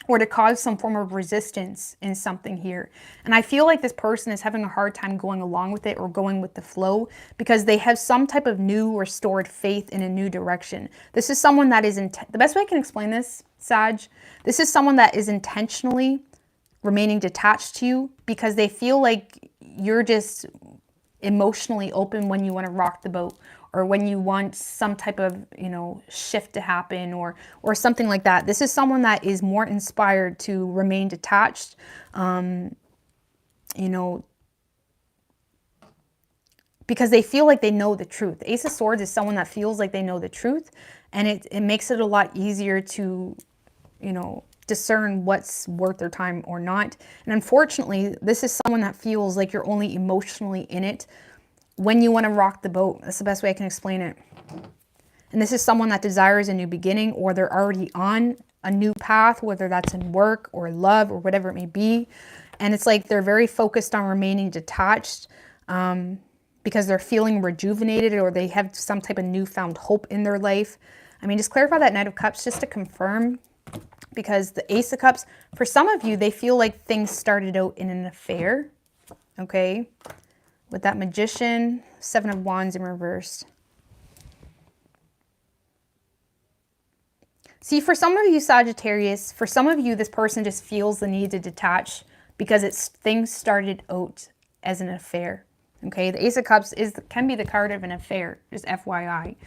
Or to cause some form of resistance in something here. And I feel like this person is having a hard time going along with it or going with the flow because they have some type of new restored faith in a new direction. This is someone that is, the best way I can explain this, Sag, this is someone that is intentionally remaining detached to you because they feel like you're just emotionally open when you want to rock the boat or when you want some type of, you know, shift to happen or something like that. This is someone that is more inspired to remain detached, you know, because they feel like they know the truth. The Ace of Swords is someone that feels like they know the truth, and it makes it a lot easier to, you know, discern what's worth their time or not. And unfortunately, this is someone that feels like you're only emotionally in it when you want to rock the boat. That's the best way I can explain it. And this is someone that desires a new beginning, or they're already on a new path, whether that's in work or love or whatever it may be. And it's like they're very focused on remaining detached because they're feeling rejuvenated or they have some type of newfound hope in their life. I mean, just clarify that Knight of Cups just to confirm. Because the Ace of Cups, for some of you, they feel like things started out in an affair, okay? With that Magician, Seven of Wands in reverse. See, for some of you, Sagittarius, for some of you, this person just feels the need to detach because things started out as an affair, okay? The Ace of Cups can be the card of an affair, just FYI.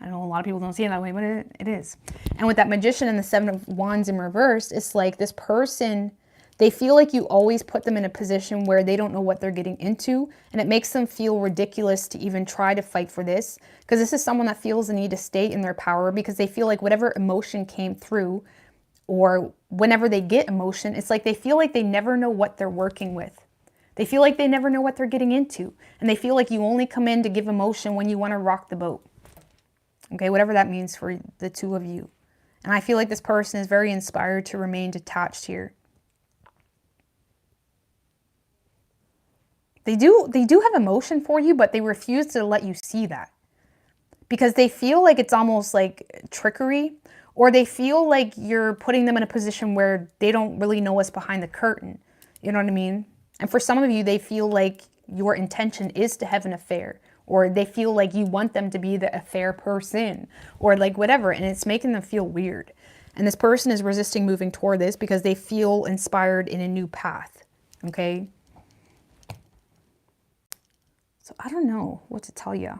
I know a lot of people don't see it that way, but it is. And with that Magician and the Seven of Wands in reverse, it's like this person, they feel like you always put them in a position where they don't know what they're getting into. And it makes them feel ridiculous to even try to fight for this. Because this is someone that feels the need to stay in their power because they feel like whatever emotion came through or whenever they get emotion, it's like they feel like they never know what they're working with. They feel like they never know what they're getting into. And they feel like you only come in to give emotion when you want to rock the boat. Okay, whatever that means for the two of you. And I feel like this person is very inspired to remain detached here. They do have emotion for you, but they refuse to let you see that. Because they feel like it's almost like trickery, or they feel like you're putting them in a position where they don't really know what's behind the curtain. You know what I mean? And for some of you, they feel like your intention is to have an affair. Or they feel like you want them to be the affair person or like whatever. And it's making them feel weird. And this person is resisting moving toward this because they feel inspired in a new path. Okay. So I don't know what to tell you.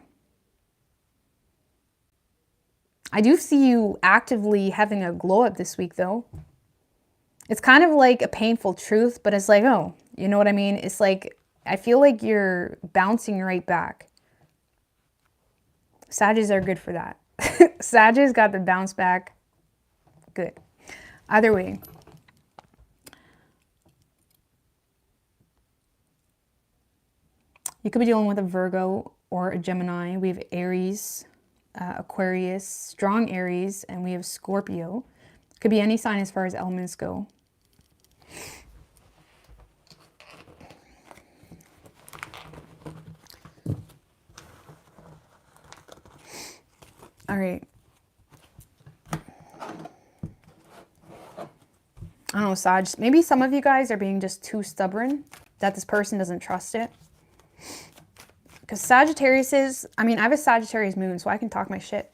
I do see you actively having a glow up this week though. It's kind of like a painful truth, but it's like, oh, you know what I mean? It's like, I feel like you're bouncing right back. Sagittarius are good for that. Sagittarius got the bounce back. Good. Either way. You could be dealing with a Virgo or a Gemini. We have Aries, Aquarius, strong Aries, and we have Scorpio. Could be any sign as far as elements go. All right. I don't know, Sag, maybe some of you guys are being just too stubborn that this person doesn't trust it. Because Sagittarius I mean, I have a Sagittarius moon, so I can talk my shit.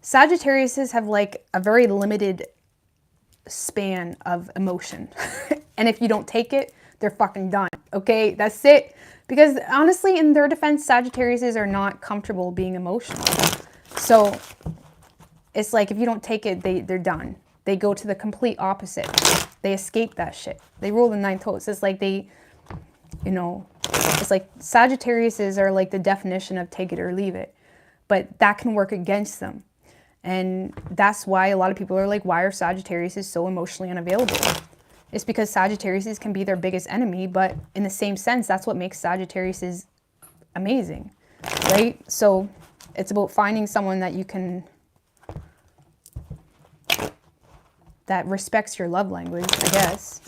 Sagittarius have like a very limited span of emotion. And if you don't take it, they're fucking done. Okay, that's it. Because honestly, in their defense, Sagittarius are not comfortable being emotional. So it's like, if you don't take it, they're done. They go to the complete opposite. They escape that shit. They roll the ninth host. It's like they, you know, it's like Sagittarius are like the definition of take it or leave it. But that can work against them. And that's why a lot of people are like, why are Sagittarius so emotionally unavailable? It's because Sagittarius can be their biggest enemy, but in the same sense, that's what makes Sagittarius amazing, right? So it's about finding someone that you can, that respects your love language, I guess.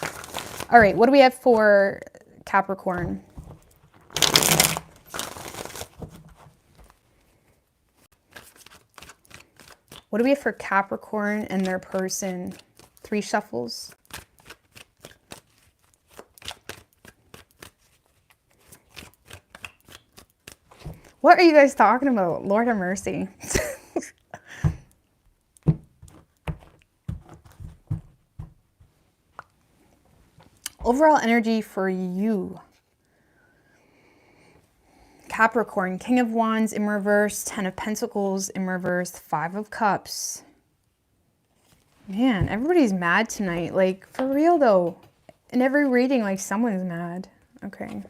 All right, what do we have for Capricorn? What do we have for Capricorn and their person? 3 shuffles. What are you guys talking about? Lord have mercy. Overall energy for you. Capricorn, King of Wands in reverse, 10 of Pentacles in reverse, 5 of Cups. Man, everybody's mad tonight. Like, for real though. In every reading, like, someone's mad. Okay.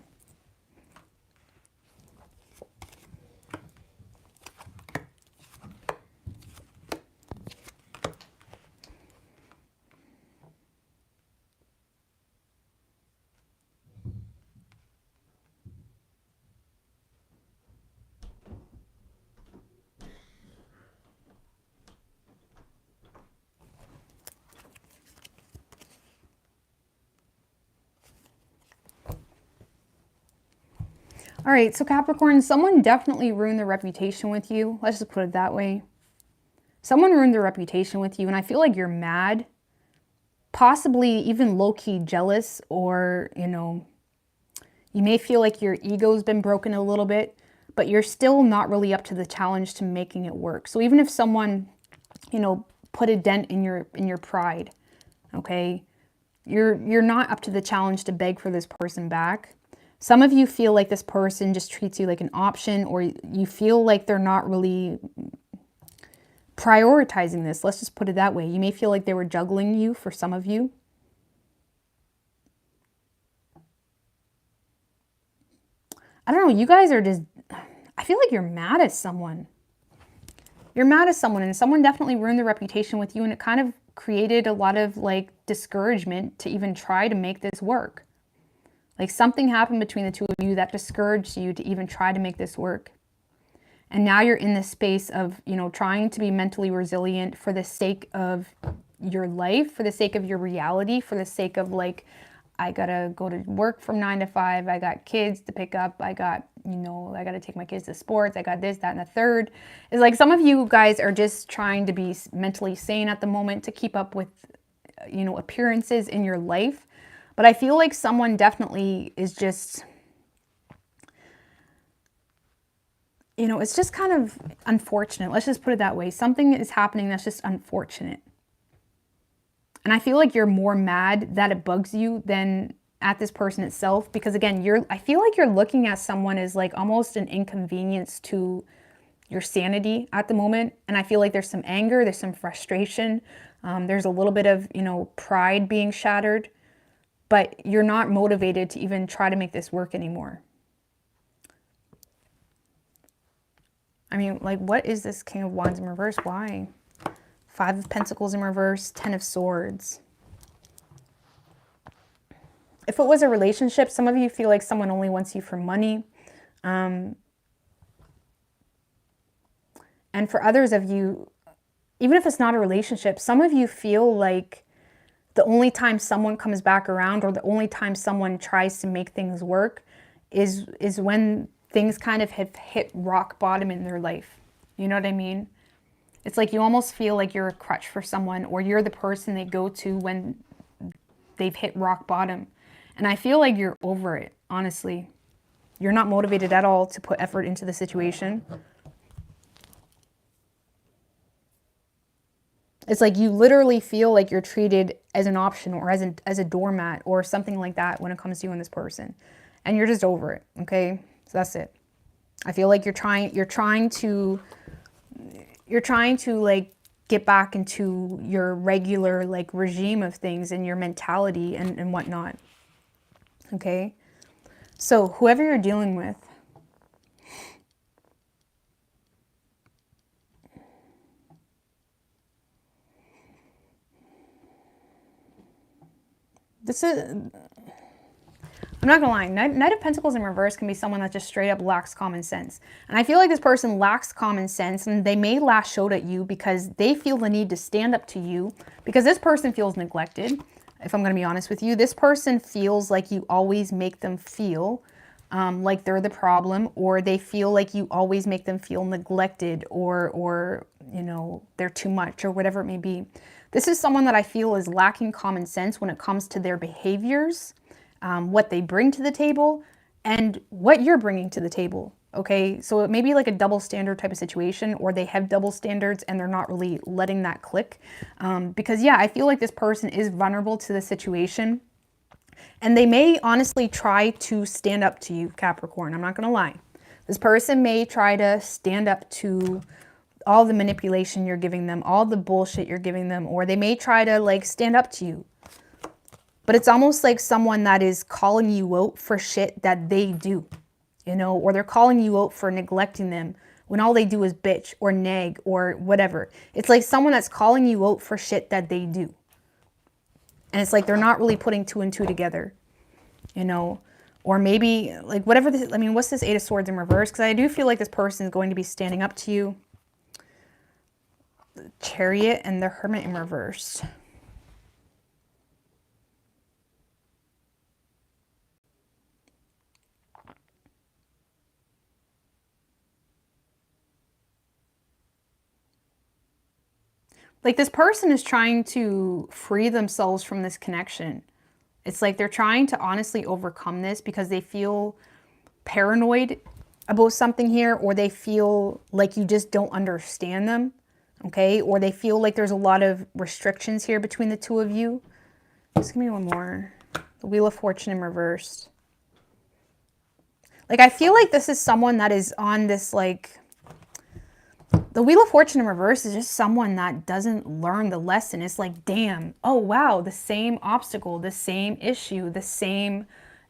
All right, so Capricorn, someone definitely ruined their reputation with you. Let's just put it that way. Someone ruined their reputation with you, and I feel like you're mad, possibly even low-key jealous, or, you know, you may feel like your ego's been broken a little bit, but you're still not really up to the challenge to making it work. So even if someone, you know, put a dent in your pride, okay, you're not up to the challenge to beg for this person back. Some of you feel like this person just treats you like an option, or you feel like they're not really prioritizing this. Let's just put it that way. You may feel like they were juggling you for some of you. I don't know. You guys are just, I feel like you're mad at someone. You're mad at someone, and someone definitely ruined their reputation with you, and it kind of created a lot of like discouragement to even try to make this work. Like something happened between the two of you that discouraged you to even try to make this work. And now you're in this space of, you know, trying to be mentally resilient for the sake of your life, for the sake of your reality, for the sake of like, I gotta go to work from 9 to 5. I got kids to pick up. I got, you know, I gotta take my kids to sports. I got this, that, and the third. It's like some of you guys are just trying to be mentally sane at the moment to keep up with, you know, appearances in your life. But I feel like someone definitely is just, you know, it's just kind of unfortunate. Let's just put it that way. Something is happening that's just unfortunate. And I feel like you're more mad that it bugs you than at this person itself. Because again, I feel like you're looking at someone as like almost an inconvenience to your sanity at the moment. And I feel like there's some anger, there's some frustration. There's a little bit of, you know, pride being shattered, but you're not motivated to even try to make this work anymore. I mean, like, what is this King of Wands in reverse? Why? Five of Pentacles in reverse, Ten of Swords. If it was a relationship, some of you feel like someone only wants you for money. And for others of you, even if it's not a relationship, some of you feel like the only time someone comes back around, or the only time someone tries to make things work is when things kind of have hit rock bottom in their life. You know what I mean? It's like you almost feel like you're a crutch for someone, or you're the person they go to when they've hit rock bottom. And I feel like you're over it, honestly. You're not motivated at all to put effort into the situation. It's like you literally feel like you're treated as an option, or as a doormat or something like that when it comes to you and this person. And you're just over it, okay? So that's it. I feel like you're trying to like get back into your regular like regime of things and your mentality and whatnot. Okay? So whoever you're dealing with, this is, I'm not gonna lie, Knight of Pentacles in reverse can be someone that just straight up lacks common sense. And I feel like this person lacks common sense, and they may lash out at you because they feel the need to stand up to you, because this person feels neglected. If I'm gonna be honest with you, this person feels like you always make them feel like they're the problem, or they feel like you always make them feel neglected, or you know, they're too much, or whatever it may be. This is someone that I feel is lacking common sense when it comes to their behaviors, what they bring to the table, and what you're bringing to the table. Okay, so it may be like a double standard type of situation, or they have double standards and they're not really letting that click. Because yeah, I feel like this person is vulnerable to the situation, and they may honestly try to stand up to you, Capricorn. I'm not gonna lie. This person may try to stand up to all the manipulation you're giving them, all the bullshit you're giving them, or they may try to like stand up to you. But it's almost like someone that is calling you out for shit that they do, you know, or they're calling you out for neglecting them when all they do is bitch or nag or whatever. It's like someone that's calling you out for shit that they do. And it's like they're not really putting two and two together, you know, or maybe like whatever this, I mean, what's this Eight of Swords in reverse? Because I do feel like this person is going to be standing up to you. The Chariot and the Hermit in reverse. Like this person is trying to free themselves from this connection. It's like they're trying to honestly overcome this because they feel paranoid about something here, or they feel like you just don't understand them, okay? Or they feel like there's a lot of restrictions here between the two of you. Just give me one more. The Wheel of Fortune in reverse. Like I feel like this is someone that is on this like, the Wheel of Fortune in reverse is just someone that doesn't learn the lesson. It's like, damn, oh wow, the same obstacle, the same issue, the same,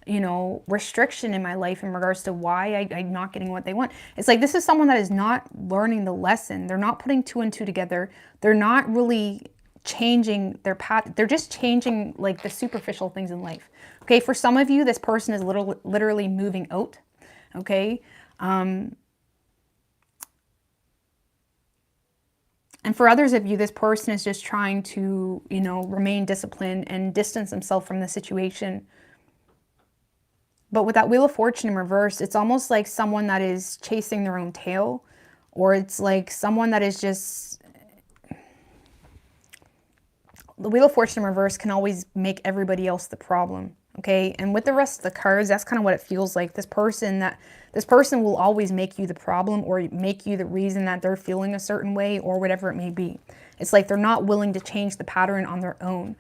you know, restriction in my life in regards to why I'm not getting what they want. It's like, this is someone that is not learning the lesson. They're not putting two and two together. They're not really changing their path. They're just changing like the superficial things in life. Okay, for some of you, this person is literally moving out. Okay. And for others of you, this person is just trying to, you know, remain disciplined and distance themselves from the situation. But with that Wheel of Fortune in reverse, it's almost like someone that is chasing their own tail, or it's like someone that is just... The Wheel of Fortune in reverse can always make everybody else the problem, okay? And with the rest of the cards, that's kind of what it feels like. This person will always make you the problem, or make you the reason that they're feeling a certain way, or whatever it may be. It's like they're not willing to change the pattern on their own.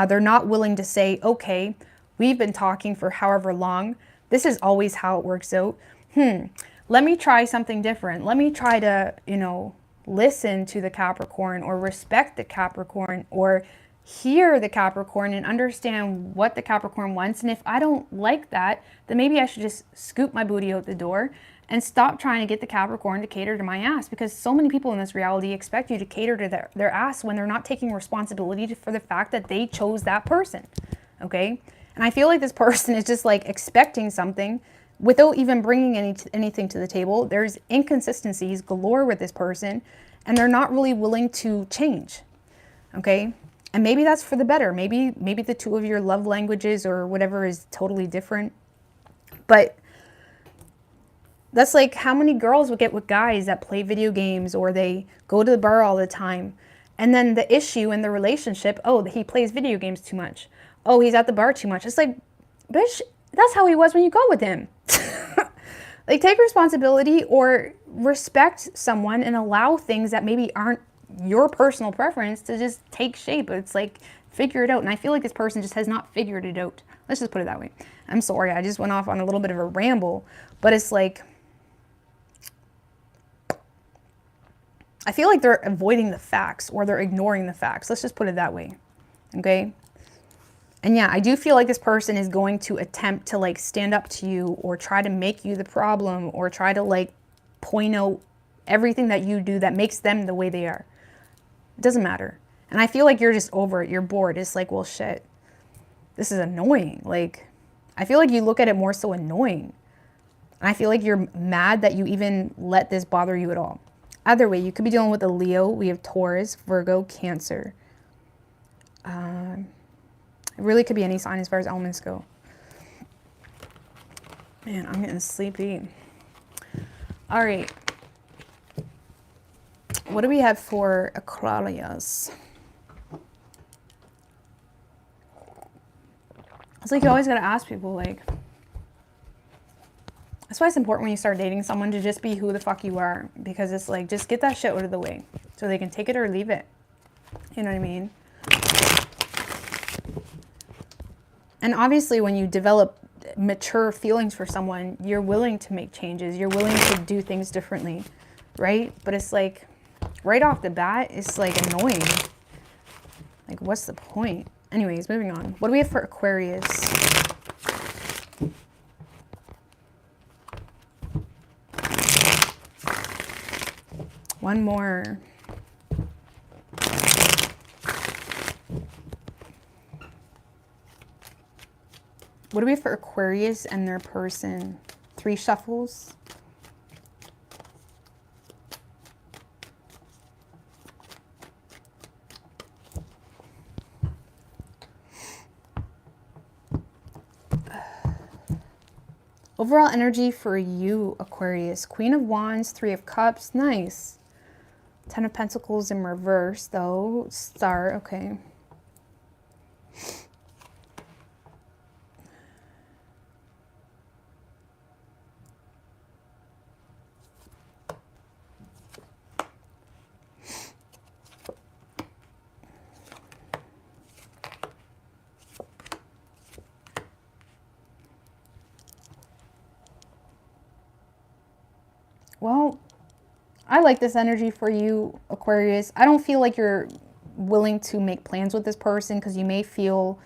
They're not willing to say, okay, we've been talking for however long. This is always how it works out. Let me try something different. Let me try to, you know, listen to the Capricorn or respect the Capricorn or hear the Capricorn and understand what the Capricorn wants. And if I don't like that, then maybe I should just scoop my booty out the door and stop trying to get the Capricorn to cater to my ass, because so many people in this reality expect you to cater to their ass when they're not taking responsibility for the fact that they chose that person, okay? And I feel like this person is just like expecting something without even bringing anything to the table. There's inconsistencies galore with this person, and they're not really willing to change, okay? And maybe that's for the better. Maybe the two of your love languages or whatever is totally different. But that's like how many girls would get with guys that play video games or they go to the bar all the time. And then the issue in the relationship, oh, he plays video games too much. Oh, he's at the bar too much. It's like, bitch, that's how he was when you go with him. Like, take responsibility or respect someone and allow things that maybe aren't your personal preference to just take shape. It's like, figure it out. And I feel like this person just has not figured it out. Let's just put it that way. I'm sorry, I just went off on a little bit of a ramble, but it's like, I feel like they're avoiding the facts or they're ignoring the facts. Let's just put it that way. Okay. And yeah, I do feel like this person is going to attempt to like stand up to you or try to make you the problem or try to like point out everything that you do that makes them the way they are. It doesn't matter. And I feel like you're just over it. You're bored. It's like, well, shit, this is annoying. Like, I feel like you look at it more so annoying. And I feel like you're mad that you even let this bother you at all. Either way, you could be dealing with a Leo. We have Taurus, Virgo, Cancer. It really could be any sign as far as elements go. Man, I'm getting sleepy. All right. What do we have for Aquarius? It's like you always got to ask people, like, that's why it's important when you start dating someone to just be who the fuck you are, because it's like, just get that shit out of the way so they can take it or leave it. You know what I mean? And obviously when you develop mature feelings for someone, you're willing to make changes. You're willing to do things differently, right? But it's like, right off the bat, it's like annoying. Like, what's the point? Anyways, moving on. What do we have for Aquarius? One more. What do we have for Aquarius and their person? 3 shuffles. Overall energy for you, Aquarius. Queen of Wands, 3 of Cups. Nice. 10 of Pentacles in reverse, though. Star, okay. Well, I like this energy for you, Aquarius. I don't feel like you're willing to make plans with this person because you may feel,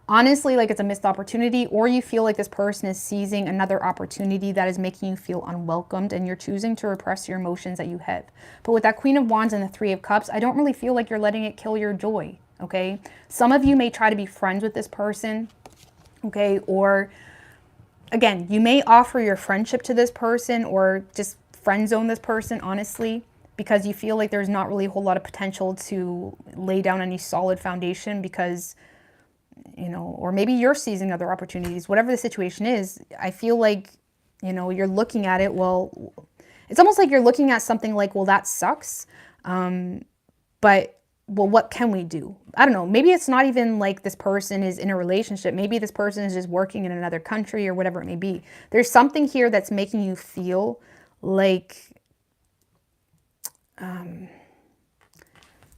honestly, like it's a missed opportunity, or you feel like this person is seizing another opportunity that is making you feel unwelcomed and you're choosing to repress your emotions that you have. But with that Queen of Wands and the 3 of Cups, I don't really feel like you're letting it kill your joy, okay? Some of you may try to be friends with this person, okay? Or, again, you may offer your friendship to this person or just friend zone this person, honestly, because you feel like there's not really a whole lot of potential to lay down any solid foundation because, you know, or maybe you're seizing other opportunities. Whatever the situation is, I feel like, you know, you're looking at it, well, it's almost like you're looking at something like, well, that sucks, but, well, what can we do? I don't know. Maybe it's not even like this person is in a relationship. Maybe this person is just working in another country or whatever it may be. There's something here that's making you feel like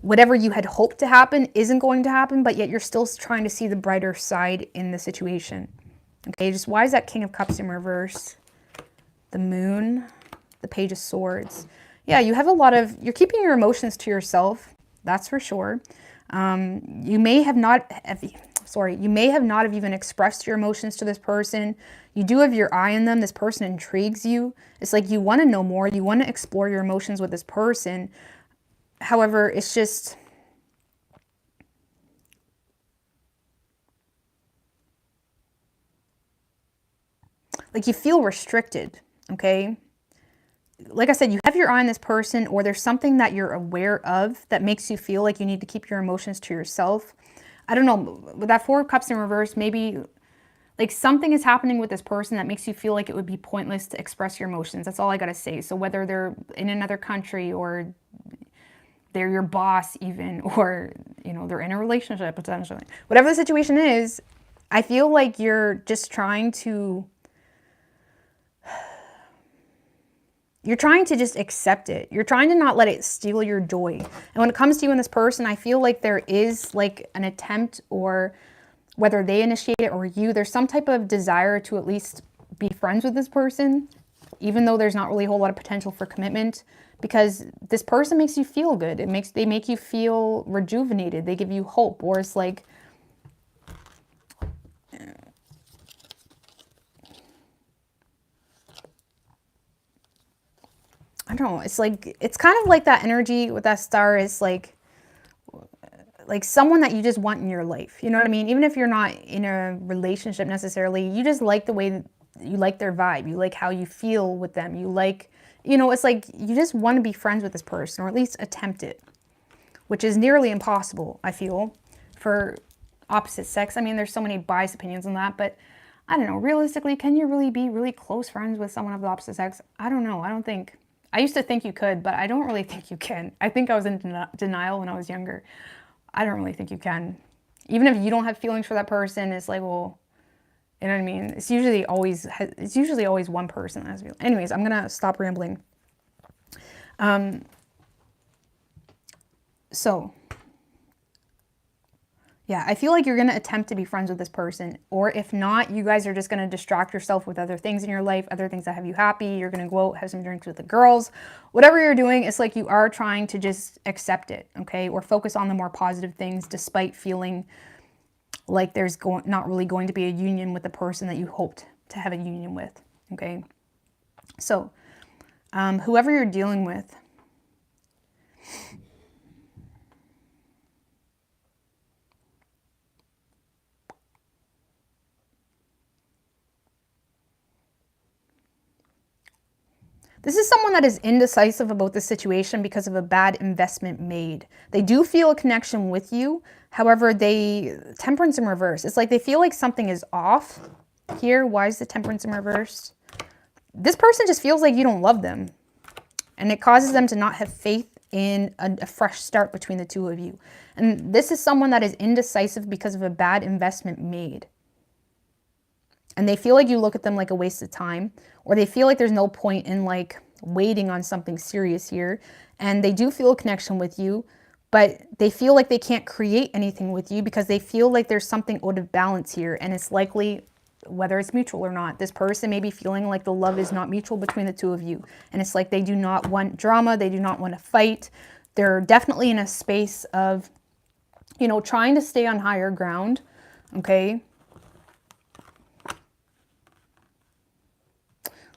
whatever you had hoped to happen isn't going to happen, but yet you're still trying to see the brighter side in the situation. Okay, just why is that King of Cups in reverse? The Moon, the Page of Swords. Yeah, you have a lot of, you're keeping your emotions to yourself. That's for sure. You may have not, you may have not have even expressed your emotions to this person. You do have your eye on them. This person intrigues you. It's like you want to know more. You want to explore your emotions with this person. However, it's just, like you feel restricted, okay? Like I said, you have your eye on this person, or there's something that you're aware of that makes you feel like you need to keep your emotions to yourself. I don't know, with that Four of Cups in reverse, maybe like something is happening with this person that makes you feel like it would be pointless to express your emotions. That's all I gotta say. So whether they're in another country, or they're your boss even, or, you know, they're in a relationship potentially, whatever the situation is, I feel like you're just trying to, just accept it. You're trying to not let it steal your joy. And when it comes to you and this person, I feel like there is like an attempt, or whether they initiate it or you, there's some type of desire to at least be friends with this person, even though there's not really a whole lot of potential for commitment, because this person makes you feel good. They make you feel rejuvenated. They give you hope, or it's like, I don't know. It's like, it's kind of like that energy with that star is like someone that you just want in your life. You know what I mean? Even if you're not in a relationship necessarily, you just like the way that you like their vibe. You like how you feel with them. You like, you know, it's like you just want to be friends with this person, or at least attempt it, which is nearly impossible, I feel, for opposite sex. I mean, there's so many biased opinions on that, but I don't know. Realistically, can you really be really close friends with someone of the opposite sex? I don't know. I don't think. I used to think you could, but I don't really think you can. I think I was in denial when I was younger. I don't really think you can. Even if you don't have feelings for that person, it's like, well, you know what I mean? It's usually always one person that has feelings. Anyways, I'm gonna stop rambling. So yeah, I feel like you're gonna attempt to be friends with this person, or if not, you guys are just gonna distract yourself with other things in your life, other things that have you happy. You're gonna go out, have some drinks with the girls, whatever you're doing. It's like you are trying to just accept it, okay, or focus on the more positive things, despite feeling like there's not really going to be a union with the person that you hoped to have a union with, okay? So, whoever you're dealing with, this is someone that is indecisive about the situation because of a bad investment made. They do feel a connection with you. However, Temperance in reverse. It's like they feel like something is off here. Why is the Temperance in reverse? This person just feels like you don't love them. And it causes them to not have faith in a fresh start between the two of you. And this is someone that is indecisive because of a bad investment made. And they feel like you look at them like a waste of time, or they feel like there's no point in like waiting on something serious here. And they do feel a connection with you, but they feel like they can't create anything with you because they feel like there's something out of balance here. And it's likely, whether it's mutual or not, this person may be feeling like the love is not mutual between the two of you. And it's like they do not want drama. They do not want to fight. They're definitely in a space of, you know, trying to stay on higher ground, okay?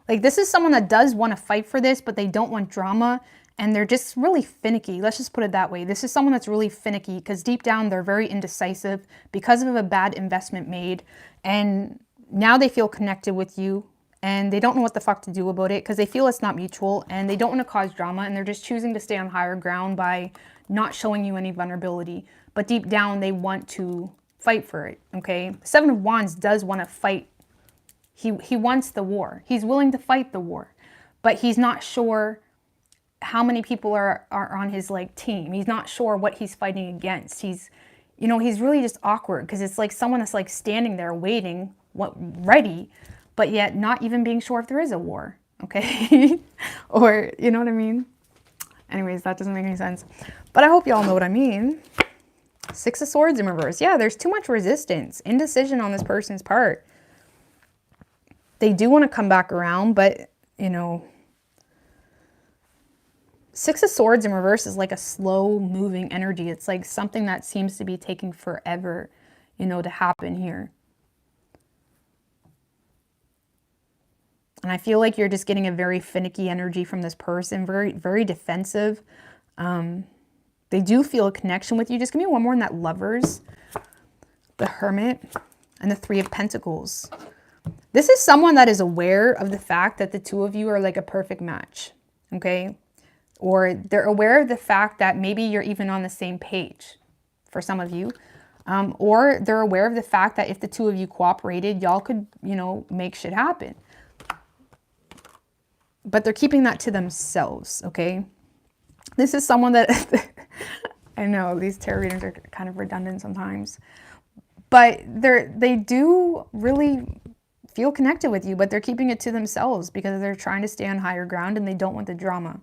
Like, this is someone that does want to fight for this, but they don't want drama, and they're just really finicky. Let's just put it that way. This is someone that's really finicky because deep down they're very indecisive because of a bad investment made, and now they feel connected with you, and they don't know what the fuck to do about it because they feel it's not mutual, and they don't want to cause drama, and they're just choosing to stay on higher ground by not showing you any vulnerability. But deep down they want to fight for it, okay? Seven of Wands does want to fight. He wants the war. He's willing to fight the war, but he's not sure how many people are on his like team. He's not sure what he's fighting against. He's really just awkward because it's like someone that's like standing there waiting, ready, but yet not even being sure if there is a war, okay? Or, you know what I mean? Anyways, that doesn't make any sense. But I hope y'all know what I mean. Six of Swords in reverse. Yeah, there's too much resistance, indecision on this person's part. They do want to come back around, but, you know, Six of Swords in reverse is like a slow moving energy. It's like something that seems to be taking forever, you know, to happen here. And I feel like you're just getting a very finicky energy from this person, very, very defensive. They do feel a connection with you. Just give me one more on that Lovers, the Hermit, and the Three of Pentacles. This is someone that is aware of the fact that the two of you are like a perfect match, okay? Or they're aware of the fact that maybe you're even on the same page for some of you. Or they're aware of the fact that if the two of you cooperated, y'all could, you know, make shit happen. But they're keeping that to themselves, okay? This is someone that, I know these tarot readings are kind of redundant sometimes, but they do really feel connected with you, but they're keeping it to themselves because they're trying to stay on higher ground and they don't want the drama.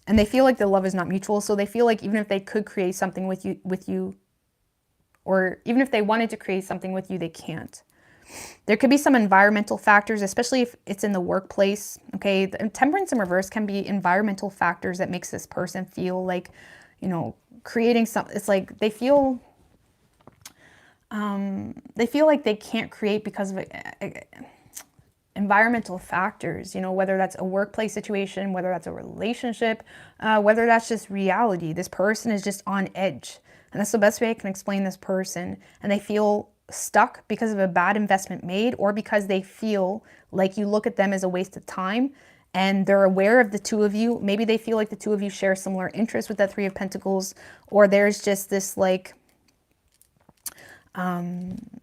And they feel like the love is not mutual, so they feel like even if they could create something with you, or even if they wanted to create something with you, they can't. There could be some environmental factors, especially if it's in the workplace, okay? The Temperance in reverse can be environmental factors that makes this person feel like, you know, creating something. It's like they feel like they can't create because of environmental factors, you know, whether that's a workplace situation, whether that's a relationship, whether that's just reality. This person is just on edge. And that's the best way I can explain this person. And they feel stuck because of a bad investment made, or because they feel like you look at them as a waste of time, and they're aware of the two of you. Maybe they feel like the two of you share similar interests with that Three of Pentacles, or there's just this like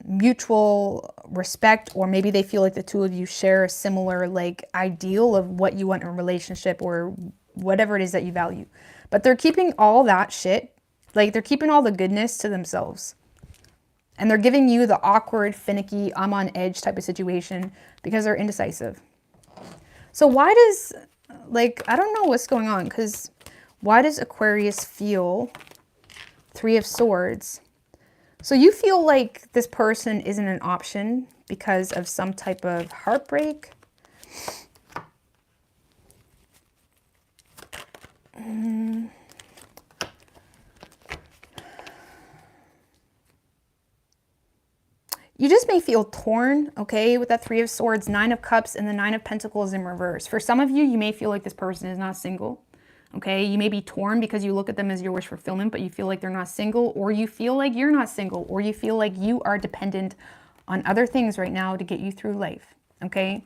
mutual respect, or maybe they feel like the two of you share a similar like ideal of what you want in a relationship, or whatever it is that you value. But they're keeping all that shit, like they're keeping all the goodness to themselves. And they're giving you the awkward, finicky, I'm on edge type of situation because they're indecisive. So why does, like, I don't know what's going on, because why does Aquarius feel Three of Swords? So you feel like this person isn't an option because of some type of heartbreak. You just may feel torn, okay, with that Three of Swords, Nine of Cups, and the Nine of Pentacles in reverse. For some of you, you may feel like this person is not single, okay? You may be torn because you look at them as your wish fulfillment, but you feel like they're not single, or you feel like you're not single, or you feel like you are dependent on other things right now to get you through life, okay?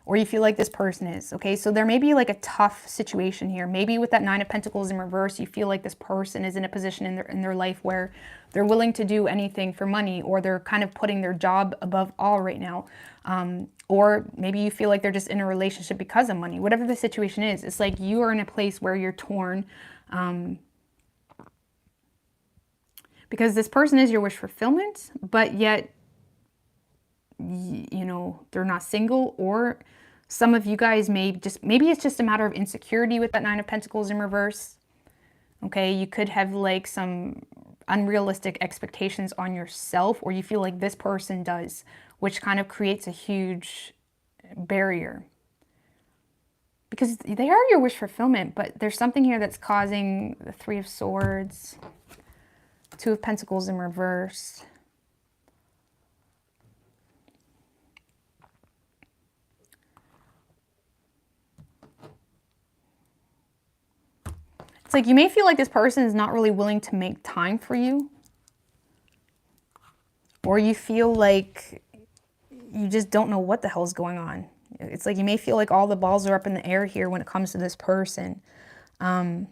Or you feel like this person is, okay? So there may be like a tough situation here. Maybe with that Nine of Pentacles in reverse, you feel like this person is in a position in their life where they're willing to do anything for money, or they're kind of putting their job above all right now. Or maybe you feel like they're just in a relationship because of money. Whatever the situation is, it's like you are in a place where you're torn. Because this person is your wish fulfillment, but yet, you know, they're not single. Or some of you guys maybe it's just a matter of insecurity with that Nine of Pentacles in reverse. Okay, you could have like some unrealistic expectations on yourself, or you feel like this person does, which kind of creates a huge barrier. Because they are your wish fulfillment, but there's something here that's causing the Three of Swords, Two of Pentacles in reverse. It's like you may feel like this person is not really willing to make time for you. Or you feel like you just don't know what the hell's going on. It's like you may feel like all the balls are up in the air here when it comes to this person. Some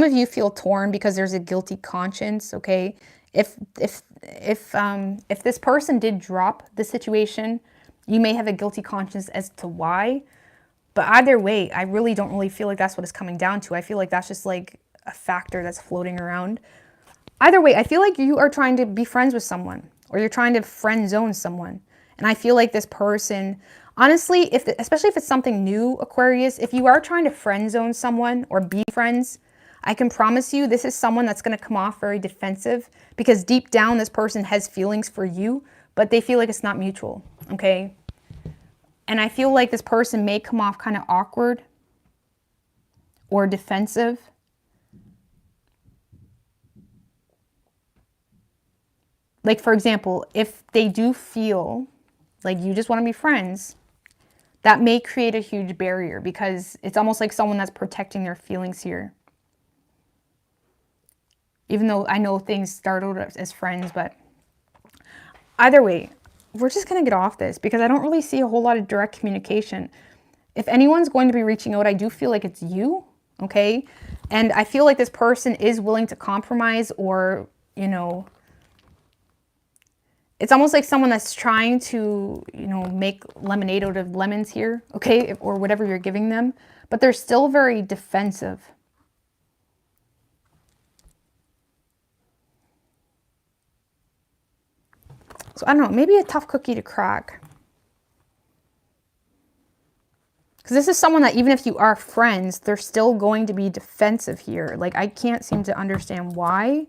of you feel torn because there's a guilty conscience, okay? If this person did drop the situation, you may have a guilty conscience as to why. But either way, I really don't really feel like that's what it's coming down to. I feel like that's just like a factor that's floating around. Either way, I feel like you are trying to be friends with someone, or you're trying to friend zone someone. And I feel like this person, honestly, especially if it's something new, Aquarius, if you are trying to friend zone someone or be friends, I can promise you this is someone that's going to come off very defensive, because deep down this person has feelings for you, but they feel like it's not mutual, okay? And I feel like this person may come off kind of awkward or defensive. Like, for example, if they do feel like you just want to be friends, that may create a huge barrier because it's almost like someone that's protecting their feelings here. Even though I know things started as friends, but either way, we're just going to get off this because I don't really see a whole lot of direct communication. If anyone's going to be reaching out, I do feel like it's you, okay? And I feel like this person is willing to compromise, or, you know, it's almost like someone that's trying to, you know, make lemonade out of lemons here, okay? Or whatever you're giving them, but they're still very defensive. So I don't know, maybe a tough cookie to crack. Because this is someone that even if you are friends, they're still going to be defensive here. Like, I can't seem to understand why.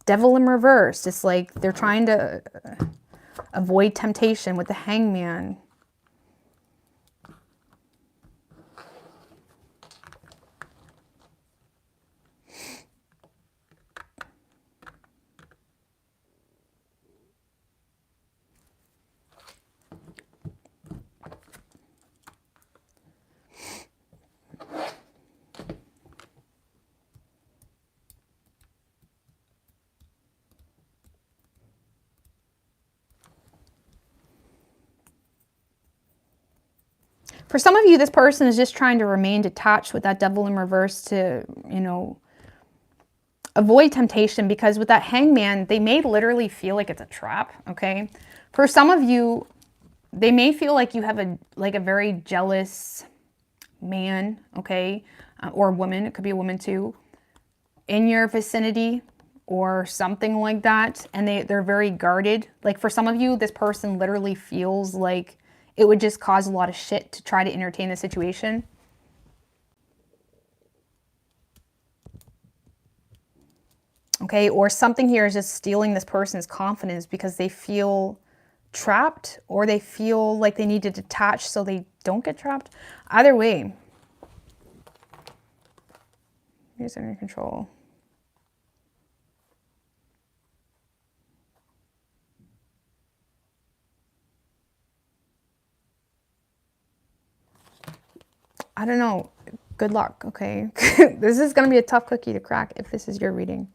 Devil in reverse. It's like they're trying to avoid temptation with the Hangman. For some of you, this person is just trying to remain detached with that Devil in reverse to, you know, avoid temptation, because with that Hangman, they may literally feel like it's a trap, okay? For some of you, they may feel like you have a very jealous man, okay? Or woman, it could be a woman too, in your vicinity or something like that. And they're very guarded. Like, for some of you, this person literally feels like it would just cause a lot of shit to try to entertain the situation. Okay, or something here is just stealing this person's confidence because they feel trapped, or they feel like they need to detach so they don't get trapped. Either way, here's under control. I don't know. Good luck, okay? This is going to be a tough cookie to crack if this is your reading.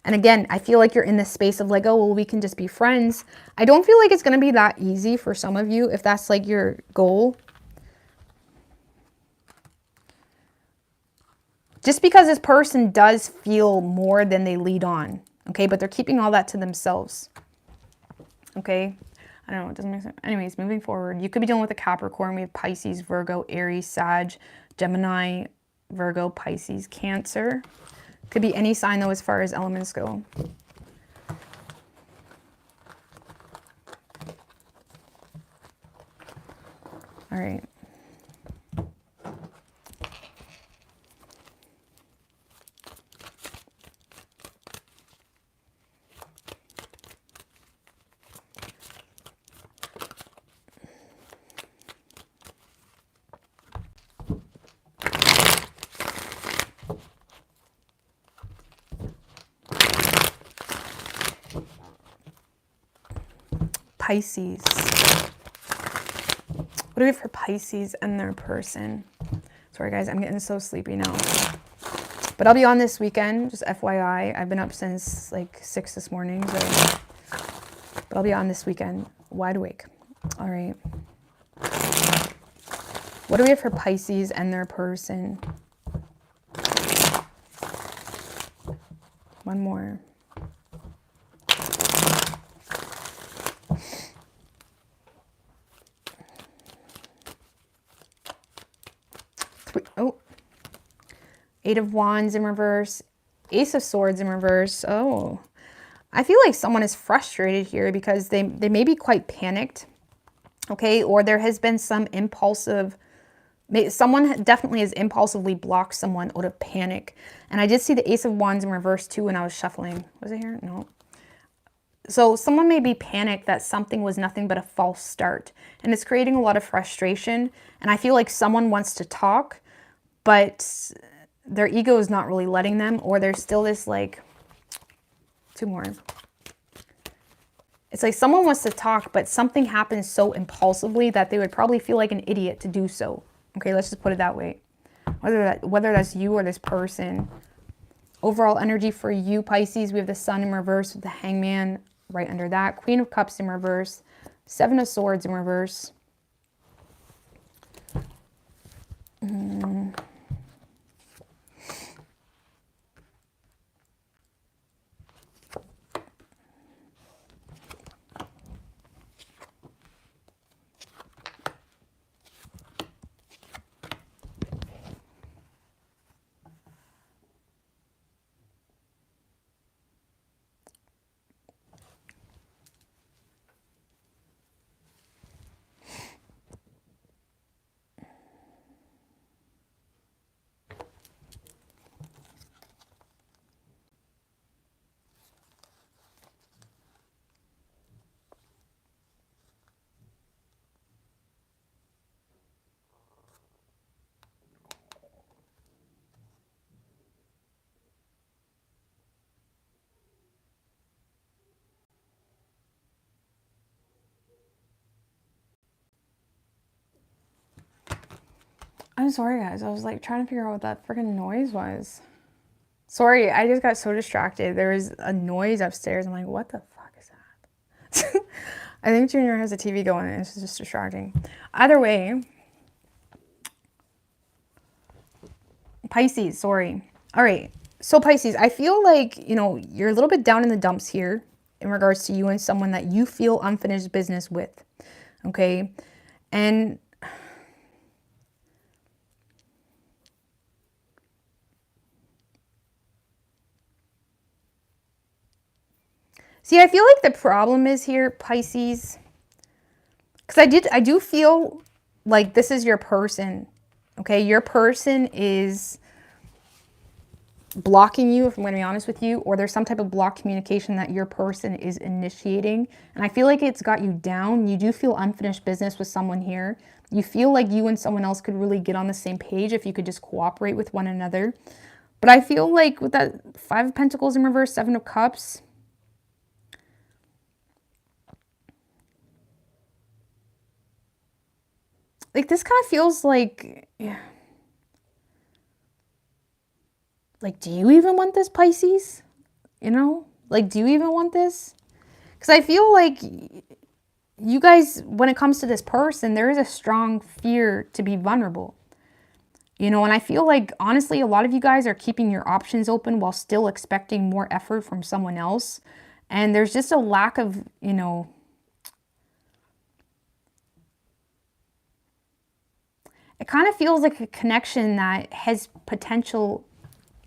And again, I feel like you're in this space of like, oh, well, we can just be friends. I don't feel like it's going to be that easy for some of you if that's like your goal. Just because this person does feel more than they lead on, okay? But they're keeping all that to themselves, okay? I don't know, it doesn't make sense. Anyways, moving forward, you could be dealing with a Capricorn. We have Pisces, Virgo, Aries, Sag, Gemini, Virgo, Pisces, Cancer. Could be any sign though as far as elements go. All right. Pisces. What do we have for Pisces and their person? Sorry guys, I'm getting so sleepy now. But I'll be on this weekend, just FYI. I've been up since like 6 this morning, so. But I'll be on this weekend, wide awake. All right. What do we have for Pisces and their person? One more. Oh, Eight of Wands in reverse, Ace of Swords in reverse. Oh, I feel like someone is frustrated here because they may be quite panicked, okay? Or there has been some impulsive, someone definitely has impulsively blocked someone out of panic. And I did see the Ace of Wands in reverse too when I was shuffling. Was it here? No. So someone may be panicked that something was nothing but a false start, and it's creating a lot of frustration. And I feel like someone wants to talk, but their ego is not really letting them, or there's still this like, two more. It's like someone wants to talk, but something happens so impulsively that they would probably feel like an idiot to do so. Okay, let's just put it that way. Whether that's you or this person. Overall energy for you, Pisces, we have the Sun in reverse with the Hangman right under that. Queen of Cups in reverse. Seven of Swords in reverse. I'm sorry, guys. I was like trying to figure out what that freaking noise was. Sorry, I just got so distracted. There was a noise upstairs. I'm like, what the fuck is that? I think Junior has a TV going and it's just distracting. Either way, Pisces, sorry. All right. So Pisces, I feel like, you know, you're a little bit down in the dumps here in regards to you and someone that you feel unfinished business with. Okay. And see, I feel like the problem is here, Pisces, because I do feel like this is your person. Okay. Your person is blocking you, if I'm going to be honest with you, or there's some type of block communication that your person is initiating. And I feel like it's got you down. You do feel unfinished business with someone here. You feel like you and someone else could really get on the same page if you could just cooperate with one another. But I feel like with that Five of Pentacles in reverse, Seven of Cups, like this kind of feels like, yeah. Like, do you even want this, Pisces? You know, like, do you even want this? Because I feel like you guys, when it comes to this person, there is a strong fear to be vulnerable. You know, and I feel like, honestly, a lot of you guys are keeping your options open while still expecting more effort from someone else. And there's just a lack of, you know, it kind of feels like a connection that has potential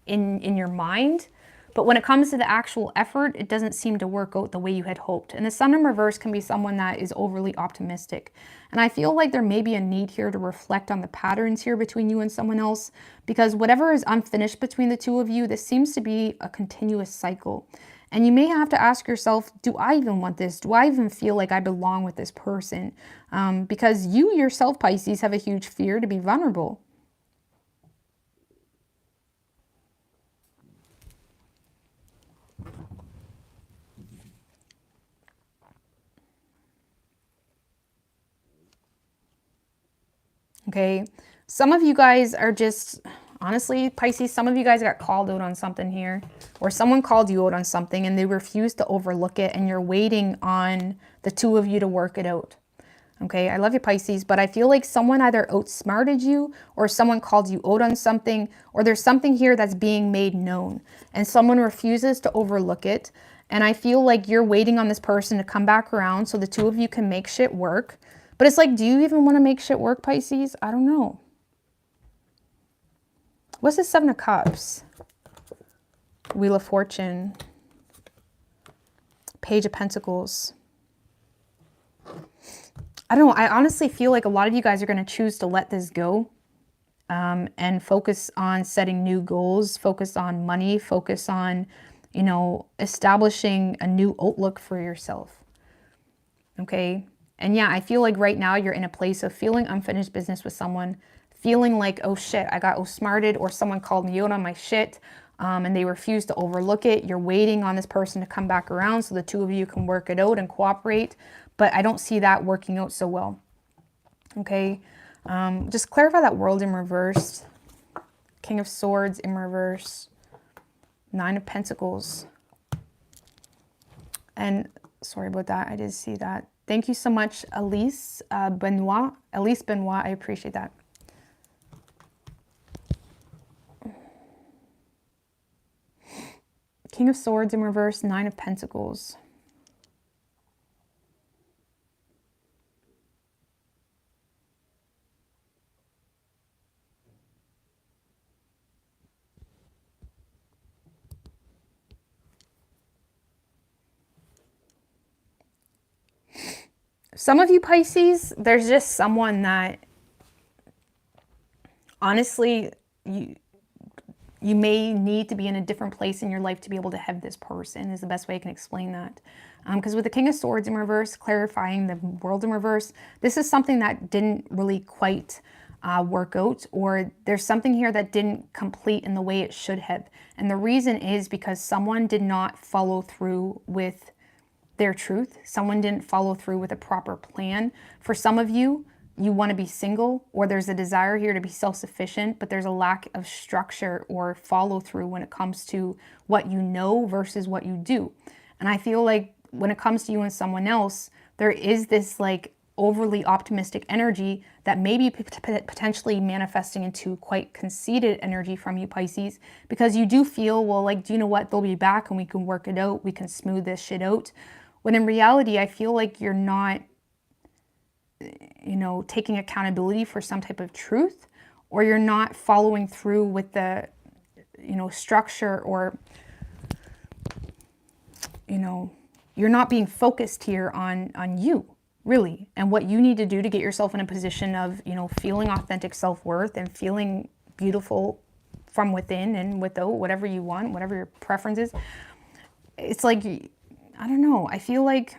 in your mind, but when it comes to the actual effort, it doesn't seem to work out the way you had hoped. And the Sun in reverse can be someone that is overly optimistic. And I feel like there may be a need here to reflect on the patterns here between you and someone else, because whatever is unfinished between the two of you, this seems to be a continuous cycle. And you may have to ask yourself, do I even want this? Do I even feel like I belong with this person? Because you yourself, Pisces, have a huge fear to be vulnerable. Okay, some of you guys are just, honestly, Pisces, some of you guys got called out on something here, or someone called you out on something and they refused to overlook it, and you're waiting on the two of you to work it out. Okay, I love you, Pisces, but I feel like someone either outsmarted you, or someone called you out on something, or there's something here that's being made known and someone refuses to overlook it. And I feel like you're waiting on this person to come back around so the two of you can make shit work. But it's like, do you even want to make shit work, Pisces? I don't know. What's the Seven of Cups? Wheel of Fortune. Page of Pentacles. I don't know. I honestly feel like a lot of you guys are going to choose to let this go and focus on setting new goals, focus on money, focus on, you know, establishing a new outlook for yourself. Okay. And yeah, I feel like right now you're in a place of feeling unfinished business with someone, feeling like, oh shit, I got outsmarted, or someone called me out on my shit, and they refuse to overlook it. You're waiting on this person to come back around so the two of you can work it out and cooperate. But I don't see that working out so well. Okay. Just clarify that World in reverse. King of Swords in reverse. Nine of Pentacles. And sorry about that. I did see that. Thank you so much, Elise Benoit. Elise Benoit, I appreciate that. King of Swords in reverse, Nine of Pentacles. Some of you Pisces, there's just someone that honestly you may need to be in a different place in your life to be able to have this person, is the best way I can explain that. Because with the King of Swords in reverse, clarifying the World in reverse, this is something that didn't really quite work out, or there's something here that didn't complete in the way it should have. And the reason is because someone did not follow through with their truth. Someone didn't follow through with a proper plan. For some of you, you want to be single, or there's a desire here to be self-sufficient, but there's a lack of structure or follow through when it comes to what you know versus what you do. And I feel like when it comes to you and someone else, there is this like overly optimistic energy that may be potentially manifesting into quite conceited energy from you Pisces, because you do feel, well, like, do you know what? They'll be back and we can work it out. We can smooth this shit out. When in reality, I feel like you're not, you know, taking accountability for some type of truth, or you're not following through with the, you know, structure, or, you know, you're not being focused here on you, really, and what you need to do to get yourself in a position of, you know, feeling authentic self-worth and feeling beautiful from within and without, whatever you want, whatever your preference is. It's like, I don't know, I feel like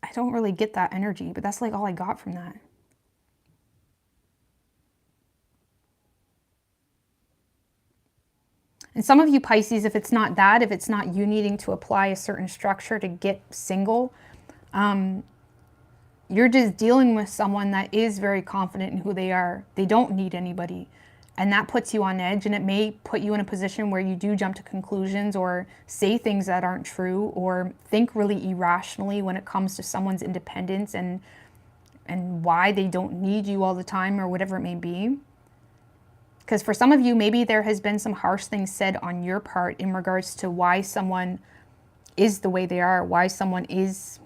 I don't really get that energy, but that's like all I got from that. And some of you Pisces, if it's not that, if it's not you needing to apply a certain structure to get single, you're just dealing with someone that is very confident in who they are. They don't need anybody. And that puts you on edge, and it may put you in a position where you do jump to conclusions or say things that aren't true, or think really irrationally when it comes to someone's independence and why they don't need you all the time, or whatever it may be. Because for some of you, maybe there has been some harsh things said on your part in regards to why someone is the way they are, why someone is,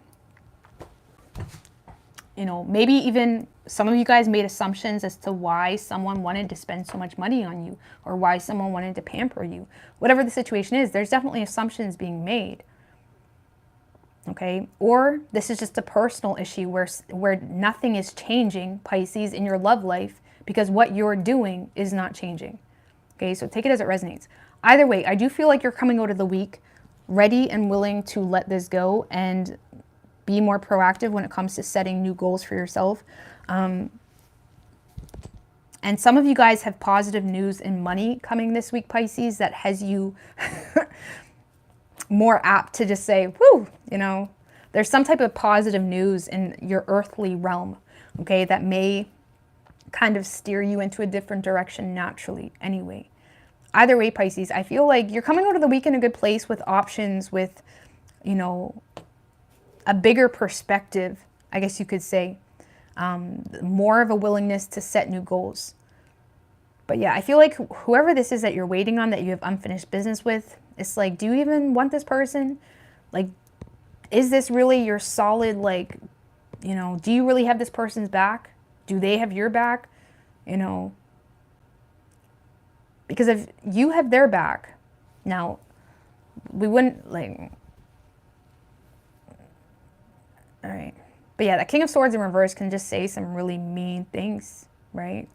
you know, maybe even some of you guys made assumptions as to why someone wanted to spend so much money on you, or why someone wanted to pamper you. Whatever the situation is, there's definitely assumptions being made. Okay? Or this is just a personal issue where nothing is changing, Pisces, in your love life, because what you're doing is not changing. Okay? So take it as it resonates. Either way, I do feel like you're coming out of the week ready and willing to let this go and be more proactive when it comes to setting new goals for yourself. And some of you guys have positive news in money coming this week, Pisces, that has you more apt to just say, whoo, you know, there's some type of positive news in your earthly realm, okay, that may kind of steer you into a different direction naturally anyway. Either way, Pisces, I feel like you're coming out of the week in a good place with options, with, you know, a bigger perspective, I guess you could say. More of a willingness to set new goals. But yeah, I feel like whoever this is that you're waiting on, that you have unfinished business with, it's like, do you even want this person? Like, is this really your solid, like, you know, do you really have this person's back? Do they have your back? You know, because if you have their back, now, we wouldn't, like, all right. But yeah, that King of Swords in reverse can just say some really mean things, right?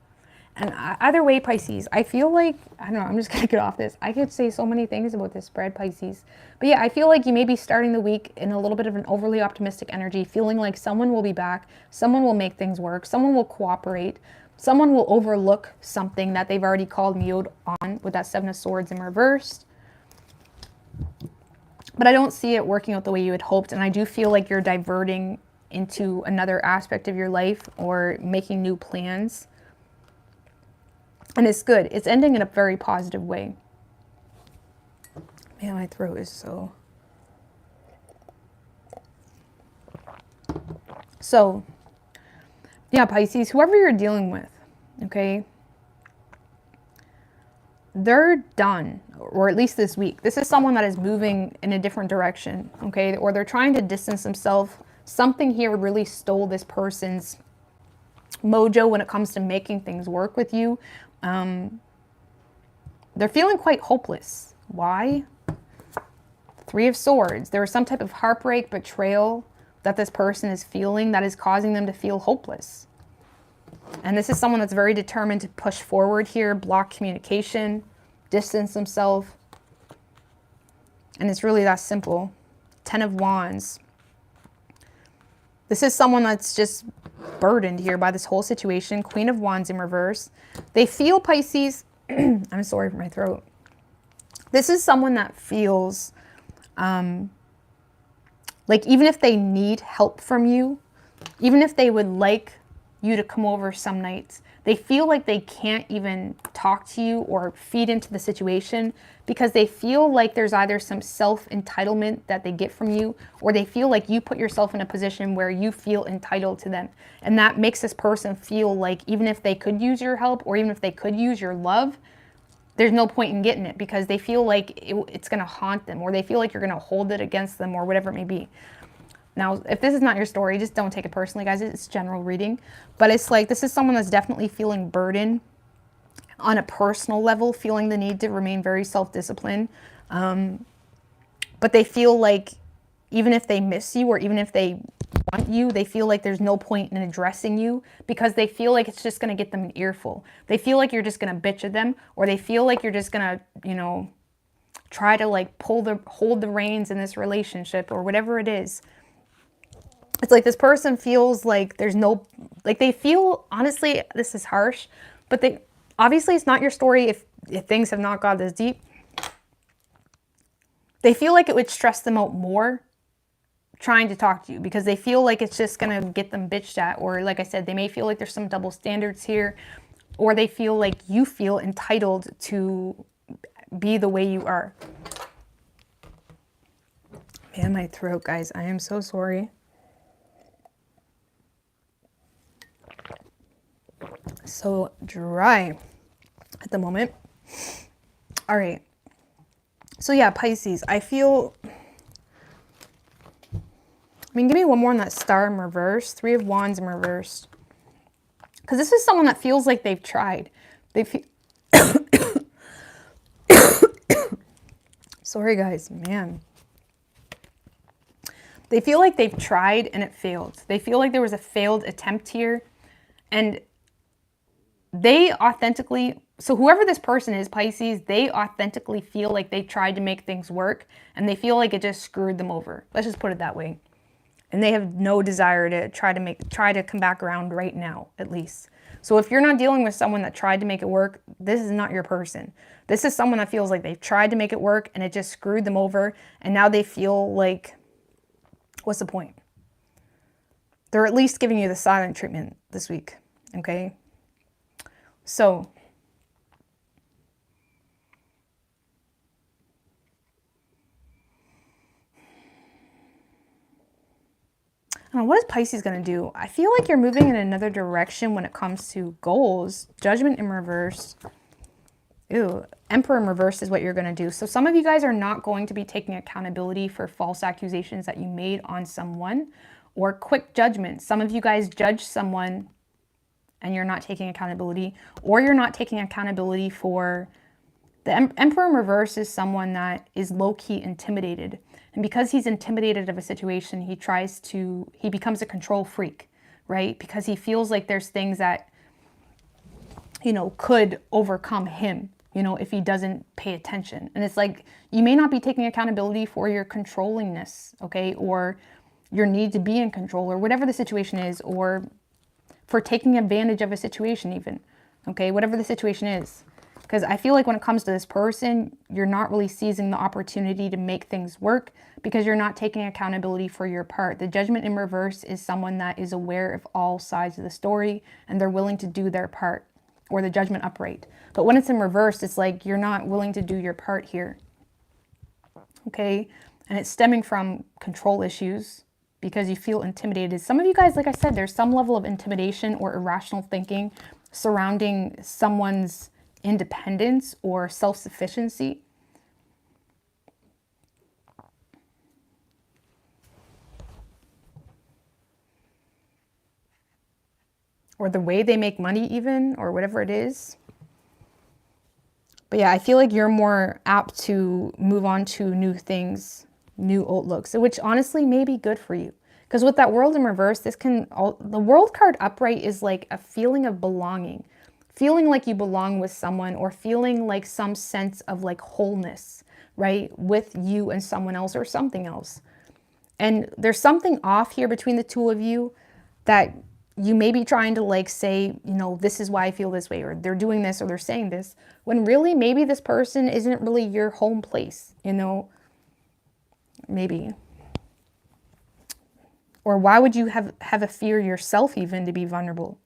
And either way, Pisces, I feel like, I don't know, I'm just going to get off this. I could say so many things about this spread, Pisces. But yeah, I feel like you may be starting the week in a little bit of an overly optimistic energy, feeling like someone will be back, someone will make things work, someone will cooperate, someone will overlook something that they've already called me out on with that Seven of Swords in reverse. But I don't see it working out the way you had hoped. And I do feel like you're diverting into another aspect of your life or making new plans. And it's good. It's ending in a very positive way. Man, my throat is so... So, yeah, Pisces, whoever you're dealing with, okay, they're done, or at least this week. This is someone that is moving in a different direction, okay, or they're trying to distance themselves. Something here really stole this person's mojo when it comes to making things work with you. They're feeling quite hopeless. Why? Three of Swords. There is some type of heartbreak, betrayal that this person is feeling that is causing them to feel hopeless. And this is someone that's very determined to push forward here, block communication, distance themselves. And it's really that simple. Ten of Wands. This is someone that's just burdened here by this whole situation. Queen of Wands in reverse. They feel, Pisces, I'm sorry for my throat. This is someone that feels like even if they need help from you, even if they would like you to come over some nights, they feel like they can't even talk to you or feed into the situation because they feel like there's either some self-entitlement that they get from you, or they feel like you put yourself in a position where you feel entitled to them. And that makes this person feel like even if they could use your help or even if they could use your love, there's no point in getting it because they feel like it's going to haunt them, or they feel like you're going to hold it against them, or whatever it may be. Now, if this is not your story, just don't take it personally, guys. It's general reading. But it's like this is someone that's definitely feeling burdened on a personal level, feeling the need to remain very self-disciplined. But they feel like even if they miss you or even if they want you, they feel like there's no point in addressing you because they feel like it's just going to get them an earful. They feel like you're just going to bitch at them, or they feel like you're just going to, you know, try to like hold the reins in this relationship or whatever it is. It's like this person feels like there's no, like they feel, honestly, this is harsh, but they, obviously it's not your story if things have not got this deep. They feel like it would stress them out more trying to talk to you because they feel like it's just going to get them bitched at, or like I said, they may feel like there's some double standards here, or they feel like you feel entitled to be the way you are. Man, my throat, guys, I am so sorry. So dry at the moment. All right. So yeah, Pisces, I feel, I mean, give me one more on that star in reverse, Three of Wands in reverse. Because this is someone that feels like they've tried. They feel, sorry guys, man. They feel like they've tried and it failed. They feel like there was a failed attempt here, and they authentically, so whoever this person is, Pisces, they authentically feel like they tried to make things work and they feel like it just screwed them over. Let's just put it that way. And they have no desire to try to come back around right now, at least. So if you're not dealing with someone that tried to make it work, this is not your person. This is someone that feels like they've tried to make it work and it just screwed them over. And now they feel like, what's the point? They're at least giving you the silent treatment this week, okay? So, I don't know, what is Pisces going to do? I feel like you're moving in another direction when it comes to goals. Judgment in reverse. Ew, Emperor in reverse is what you're going to do. So some of you guys are not going to be taking accountability for false accusations that you made on someone, or quick judgment. Some of you guys judge someone and you're not taking accountability, or you're not taking accountability for the Emperor in reverse is someone that is low-key intimidated. And because he's intimidated of a situation, he becomes a control freak, right? Because he feels like there's things that you know, could overcome him, you know, if he doesn't pay attention. And it's like, you may not be taking accountability for your controllingness, okay, or your need to be in control, or whatever the situation is, or for taking advantage of a situation even, okay, whatever the situation is. Because I feel like when it comes to this person, you're not really seizing the opportunity to make things work because you're not taking accountability for your part. The Judgment in reverse is someone that is aware of all sides of the story and they're willing to do their part, or the Judgment upright. But when it's in reverse, it's like you're not willing to do your part here, okay? And it's stemming from control issues because you feel intimidated. Some of you guys, like I said, there's some level of intimidation or irrational thinking surrounding someone's independence or self-sufficiency. Or the way they make money even, or whatever it is. But yeah, I feel like you're more apt to move on to new things, new outlooks, which honestly may be good for you. Because with that World in reverse, the World card upright is like a feeling of belonging. Feeling like you belong with someone, or feeling like some sense of like wholeness, right? With you and someone else or something else. And there's something off here between the two of you that you may be trying to like say, you know, this is why I feel this way, or they're doing this, or they're saying this, when really maybe this person isn't really your home place, you know, maybe. Or why would you have a fear yourself even to be vulnerable?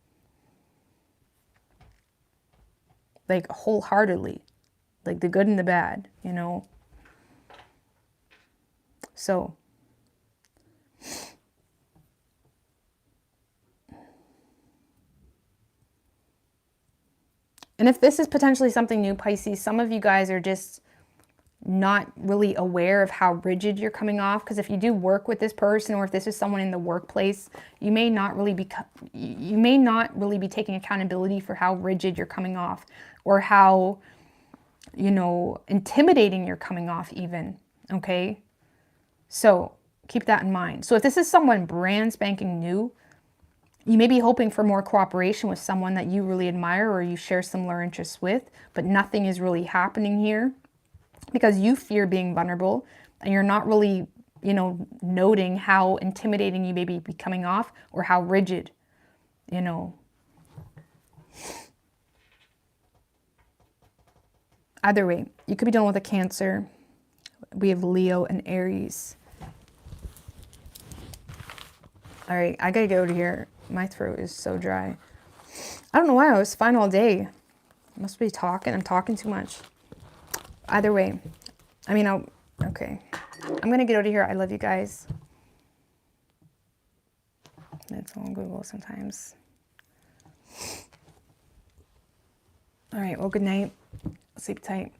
Like wholeheartedly, like the good and the bad, you know? So, and if this is potentially something new, Pisces, some of you guys are just not really aware of how rigid you're coming off. Because if you do work with this person, or if this is someone in the workplace, you may not really be taking accountability for how rigid you're coming off, or how, you know, intimidating you're coming off even, okay? So keep that in mind. So if this is someone brand spanking new, you may be hoping for more cooperation with someone that you really admire or you share similar interests with, but nothing is really happening here because you fear being vulnerable and you're not really, you know, noting how intimidating you may be coming off, or how rigid, you know. Either way, you could be dealing with a Cancer. We have Leo and Aries. All right, I gotta get out of here. My throat is so dry. I don't know why, I was fine all day. I must be talking. I'm talking too much. Either way, I mean, okay. I'm gonna get out of here. I love you guys. It's on Google sometimes. All right, well, good night. Sleep tight.